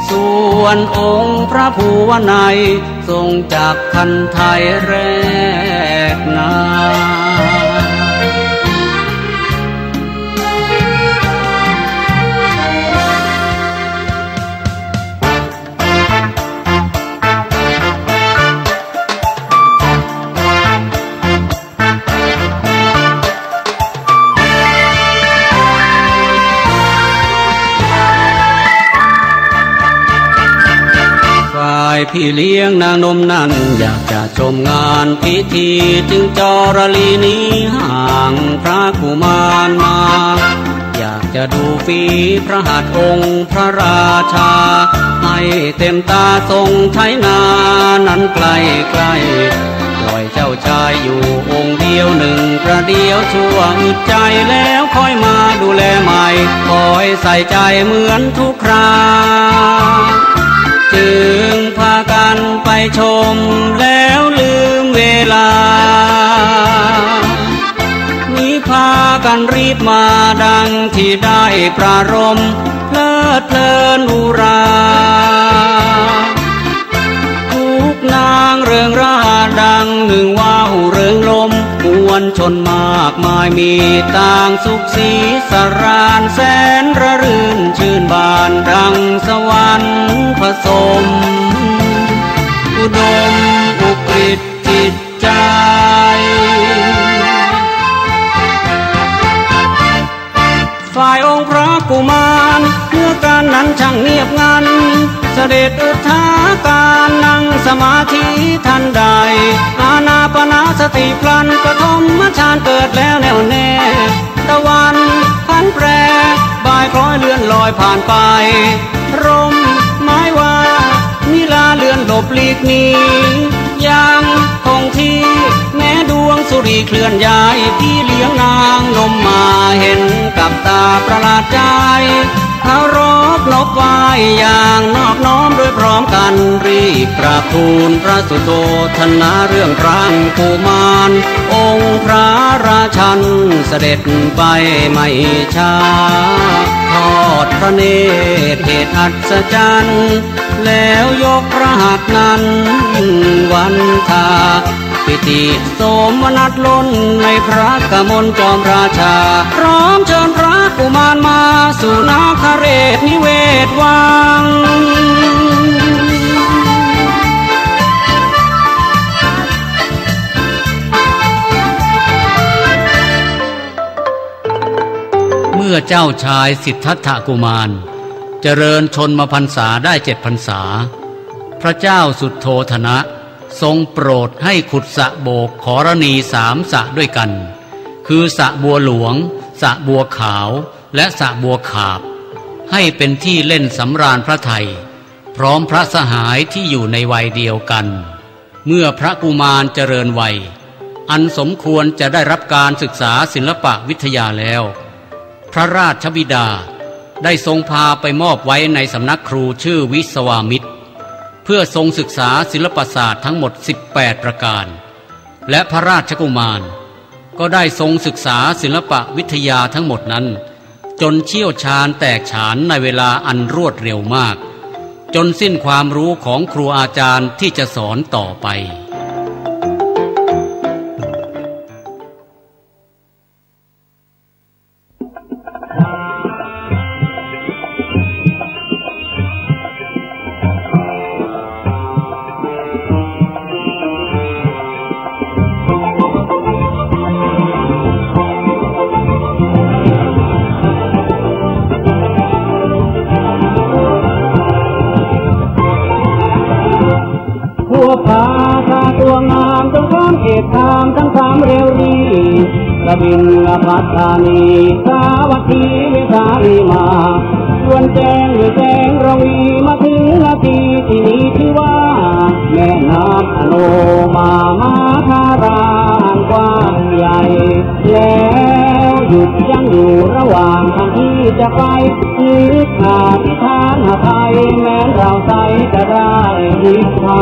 ส่วนองค์พระภูวนัยทรงจับคันไทยแรกนา พี่เลี้ยงนางนมนั้นอยากจะชมงานพิธีจึงจรลีนี้ห่างพระกุมารมาอยากจะดูฝีพระหัตถ์องค์พระราชาให้เต็มตาทรงไถนานั้นใกล้ใกล้ปล่อยเจ้าชายอยู่องค์เดียวหนึ่งประเดียวชั่วอึดใจแล้วค่อยมาดูแลใหม่คอยใส่ใจเหมือนทุกครา จึงพากันไปชมแล้วลืมเวลามีพากันรีบมาดังที่ได้ประรมเพลิดเพลินอุราทุกนางเริงร่าดังหนึ่งว่าวเริงลมมวลชนมากมายมีต่างสุขสีสรานแสนระรื่นชื่นบานดังสวรรค์ผสมอุดมอุกฤษจิตใจฝ่ายองค์พระกุมารเมื่อการนั้นช่างเงียบงันเสด็จอุทาการนั่งสมาธิทันใดอานาปนาสติพลันปฐมฌานเกิดแล้วแน่วแน่ตะวันพันแปรบ่ายคล้อยเลื่อนลอยผ่านไปร่มไม้ว่านิลาเลื่อนหลบหลีกหนียังคงที่แม้ดวงสุรีเคลื่อนย้ายพี่เลี้ยงนางนมมาเห็นกับตาประหลาดใจเคารพนบไหว้อย่างนอบน้อมโดยพร้อมกันรีบกราบทูลพระสุโธทนาเรื่องพระกุมารองค์พระราชันเสด็จไปไม่ช้าทอดพระเนตรเหตุอัศจรรย์แล้วยกพระหัตถ์นั้นวันทาปิติโสมนัสล้นในพระกมลจอมราชาพร้อมเชิญพระกุมารมาสู่นาคเรศนิเวศวังเมื่อเจ้าชายสิทธัตถกุมารเจริญชนมพรรษาได้7 พรรษาพระเจ้าสุโธทนะทรงโปรดให้ขุดสระโบกขรณี3 สระด้วยกันคือสระบัวหลวงสระบัวขาวและสระบัวขาบให้เป็นที่เล่นสำราญพระทัยพร้อมพระสหายที่อยู่ในวัยเดียวกันเมื่อพระกุมารเจริญวัยอันสมควรจะได้รับการศึกษาศิลปวิทยาแล้วพระราชบิดาได้ทรงพาไปมอบไว้ในสำนักครูชื่อวิศวามิตรเพื่อทรงศึกษาศิลปศาสตร์ทั้งหมด18 ประการและพระราชกุมารก็ได้ทรงศึกษาศิลปวิทยาทั้งหมดนั้นจนเชี่ยวชาญแตกฉานในเวลาอันรวดเร็วมากจนสิ้นความรู้ของครูอาจารย์ที่จะสอนต่อไปบินพัฒานีสาวัตถีเวสาลีมาชวนแจ้งหรือแจ้งระวีมาถึงนาทีที่มีชื่อว่าแม่น้ำอโนมาธารานกว้างใหญ่แล้วหยุดยั้งอยู่ระหว่างทางที่จะไปนึกขาดที่ทานหาไทยแม้เราใส่จะได้ดีกว่า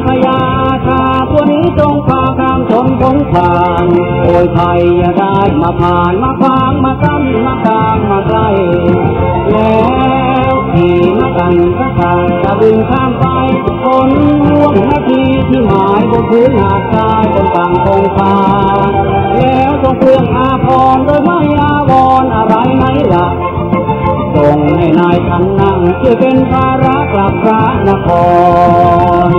พญาชาตัวนี้จงพาข้ามชนสงครามโอยภัยอย่าได้มาผ่านมาขวางมากั้นมาตามมาใกล้แล้วขี่มากันสักการจะบินข้ามไปคนล่วงนาทีที่หมายบนพื้นหาดทรายบนฝั่งคงคาแล้วจงเพื่องอาภรณ์โดยไม่อาวรณ์อะไรไหมล่ะส่งให้นายท่านนั่งช่วยเป็นภาระกลับพระนคร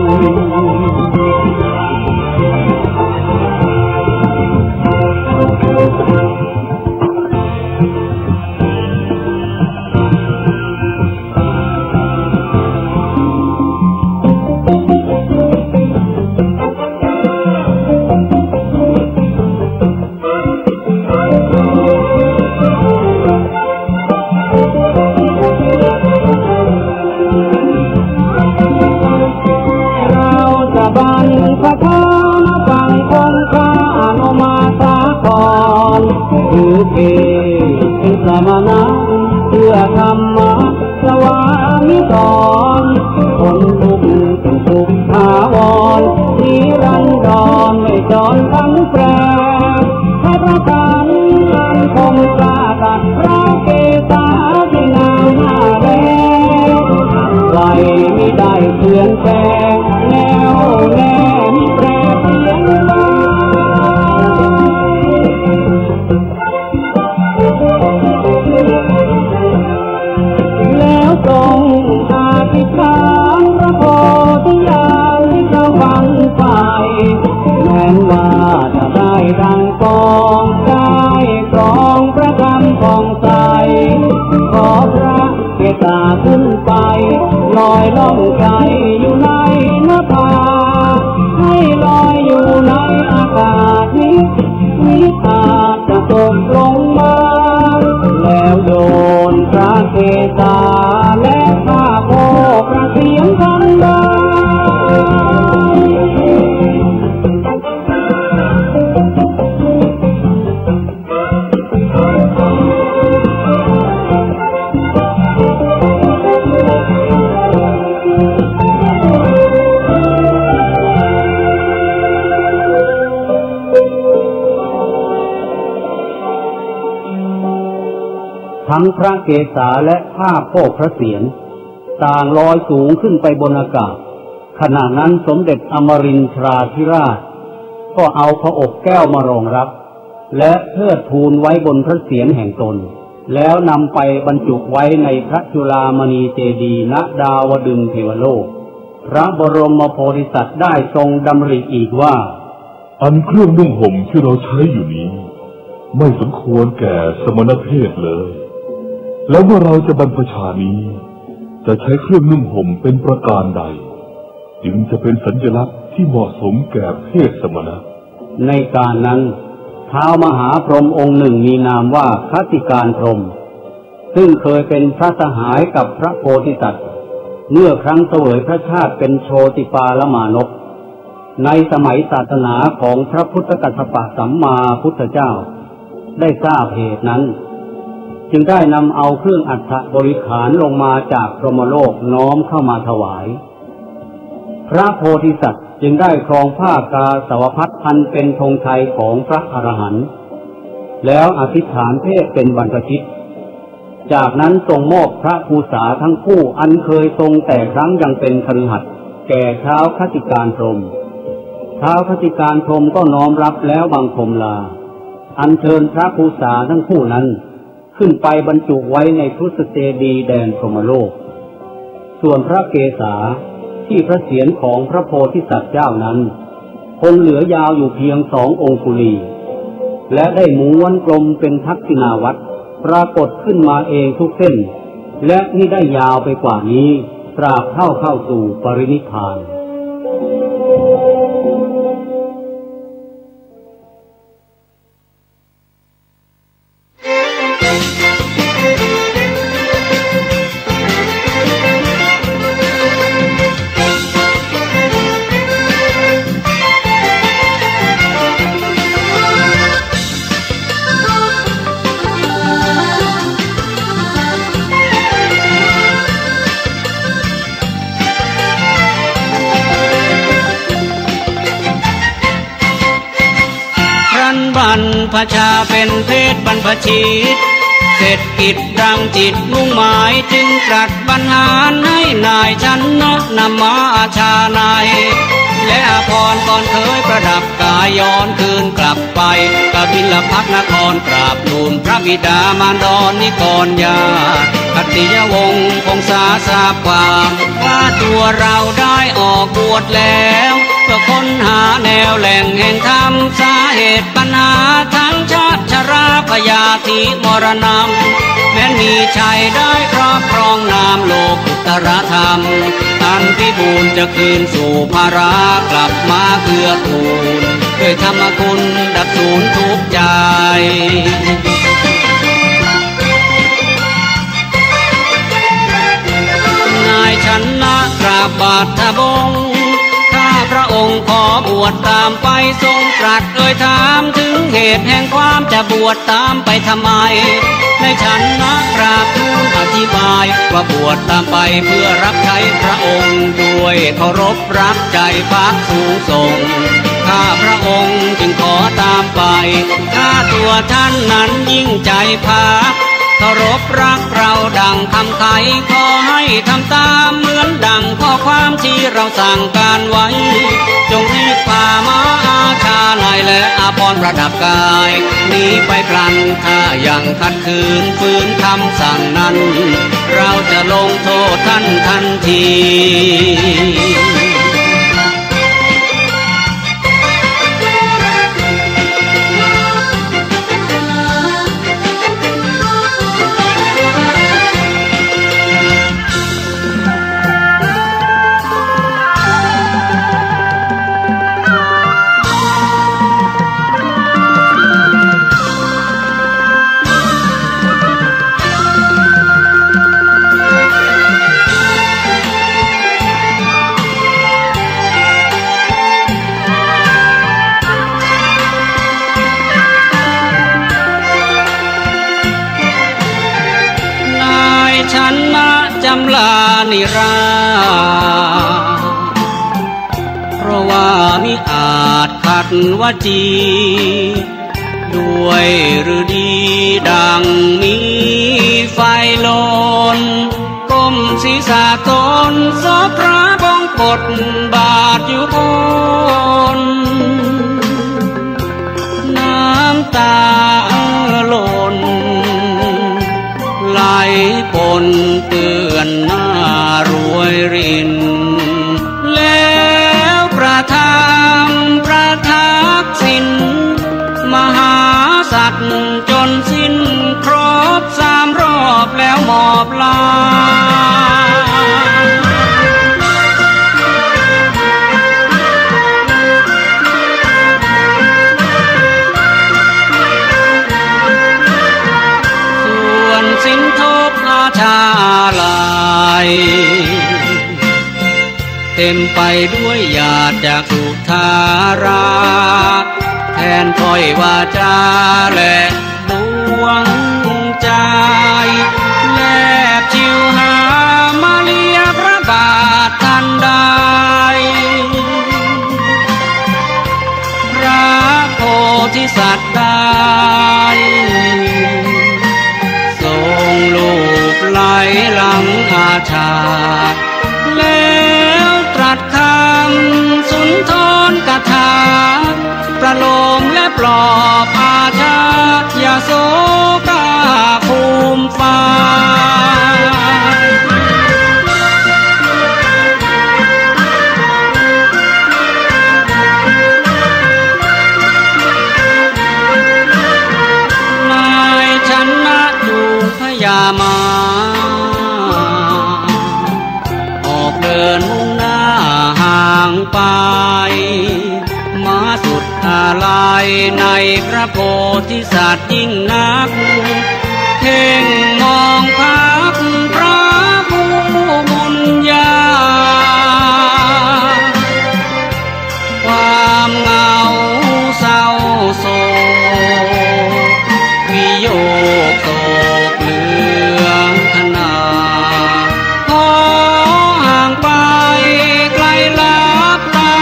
สาขึ้นไปลอยล่องใจอยู่ในนภาให้ลอยอยู่ในอากาศนี้วิอาจจะตกลงมาแล้วโดนพระเกศาและข้าโคกระเสียงกันได้ ทั้งพระเกศาและข้าโพกพระเศียรต่างลอยสูงขึ้นไปบนอากาศขณะนั้นสมเด็จอมรินทราธิราชก็เอาพระอบแก้วมารองรับและเทิดทูนไว้บนพระเศียรแห่งตนแล้วนำไปบรรจุไว้ในพระจุฬามณีเจดีย์ณดาวดึงส์เทวโลกพระบรมโพธิสัตว์ได้ทรงดำริอีกว่า
อันเครื่องนุ่งห่มที่เราใช้อยู่นี้ไม่สมควรแก่สมณเพศเลยแล้วเมื่อเราจะบรรพชานี้จะใช้เครื่องนุ่งห่มเป็นประการใดจึงจะเป็นสัญลักษณ์ที่เหมาะสมแก่เพศสมณะ
ในการนั้นท้าวมหาพรหมองค์หนึ่งมีนามว่าคติการพรหมซึ่งเคยเป็นพระสหายกับพระโพธิสัตว์เมื่อครั้งเสวยพระชาติเป็นโชติปาลมานพในสมัยศาสนาของพระพุทธกัสสปะสัมมาพุทธเจ้าได้ทราบเหตุนั้นจึงได้นำเอาเครื่องอัฐบริขารลงมาจากพรหมโลกน้อมเข้ามาถวายพระโพธิสัตว์จึงได้ครองผ้ากาสาวพัสอันเป็นธงชัยของพระอรหันต์แล้วอธิษฐานเพศเป็นบรรพชิตจากนั้นทรงมอบพระภูษาทั้งคู่อันเคยทรงแต่ครั้งยังเป็นคฤหัสถ์แก่ท้าวคติการพรหมท้าวคติการพรหมก็น้อมรับแล้วบังคมลาอัญเชิญพระภูษาทั้งคู่นั้นขึ้นไปบรรจุไว้ในพุทธเจดีย์แดนพรหมโลกส่วนพระเกศาที่พระเศียรของพระโพธิสัตว์เจ้านั้นคงเหลือยาวอยู่เพียง2 องคุลีและได้ม้วนกลมเป็นทักษิณาวัตรปรากฏขึ้นมาเองทุกเส้นและนี่ได้ยาวไปกว่านี้ตราบเท่าเข้าสู่ปรินิพพาน
พระชาเป็นเพศบรรพชิตเสร็จกิจดังจิตมุ่งหมายจึงตรัสบรรหารให้นายชันนะนำมาอาชาในและอาภรณ์ก่อนเคยประดับกายย้อนคืนกลับไปกบิลพัทนครกราบทูลพระบิดามารดรนิกรญาคติยวงศ์คงทราบความว่าตัวเราได้ออกบวชแล้วเพื่อค้นหาแนวแหล่งแห่งธรรมสาเหตุปัญหาทั้งชาติชราพยาธิมรณะแม้มีชัยได้ครอบครองนามโลกุตตรธรรมอันพิบูลจะคืนสู่ภารากลับมาเกื้อกูลด้วยธรรมคุณดับสูญทุกใจนายชันนะกราบบาทบงพระองค์ขอบวชตามไปทรงตรัสถามถึงเหตุแห่งความจะบวชตามไปทำไมในฉันนะกราบทูลอธิบายว่าบวชตามไปเพื่อรับใช้พระองค์ด้วยเคารพรักใจพักสูงส่งข้าพระองค์จึงขอตามไปข้าตัวท่านนั้นยิ่งใจพักเคารพรักเราดังคำไขขอให้ทำตามเหมือนดังข้อความที่เราสั่งการไว้จงรีบพามาอาชาในและอาภรณ์ประดับกายหนีไปพลันถ้ายังขัดขืนฝืนคำสั่งนั้นเราจะลงโทษท่านทันที ำลานิราเพราะว่ามิอาจขัดวจีด้วยหรือดีดังมีไฟลนก้มศีรษะตนซบพระบงกฎบาทอยู่บนน้ำตาหล่นไหลปนเปื้อนหน้ารวยรินแล้วประทักษิณมหาสัตว์จนสิ้นครบ3 รอบแล้วมอบลาส่วนสินทบอาชาลายเต็มไปด้วยญาติจากสุธาราแทนถ้อยวาจาและดวงใจแลบชิวหามาเลียพระบาททันใดพระโพธิสัตว์ได้ทรงลูบไหลหลังอาชาแล้วตรัสคำสุนทรกถาประโลมและปลอบอาชาอย่าโศกาภูมิฟ้านายชนะจูงพญามาออกเดินมุ่งหน้าห่างไปมาสุดอาลัยในพระโพธิสัตว์ยิ่งนักเพ่งมองพักพระผู้บุญญาความเหงาเศร้าโศกวิโยคโศกเหลืองขนาพอห่างไปไกลลับตา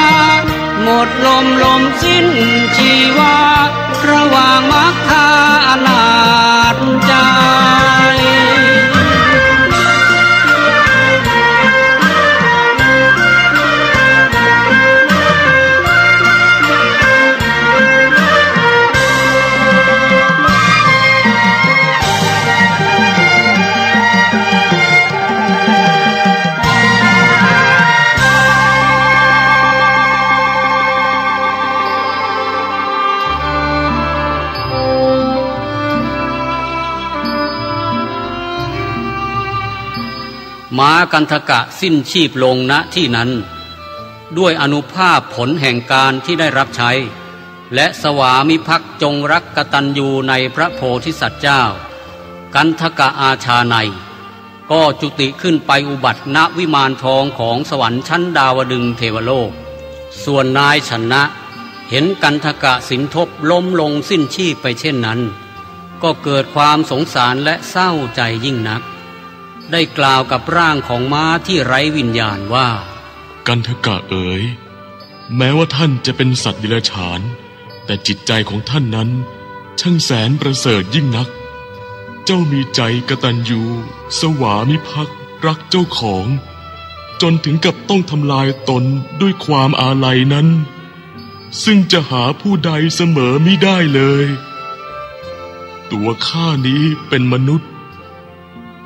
หมดลมสิ้นชีวาระหว่างมรรคาอนาถใจ ม้ากันทกะสิ้นชีพลงณที่นั้นด้วยอานุภาพผลแห่งการที่ได้รับใช้และสวามิภักดิ์จงรักกตัญญูในพระโพธิสัตว์เจ้ากันทกะอาชาไนก็จุติขึ้นไปอุบัติณวิมานทองของสวรรค์ชั้นดาวดึงเทวโลกส่วนนายชนะเห็นกันทกะสินทบล้มลงสิ้นชีพไปเช่นนั้นก็เกิดความสงสารและเศร้าใจยิ่งนักได้กล่าวกับร่างของม้าที่ไร้วิญญาณว่า
กันทกะเอ๋ยแม้ว่าท่านจะเป็นสัตว์ดิลฉานแต่จิตใจของท่านนั้นช่างแสนประเสริฐยิ่งนักเจ้ามีใจกตัญญูสวามิภักดิ์รักเจ้าของจนถึงกับต้องทำลายตนด้วยความอาลัยนั้นซึ่งจะหาผู้ใดเสมอมิได้เลยตัวข้านี้เป็นมนุษย์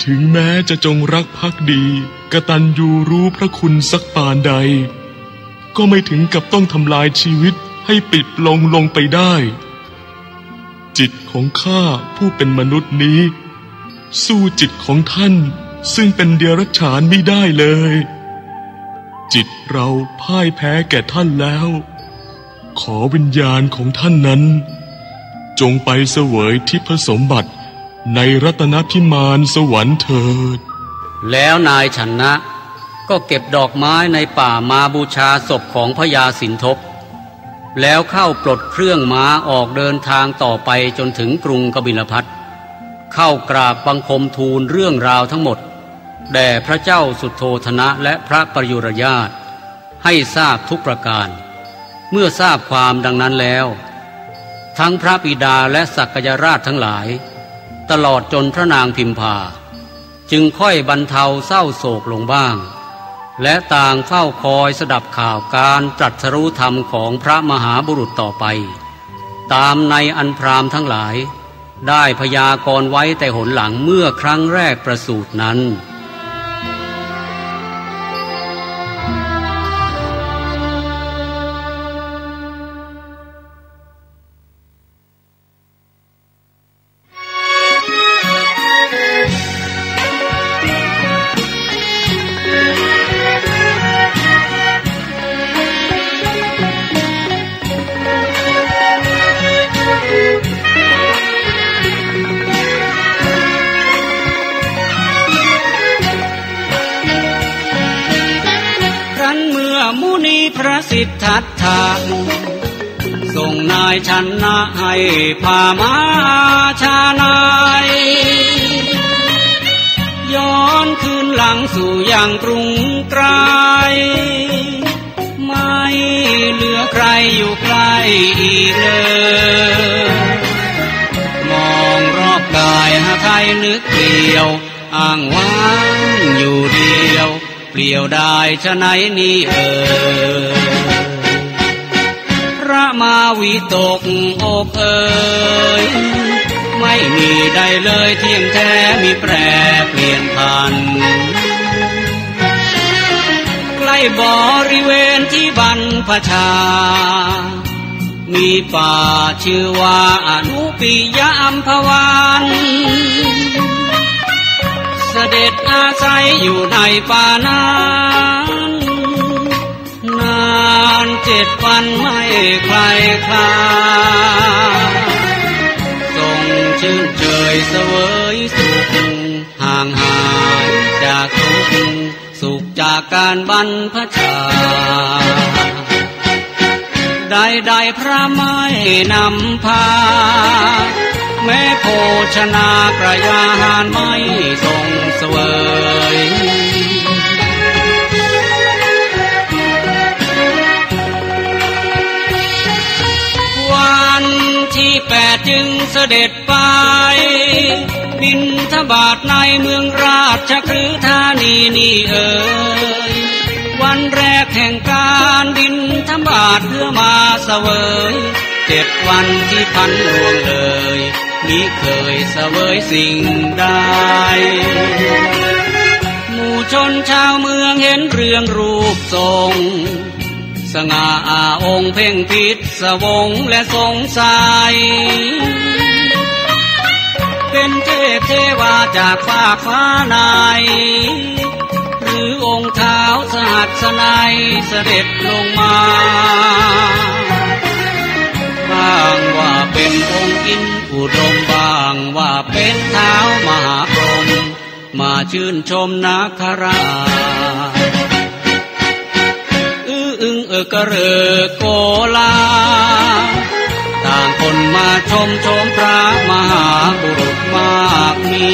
ถึงแม้จะจงรักภักดีกตัญญูรู้พระคุณสักปานใดก็ไม่ถึงกับต้องทำลายชีวิตให้ปิดลงไปได้จิตของข้าผู้เป็นมนุษย์นี้สู้จิตของท่านซึ่งเป็นเดรัจฉานไม่ได้เลยจิตเราพ่ายแพ้แก่ท่านแล้วขอวิญญาณของท่านนั้นจงไปเสวยทิพสมบัติในรัตนพิมานสวรรค์เถิด
แล้วนายชนะก็เก็บดอกไม้ในป่ามาบูชาศพของพญาสินทบแล้วเข้าปลดเครื่องม้าออกเดินทางต่อไปจนถึงกรุงกบิลพัสเข้ากราบบังคมทูลเรื่องราวทั้งหมด แด่พระเจ้าสุโธทนะและพระปยุรญาติให้ทราบทุกประการเมื่อทราบความดังนั้นแล้วทั้งพระบิดาและสักยราชทั้งหลายตลอดจนพระนางพิมพาจึงค่อยบรรเทาเศร้าโศกลงบ้างและต่างเฝ้าคอยสดับข่าวการตรัสรู้ธรรมของพระมหาบุรุษต่อไปตามในอันพราหมณ์ทั้งหลายได้พยากรณ์ไว้แต่หนหลังเมื่อครั้งแรกประสูตินั้น
พระสิทธัตถะส่งนายชนะให้พามาชานายย้อนคืนหลังสู่ยังกรุงไกรไม่เหลือใครอยู่ใกล้อีกเลยมองรอบกายหาไทยนึกเกลียวอ้างว้างอยู่เดียวเปลี่ยวได้ฉะไหนนี่พระมาวิตกอกไม่มีใดเลยเที่ยงแท้มีแปรเปลี่ยนพันใกล้บริเวณที่บรรพชามีป่าชื่อว่าอนุปิยะอัมพวันเสด็จอาศัยอยู่ในป่านั้นนาน7 วันไม่คลายคลาทรงชื่นเชยเสวยสุขห่างหายจากทุกข์สุขจากการบรรพชาใดๆพระไม่นำพาแม้โภชนากระยาหารไม่ทรงเสวยวันที่8จึงเสด็จไปบิณฑบาตในเมืองราชคฤห์ธานีนี่วันแรกแห่งการบิณฑบาตเพื่อมาเสวย7 วันที่พันล่วงเลยมิเคยเสวยสิ่งใดหมู่ชนชาวเมืองเห็นเรื่องรูปทรงสง่าองค์เพ่งพิษสวงและสงสัยเป็นเทพเทวาจากฟ้าฟ้าไหนหรือองค์เท้าสหัสนัยเสด็จลงมาบ้างว่าเป็นองค์อินทร์อุดมบ้างว่าเป็นเท้ามหาพรหมมาชื่นชมนาคราอึ้งกระเริกโกลาต่างคนมาชมพระมหาบุรุษมากมี